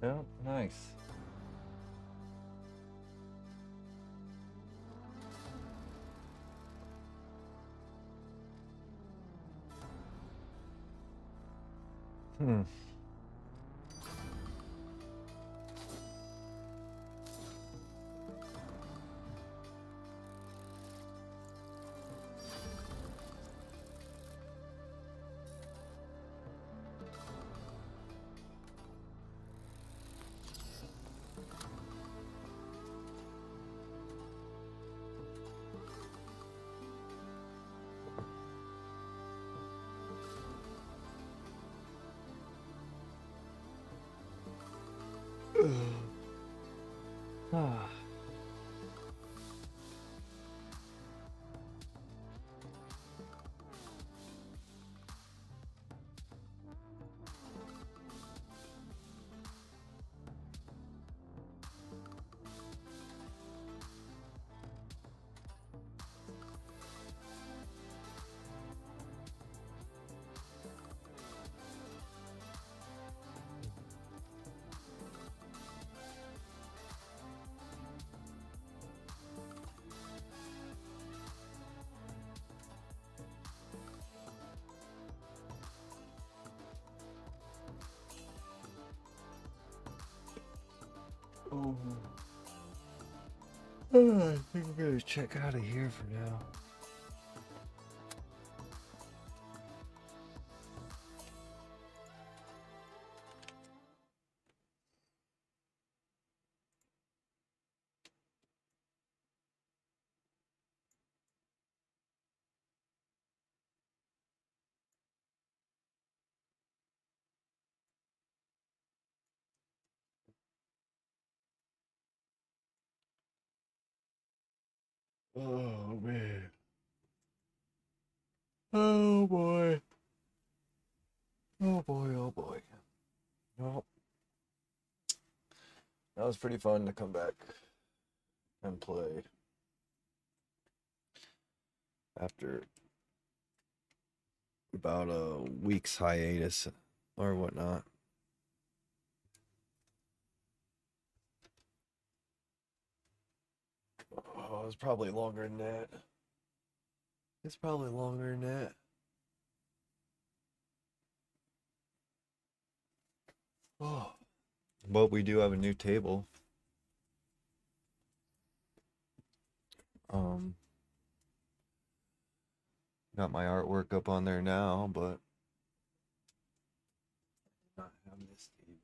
Yeah, nice. Hmm. Ah. Oh. I think I'm gonna check out of here for now. Oh man. Oh boy. Oh boy, oh boy. Well, that was pretty fun to come back and play after about a week's hiatus or whatnot. Oh, it's probably longer than that. It's probably longer than that. Oh. But we do have a new table. Um, got my artwork up on there now, but not have this table.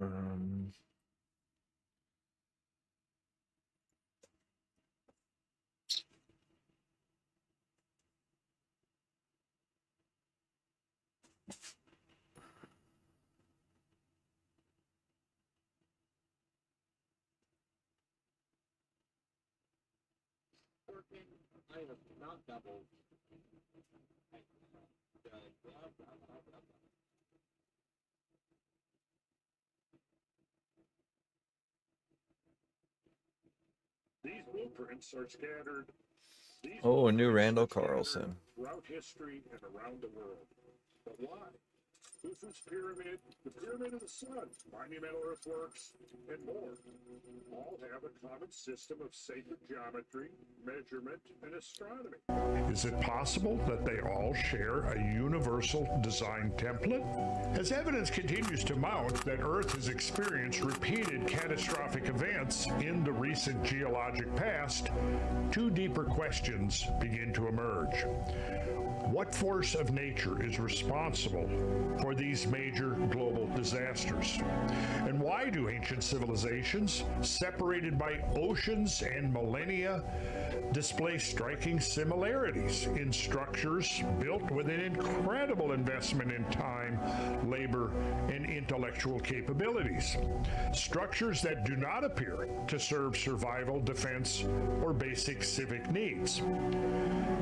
Um, These blueprints are scattered. Oh, a new Randall Carlson. Throughout history and around the world. But why? Khufu's pyramid, the Pyramid of the Sun, monumental earthworks, and more. All have a common system of sacred geometry, measurement, and astronomy. Is it possible that they all share a universal design template? As evidence continues to mount that Earth has experienced repeated catastrophic events in the recent geologic past, two deeper questions begin to emerge. What force of nature is responsible for these major global disasters? And why do ancient civilizations, separated by oceans and millennia, display striking similarities in structures built with an incredible investment in time, labor, and intellectual capabilities? Structures that do not appear to serve survival, defense, or basic civic needs.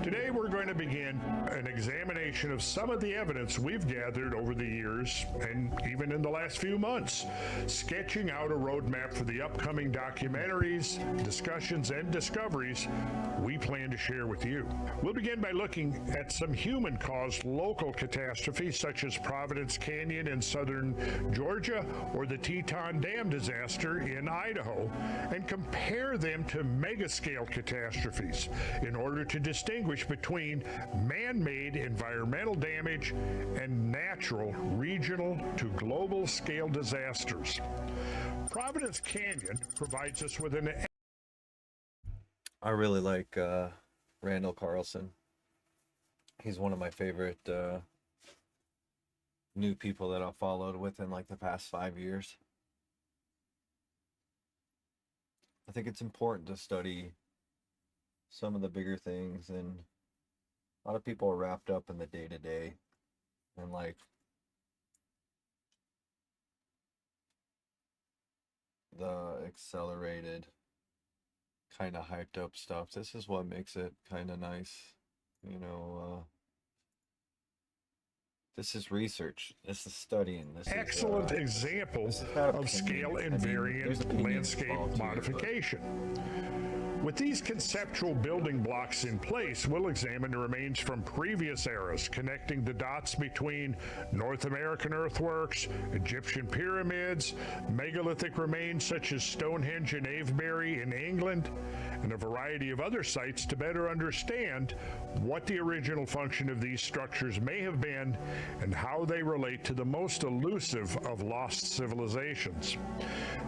Today, we're going to begin an examination of some of the evidence we've gathered over the years and even in the last few months, sketching out a roadmap for the upcoming documentaries, discussions, and discoveries we plan to share with you. We'll begin by looking at some human-caused local catastrophes such as Providence Canyon in southern Georgia or the Teton Dam disaster in Idaho, and compare them to mega-scale catastrophes in order to distinguish between man-made environmental damage and natural, regional to global scale disasters. Providence Canyon provides us with an... I really like Randall Carlson. He's one of my favorite new people that I've followed within like the past 5 years. I think it's important to study some of the bigger things, and a lot of people are wrapped up in the day-to-day and like the accelerated kind of hyped up stuff. This is what makes it kind of nice, you know. This is research. This is studying. This excellent is example not of scale opinion. I mean, invariant there's opinions landscape involved here, modification. With these conceptual building blocks in place, we'll examine the remains from previous eras, connecting the dots between North American earthworks, Egyptian pyramids, megalithic remains such as Stonehenge and Avebury in England, and a variety of other sites to better understand what the original function of these structures may have been and how they relate to the most elusive of lost civilizations.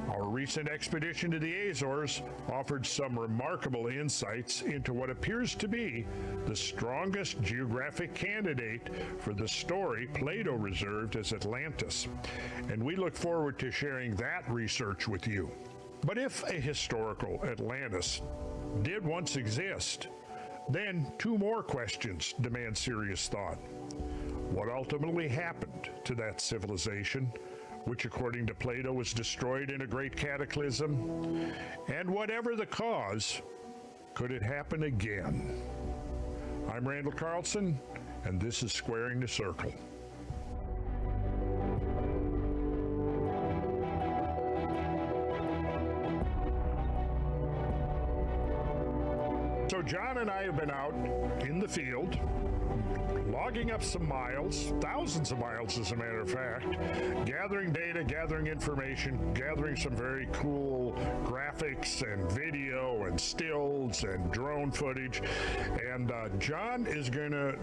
Our recent expedition to the Azores offered some remarkable insights into what appears to be the strongest geographic candidate for the story Plato reserved as Atlantis, and we look forward to sharing that research with you. But if a historical Atlantis did once exist, then two more questions demand serious thought. What ultimately happened to that civilization, which according to Plato was destroyed in a great cataclysm? And whatever the cause, could it happen again? I'm Randall Carlson, and this is Squaring the Circle. So John and I have been out in the field, logging up some miles, thousands of miles as a matter of fact, gathering data, gathering information, gathering some very cool graphics and video and stills and drone footage. And John is going to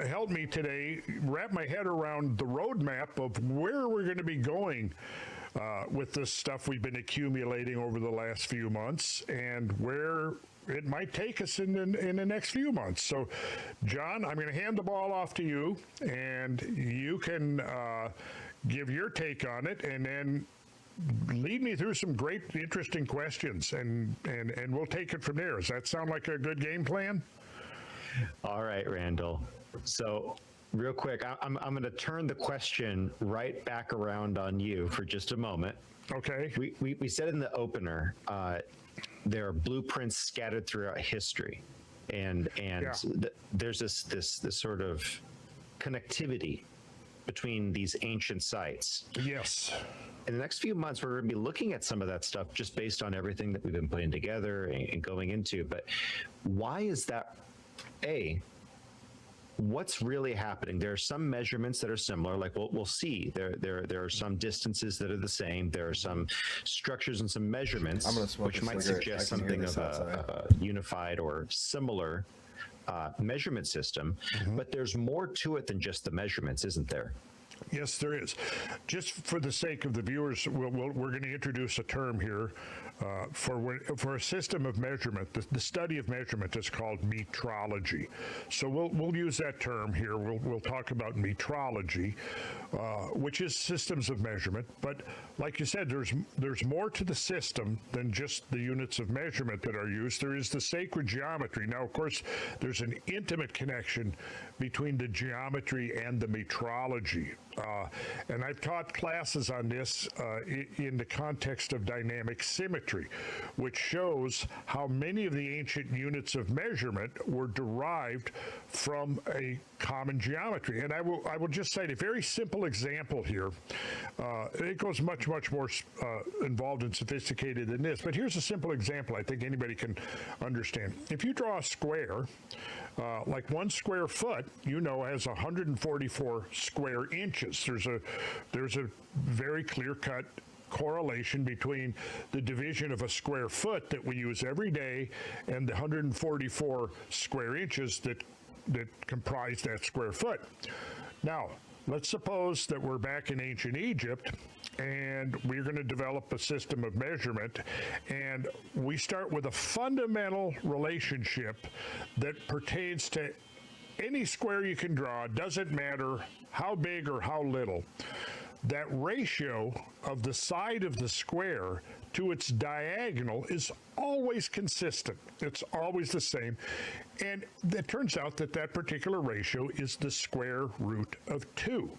help me today wrap my head around the roadmap of where we're going to be going with this stuff we've been accumulating over the last few months and where it might take us in the next few months. So, John, I'm going to hand the ball off to you, and you can give your take on it, and then lead me through some great, interesting questions, and we'll take it from there. Does that sound like a good game plan? All right, Randall. So, real quick, I'm going to turn the question right back around on you for just a moment. Okay. We said in the opener, there are blueprints scattered throughout history. and Yeah. there's this sort of connectivity between these ancient sites. Yes. In the next few months, we're going to be looking at some of that stuff just based on everything that we've been putting together and going into. But why is that? What's really happening? There are some measurements that are similar, like we'll see. There are some distances that are the same. There are some structures and some measurements I'm gonna smoke which a might cigarette. suggest I can hear something this of outside. a unified or similar measurement system. But there's more to it than just the measurements, isn't there? Yes, there is. Just for the sake of the viewers, we're going to introduce a term here for a system of measurement. The study of measurement is called metrology. So we'll use that term here. We'll talk about metrology, which is systems of measurement. But like you said, there's more to the system than just the units of measurement that are used. There is the sacred geometry. Now, of course, there's an intimate connection between the geometry and the metrology. And I've taught classes on this in the context of dynamic symmetry, which shows how many of the ancient units of measurement were derived from a common geometry. And I will just cite a very simple example here. It goes much more involved and sophisticated than this, but here's a simple example I think anybody can understand. If you draw a square, like 1 square foot, has 144 square inches. There's a very clear-cut correlation between the division of a square foot that we use every day and the 144 square inches that comprise that square foot. Now, let's suppose that we're back in ancient Egypt and we're going to develop a system of measurement, and we start with a fundamental relationship that pertains to any square you can draw. Doesn't matter how big or how little. That ratio of the side of the square to its diagonal is always consistent. It's always the same. And it turns out that particular ratio is the square root of 2.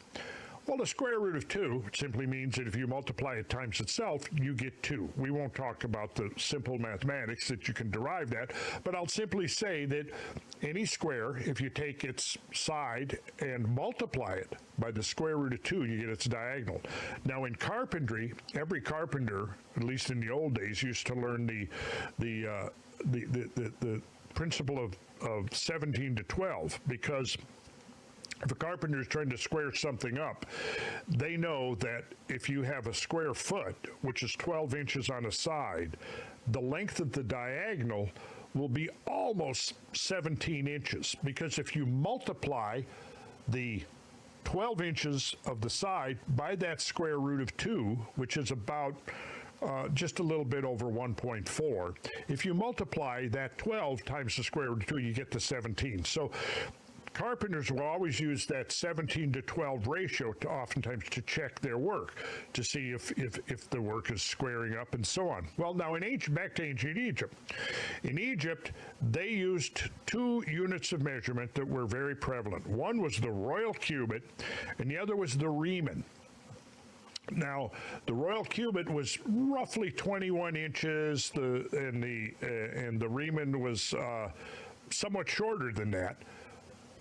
Well, the square root of 2 simply means that if you multiply it times itself, you get 2. We won't talk about the simple mathematics that you can derive that, but I'll simply say that any square, if you take its side and multiply it by the square root of 2, you get its diagonal. Now, in carpentry, every carpenter, at least in the old days, used to learn the principle of 17 to 12, because if a carpenter is trying to square something up, they know that if you have a square foot, which is 12 inches on a side, the length of the diagonal will be almost 17 inches. Because if you multiply the 12 inches of the side by that square root of 2, which is about just a little bit over 1.4, if you multiply that 12 times the square root of 2, you get to 17. So carpenters will always use that 17 to 12 ratio oftentimes to check their work, to see if the work is squaring up and so on. Well, now back to ancient Egypt. In Egypt, they used 2 units of measurement that were very prevalent. One was the royal cubit, and the other was the remen. Now, the royal cubit was roughly 21 inches, and the remen was somewhat shorter than that.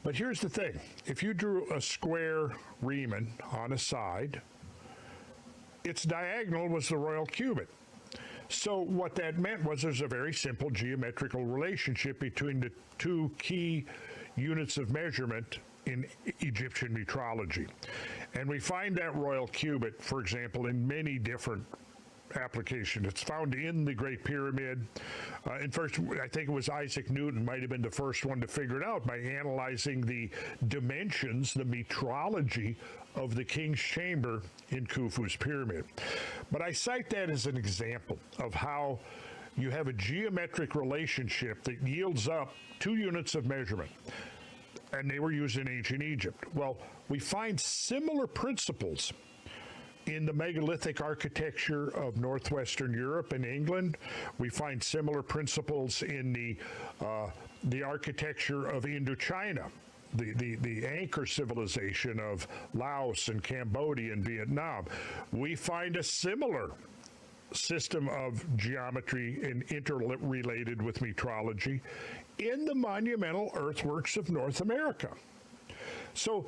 But here's the thing. If you drew a square remen on a side, its diagonal was the royal cubit. So what that meant was there's a very simple geometrical relationship between the 2 key units of measurement in Egyptian metrology. And we find that royal cubit, for example, in many different application. It's found in the Great Pyramid. In first, I think it was Isaac Newton might have been the first one to figure it out by analyzing the dimensions, the metrology of the king's chamber in Khufu's pyramid. But I cite that as an example of how you have a geometric relationship that yields up 2 units of measurement. And they were used in ancient Egypt. Well, we find similar principles in the megalithic architecture of northwestern Europe and England. We find similar principles in the architecture of Indochina, the anchor civilization of Laos and Cambodia and Vietnam. We find a similar system of geometry and interrelated with metrology in the monumental earthworks of North America. So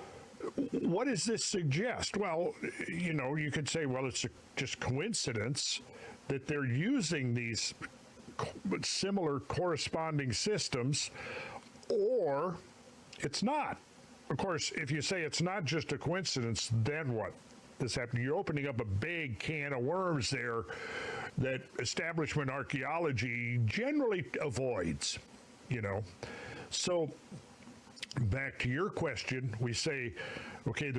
what does this suggest? Well, you know, you could say, well, it's just coincidence that they're using these similar corresponding systems, or it's not. Of course, if you say it's not just a coincidence, then what? This happened. You're opening up a big can of worms there that establishment archaeology generally avoids, you know. So back to your question, we say, okay,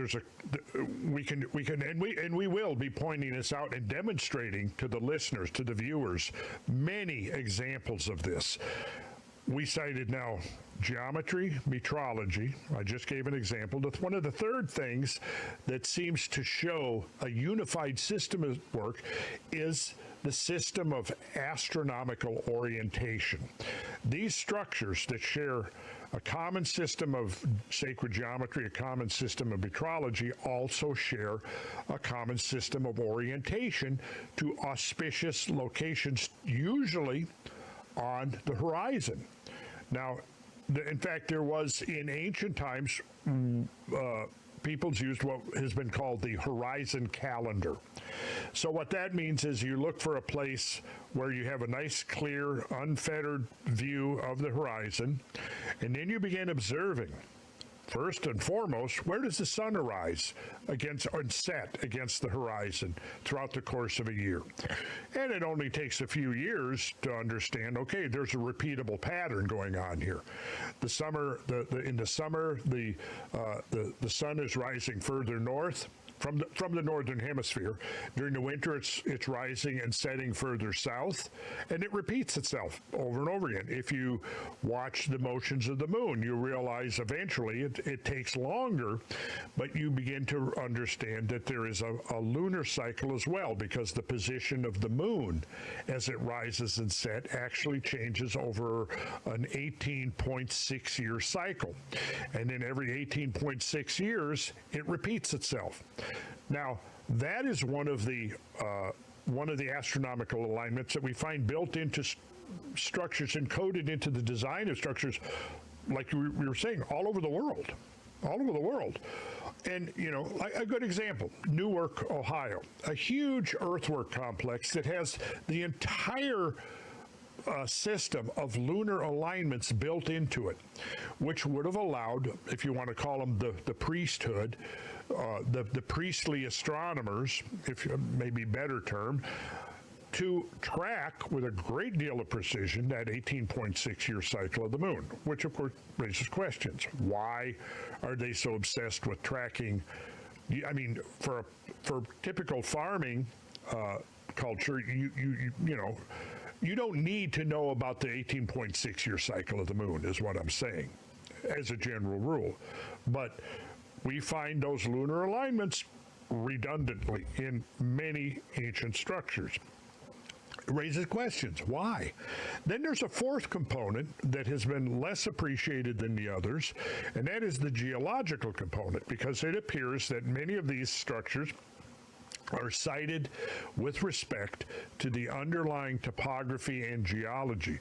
we will be pointing this out and demonstrating to the listeners, to the viewers, many examples of this. We cited now geometry, metrology. I just gave an example. One of the third things that seems to show a unified system of work is the system of astronomical orientation. These structures that share a common system of sacred geometry, a common system of metrology, also share a common system of orientation to auspicious locations, usually on the horizon. Now, in fact, there was in ancient times, peoples used what has been called the horizon calendar. So what that means is you look for a place where you have a nice, clear, unfettered view of the horizon, and then you begin observing. First and foremost, where does the sun arise against or set against the horizon throughout the course of a year? And it only takes a few years to understand, okay, there's a repeatable pattern going on here. In the summer, the sun is rising further north from the northern hemisphere. During the winter, it's rising and setting further south, and it repeats itself over and over again. If you watch the motions of the moon, you realize eventually it takes longer, but you begin to understand that there is a lunar cycle as well, because the position of the moon as it rises and sets actually changes over an 18.6 year cycle. And then every 18.6 years, it repeats itself. Now, that is one of the astronomical alignments that we find built into structures, encoded into the design of structures, like we were saying, all over the world. And, you know, a good example, Newark, Ohio, a huge earthwork complex that has the entire system of lunar alignments built into it, which would have allowed, if you want to call them the priesthood, the priestly astronomers, if maybe better term, to track with a great deal of precision that 18.6 year cycle of the moon, which of course raises questions. Why are they so obsessed with tracking? I mean, for typical farming culture, you know, you don't need to know about the 18.6 year cycle of the moon, is what I'm saying, as a general rule. But we find those lunar alignments redundantly in many ancient structures. It raises questions. Why? Then there's a fourth component that has been less appreciated than the others, and that is the geological component, because it appears that many of these structures are cited with respect to the underlying topography and geology.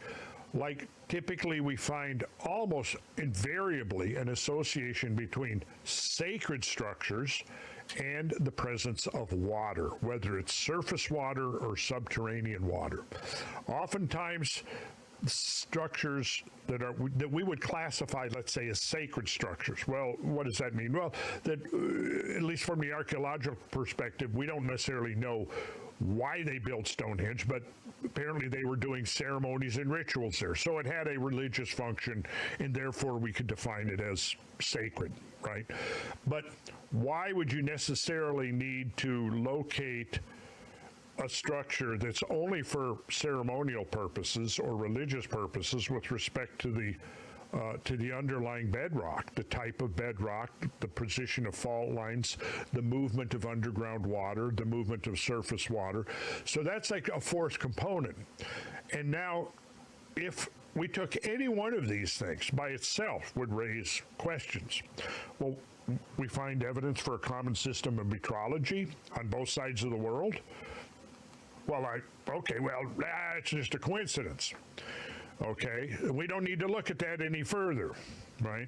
Like typically we find almost invariably an association between sacred structures and the presence of water, whether it's surface water or subterranean water. Oftentimes, structures that we would classify, let's say, as sacred structures. Well, what does that mean? Well, that at least from the archaeological perspective, we don't necessarily know why they built Stonehenge, but apparently they were doing ceremonies and rituals there. So it had a religious function, and therefore we could define it as sacred, right? But why would you necessarily need to locate a structure that's only for ceremonial purposes or religious purposes with respect to the underlying bedrock, the type of bedrock, the position of fault lines, the movement of underground water, the movement of surface water? So that's like a fourth component. And now, if we took any one of these things by itself, would raise questions. Well, we find evidence for a common system of metrology on both sides of the world. Well, it's just a coincidence. Okay, we don't need to look at that any further, right?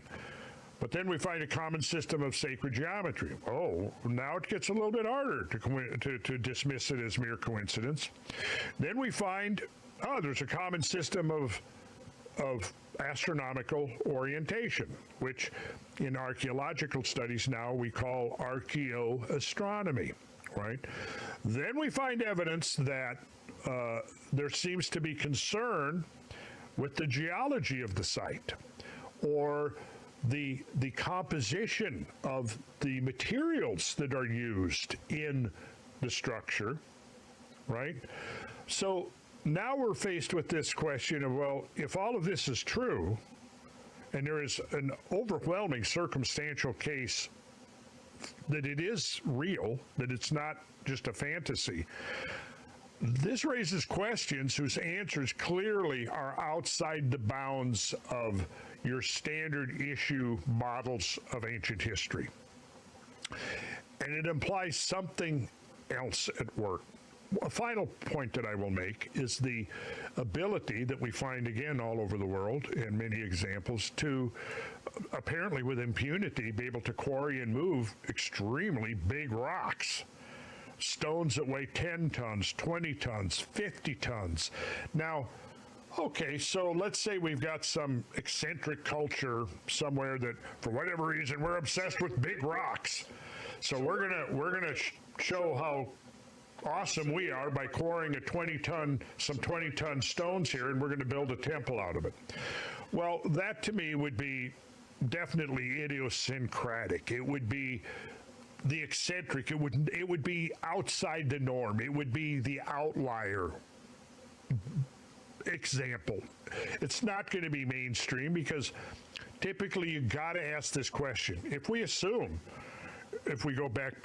But then we find a common system of sacred geometry. Oh, now it gets a little bit harder to dismiss it as mere coincidence. Then we find, there's a common system of astronomical orientation, which in archaeological studies now we call archaeoastronomy, right? Then we find evidence that there seems to be concern with the geology of the site, or the composition of the materials that are used in the structure, right? So now we're faced with this question of, well, if all of this is true, and there is an overwhelming circumstantial case that it is real, that it's not just a fantasy, this raises questions whose answers clearly are outside the bounds of your standard issue models of ancient history. And it implies something else at work. A final point that I will make is the ability that we find again all over the world in many examples to apparently with impunity be able to quarry and move extremely big rocks. Stones that weigh 10 tons, 20 tons, 50 tons. Now, okay, so let's say we've got some eccentric culture somewhere that, for whatever reason, we're obsessed with big rocks. So we're gonna show how awesome we are by quarrying some 20-ton stones here, and we're going to build a temple out of it. Well, that to me would be definitely idiosyncratic. It would be the eccentric. It would be outside the norm. It would be the outlier example. It's not going to be mainstream because typically you got to ask this question. If we assume, if we go back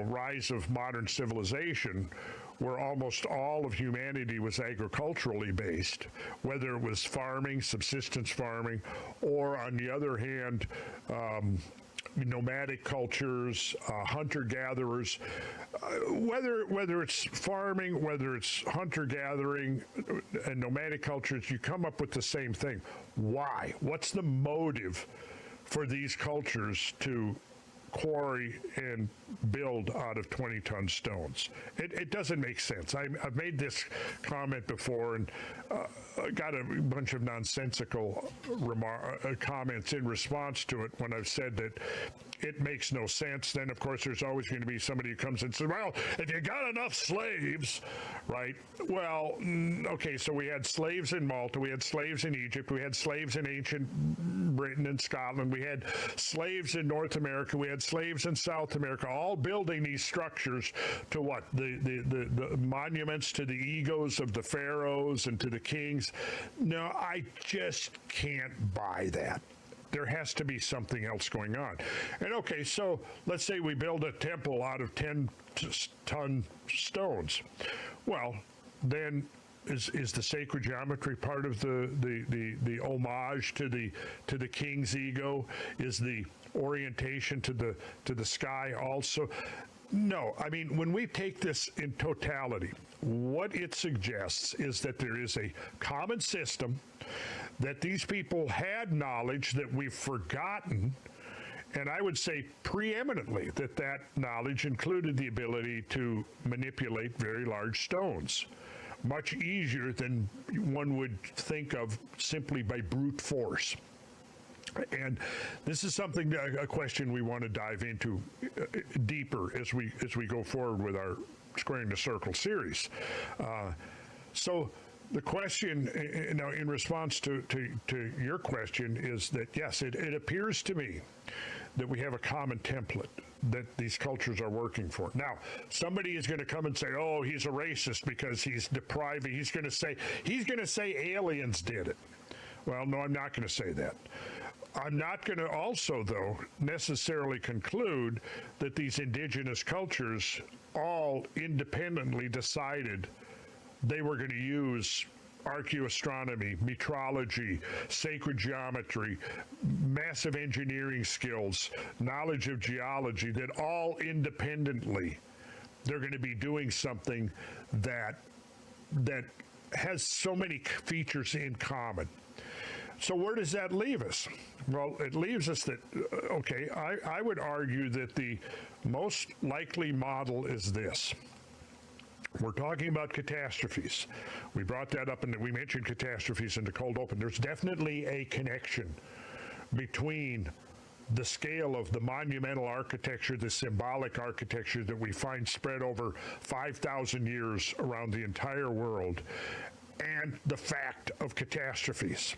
rise of modern civilization, where almost all of humanity was agriculturally based, whether it was farming, subsistence farming, or on the other hand, nomadic cultures, hunter-gatherers, whether it's farming, whether it's hunter-gathering and nomadic cultures, you come up with the same thing. Why? What's the motive for these cultures to quarry and build out of 20-ton stones? It doesn't make sense. I've made this comment before and got a bunch of nonsensical comments in response to it when I've said that it makes no sense. Then, of course, there's always going to be somebody who comes and says, well, if you got enough slaves, right? Well, okay, so we had slaves in Malta, we had slaves in Egypt, we had slaves in ancient Britain and Scotland, we had slaves in North America, we had slaves in South America, all building these structures to what? The monuments to the egos of the pharaohs and to the kings. No, I just can't buy that. There has to be something else going on. And okay, so let's say we build a temple out of 10-ton stones. Well, then is the sacred geometry part of the homage to the king's ego? Is the orientation to the sky also? No, I mean, when we take this in totality, what it suggests is that there is a common system, that these people had knowledge that we've forgotten, and I would say preeminently that knowledge included the ability to manipulate very large stones, much easier than one would think of simply by brute force. And this is a question we want to dive into deeper as we go forward with our Squaring the Circle series. So the question, now in response to your question, is that yes, it appears to me that we have a common template that these cultures are working for. Now, somebody is going to come and say, oh, he's a racist because he's depriving. He's going to say aliens did it. Well, no, I'm not going to say that. I'm not going to also, though, necessarily conclude that these indigenous cultures all independently decided they were going to use archaeoastronomy, metrology, sacred geometry, massive engineering skills, knowledge of geology, that all independently they're going to be doing something that has so many features in common. So where does that leave us? Well, it leaves us that, okay, I would argue that the most likely model is this. We're talking about catastrophes. We brought that up, and we mentioned catastrophes in the cold open. There's definitely a connection between the scale of the monumental architecture, the symbolic architecture that we find spread over 5,000 years around the entire world, and the fact of catastrophes.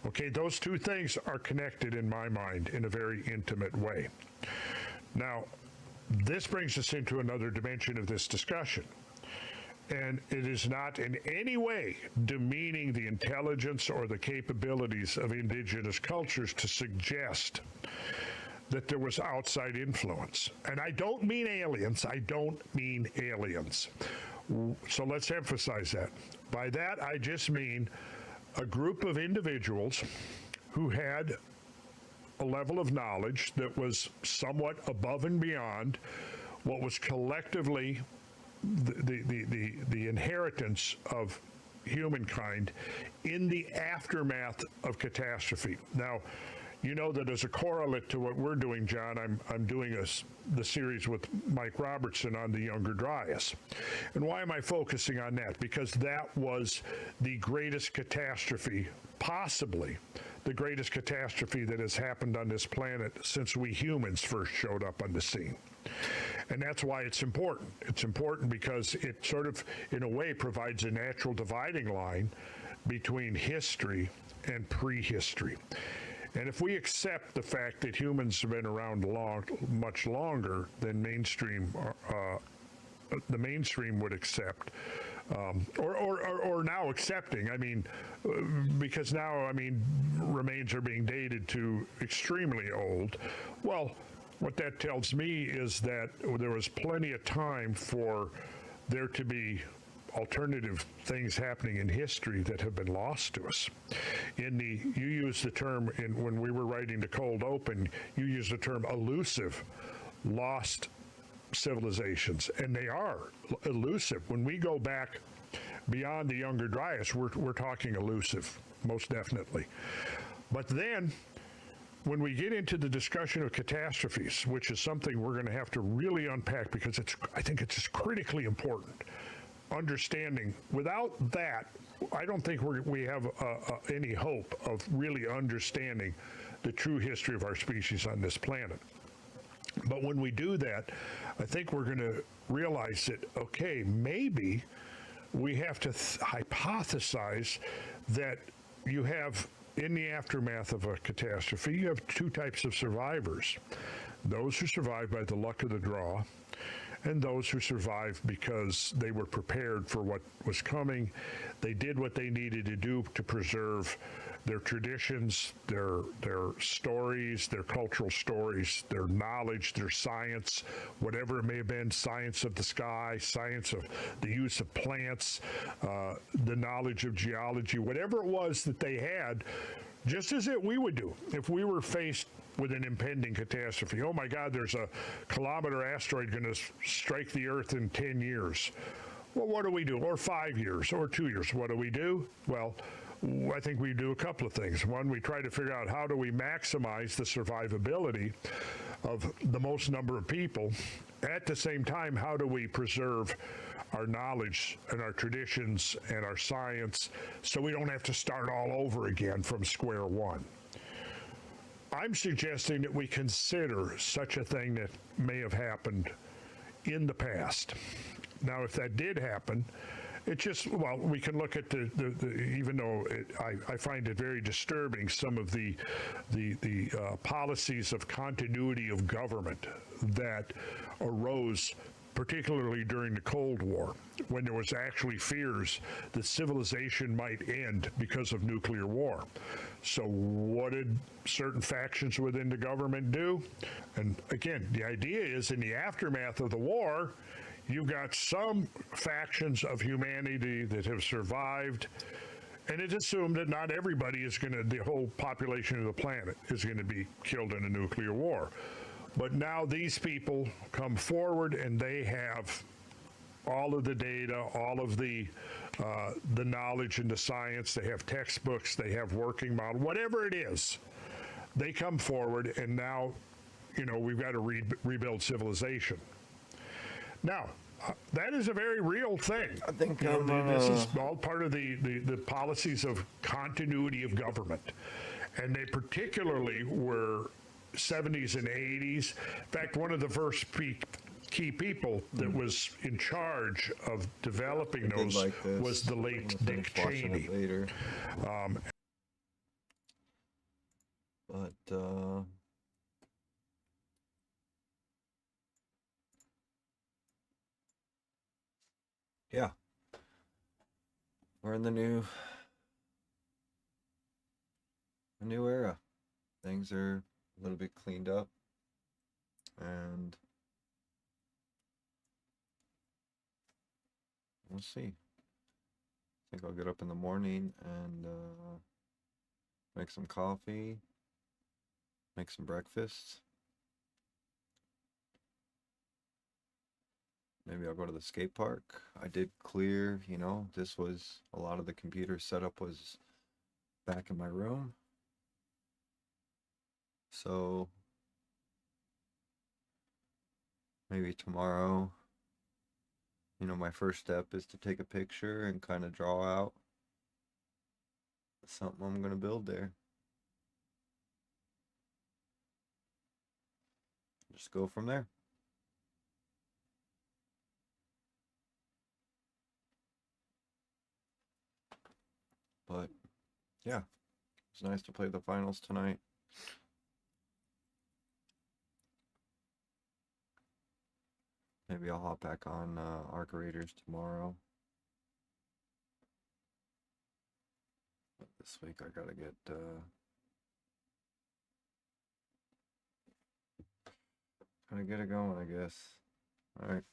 Okay, those two things are connected in my mind in a very intimate way. Now, this brings us into another dimension of this discussion. And it is not in any way demeaning the intelligence or the capabilities of indigenous cultures to suggest that there was outside influence. And I don't mean aliens. I don't mean aliens. So let's emphasize that. By that, I just mean a group of individuals who had a level of knowledge that was somewhat above and beyond what was collectively the inheritance of humankind in the aftermath of catastrophe. Now, you know that as a correlate to what we're doing, John, I'm doing the series with Mike Robertson on the Younger Dryas. And why am I focusing on that? Because that was the greatest catastrophe, possibly the greatest catastrophe that has happened on this planet since we humans first showed up on the scene. And that's why it's important. It's important because it sort of, in a way, provides a natural dividing line between history and prehistory. And if we accept the fact that humans have been around much longer than the mainstream would accept, or now accepting, I mean, because now, I mean, remains are being dated to extremely old. Well, what that tells me is that there was plenty of time for there to be alternative things happening in history that have been lost to us. You used the term when we were writing the Cold Open, you used the term elusive, lost civilizations, and they are elusive. When we go back beyond the Younger Dryas, we're talking elusive, most definitely. But then, when we get into the discussion of catastrophes, which is something we're going to have to really unpack because I think it's just critically important, understanding, without that, I don't think we have any hope of really understanding the true history of our species on this planet. But when we do that, I think we're going to realize that, okay, maybe we have to hypothesize that you have, in the aftermath of a catastrophe, you have two types of survivors. Those who survive by the luck of the draw, and those who survived because they were prepared for what was coming. They did what they needed to do to preserve their traditions, their stories, their cultural stories, their knowledge, their science, whatever it may have been, science of the sky, science of the use of plants, the knowledge of geology, whatever it was that they had, just as we would do if we were faced with an impending catastrophe. Oh my God, there's a kilometer asteroid going to strike the Earth in 10 years. Well, what do we do? Or 5 years, or 2 years. What do we do? Well, I think we do a couple of things. One, we try to figure out how do we maximize the survivability of the most number of people. At the same time, how do we preserve our knowledge and our traditions and our science so we don't have to start all over again from square one? I'm suggesting that we consider such a thing that may have happened in the past. Now, if that did happen, it just, well, we can look at the even though I find it very disturbing, some of the policies of continuity of government that arose particularly during the Cold War, when there was actually fears that civilization might end because of nuclear war. So what did certain factions within the government do? And again, the idea is in the aftermath of the war, you've got some factions of humanity that have survived, and it's assumed that not everybody is going to, the whole population of the planet is going to be killed in a nuclear war. But now these people come forward and they have all of the data, all of the knowledge and the science. They have textbooks, they have working model, whatever it is. They come forward, and now, we've got to rebuild civilization. Now, that is a very real thing. I think this is all part of the policies of continuity of government, and they particularly were 70s and 80s. In fact, one of the first key people that was in charge of developing those was the late Dick Cheney. Later. Yeah, we're in a new era. Things are a little bit cleaned up, and we'll see. I think I'll get up in the morning and make some coffee, make some breakfast. Maybe I'll go to the skate park. I did clear, this was a lot of the computer setup was back in my room. So maybe tomorrow, my first step is to take a picture and kind of draw out something I'm going to build there. Just go from there. But yeah, it's nice to play the finals tonight. Maybe I'll hop back on Arc Raiders tomorrow. But this week I gotta get it going, I guess. All right.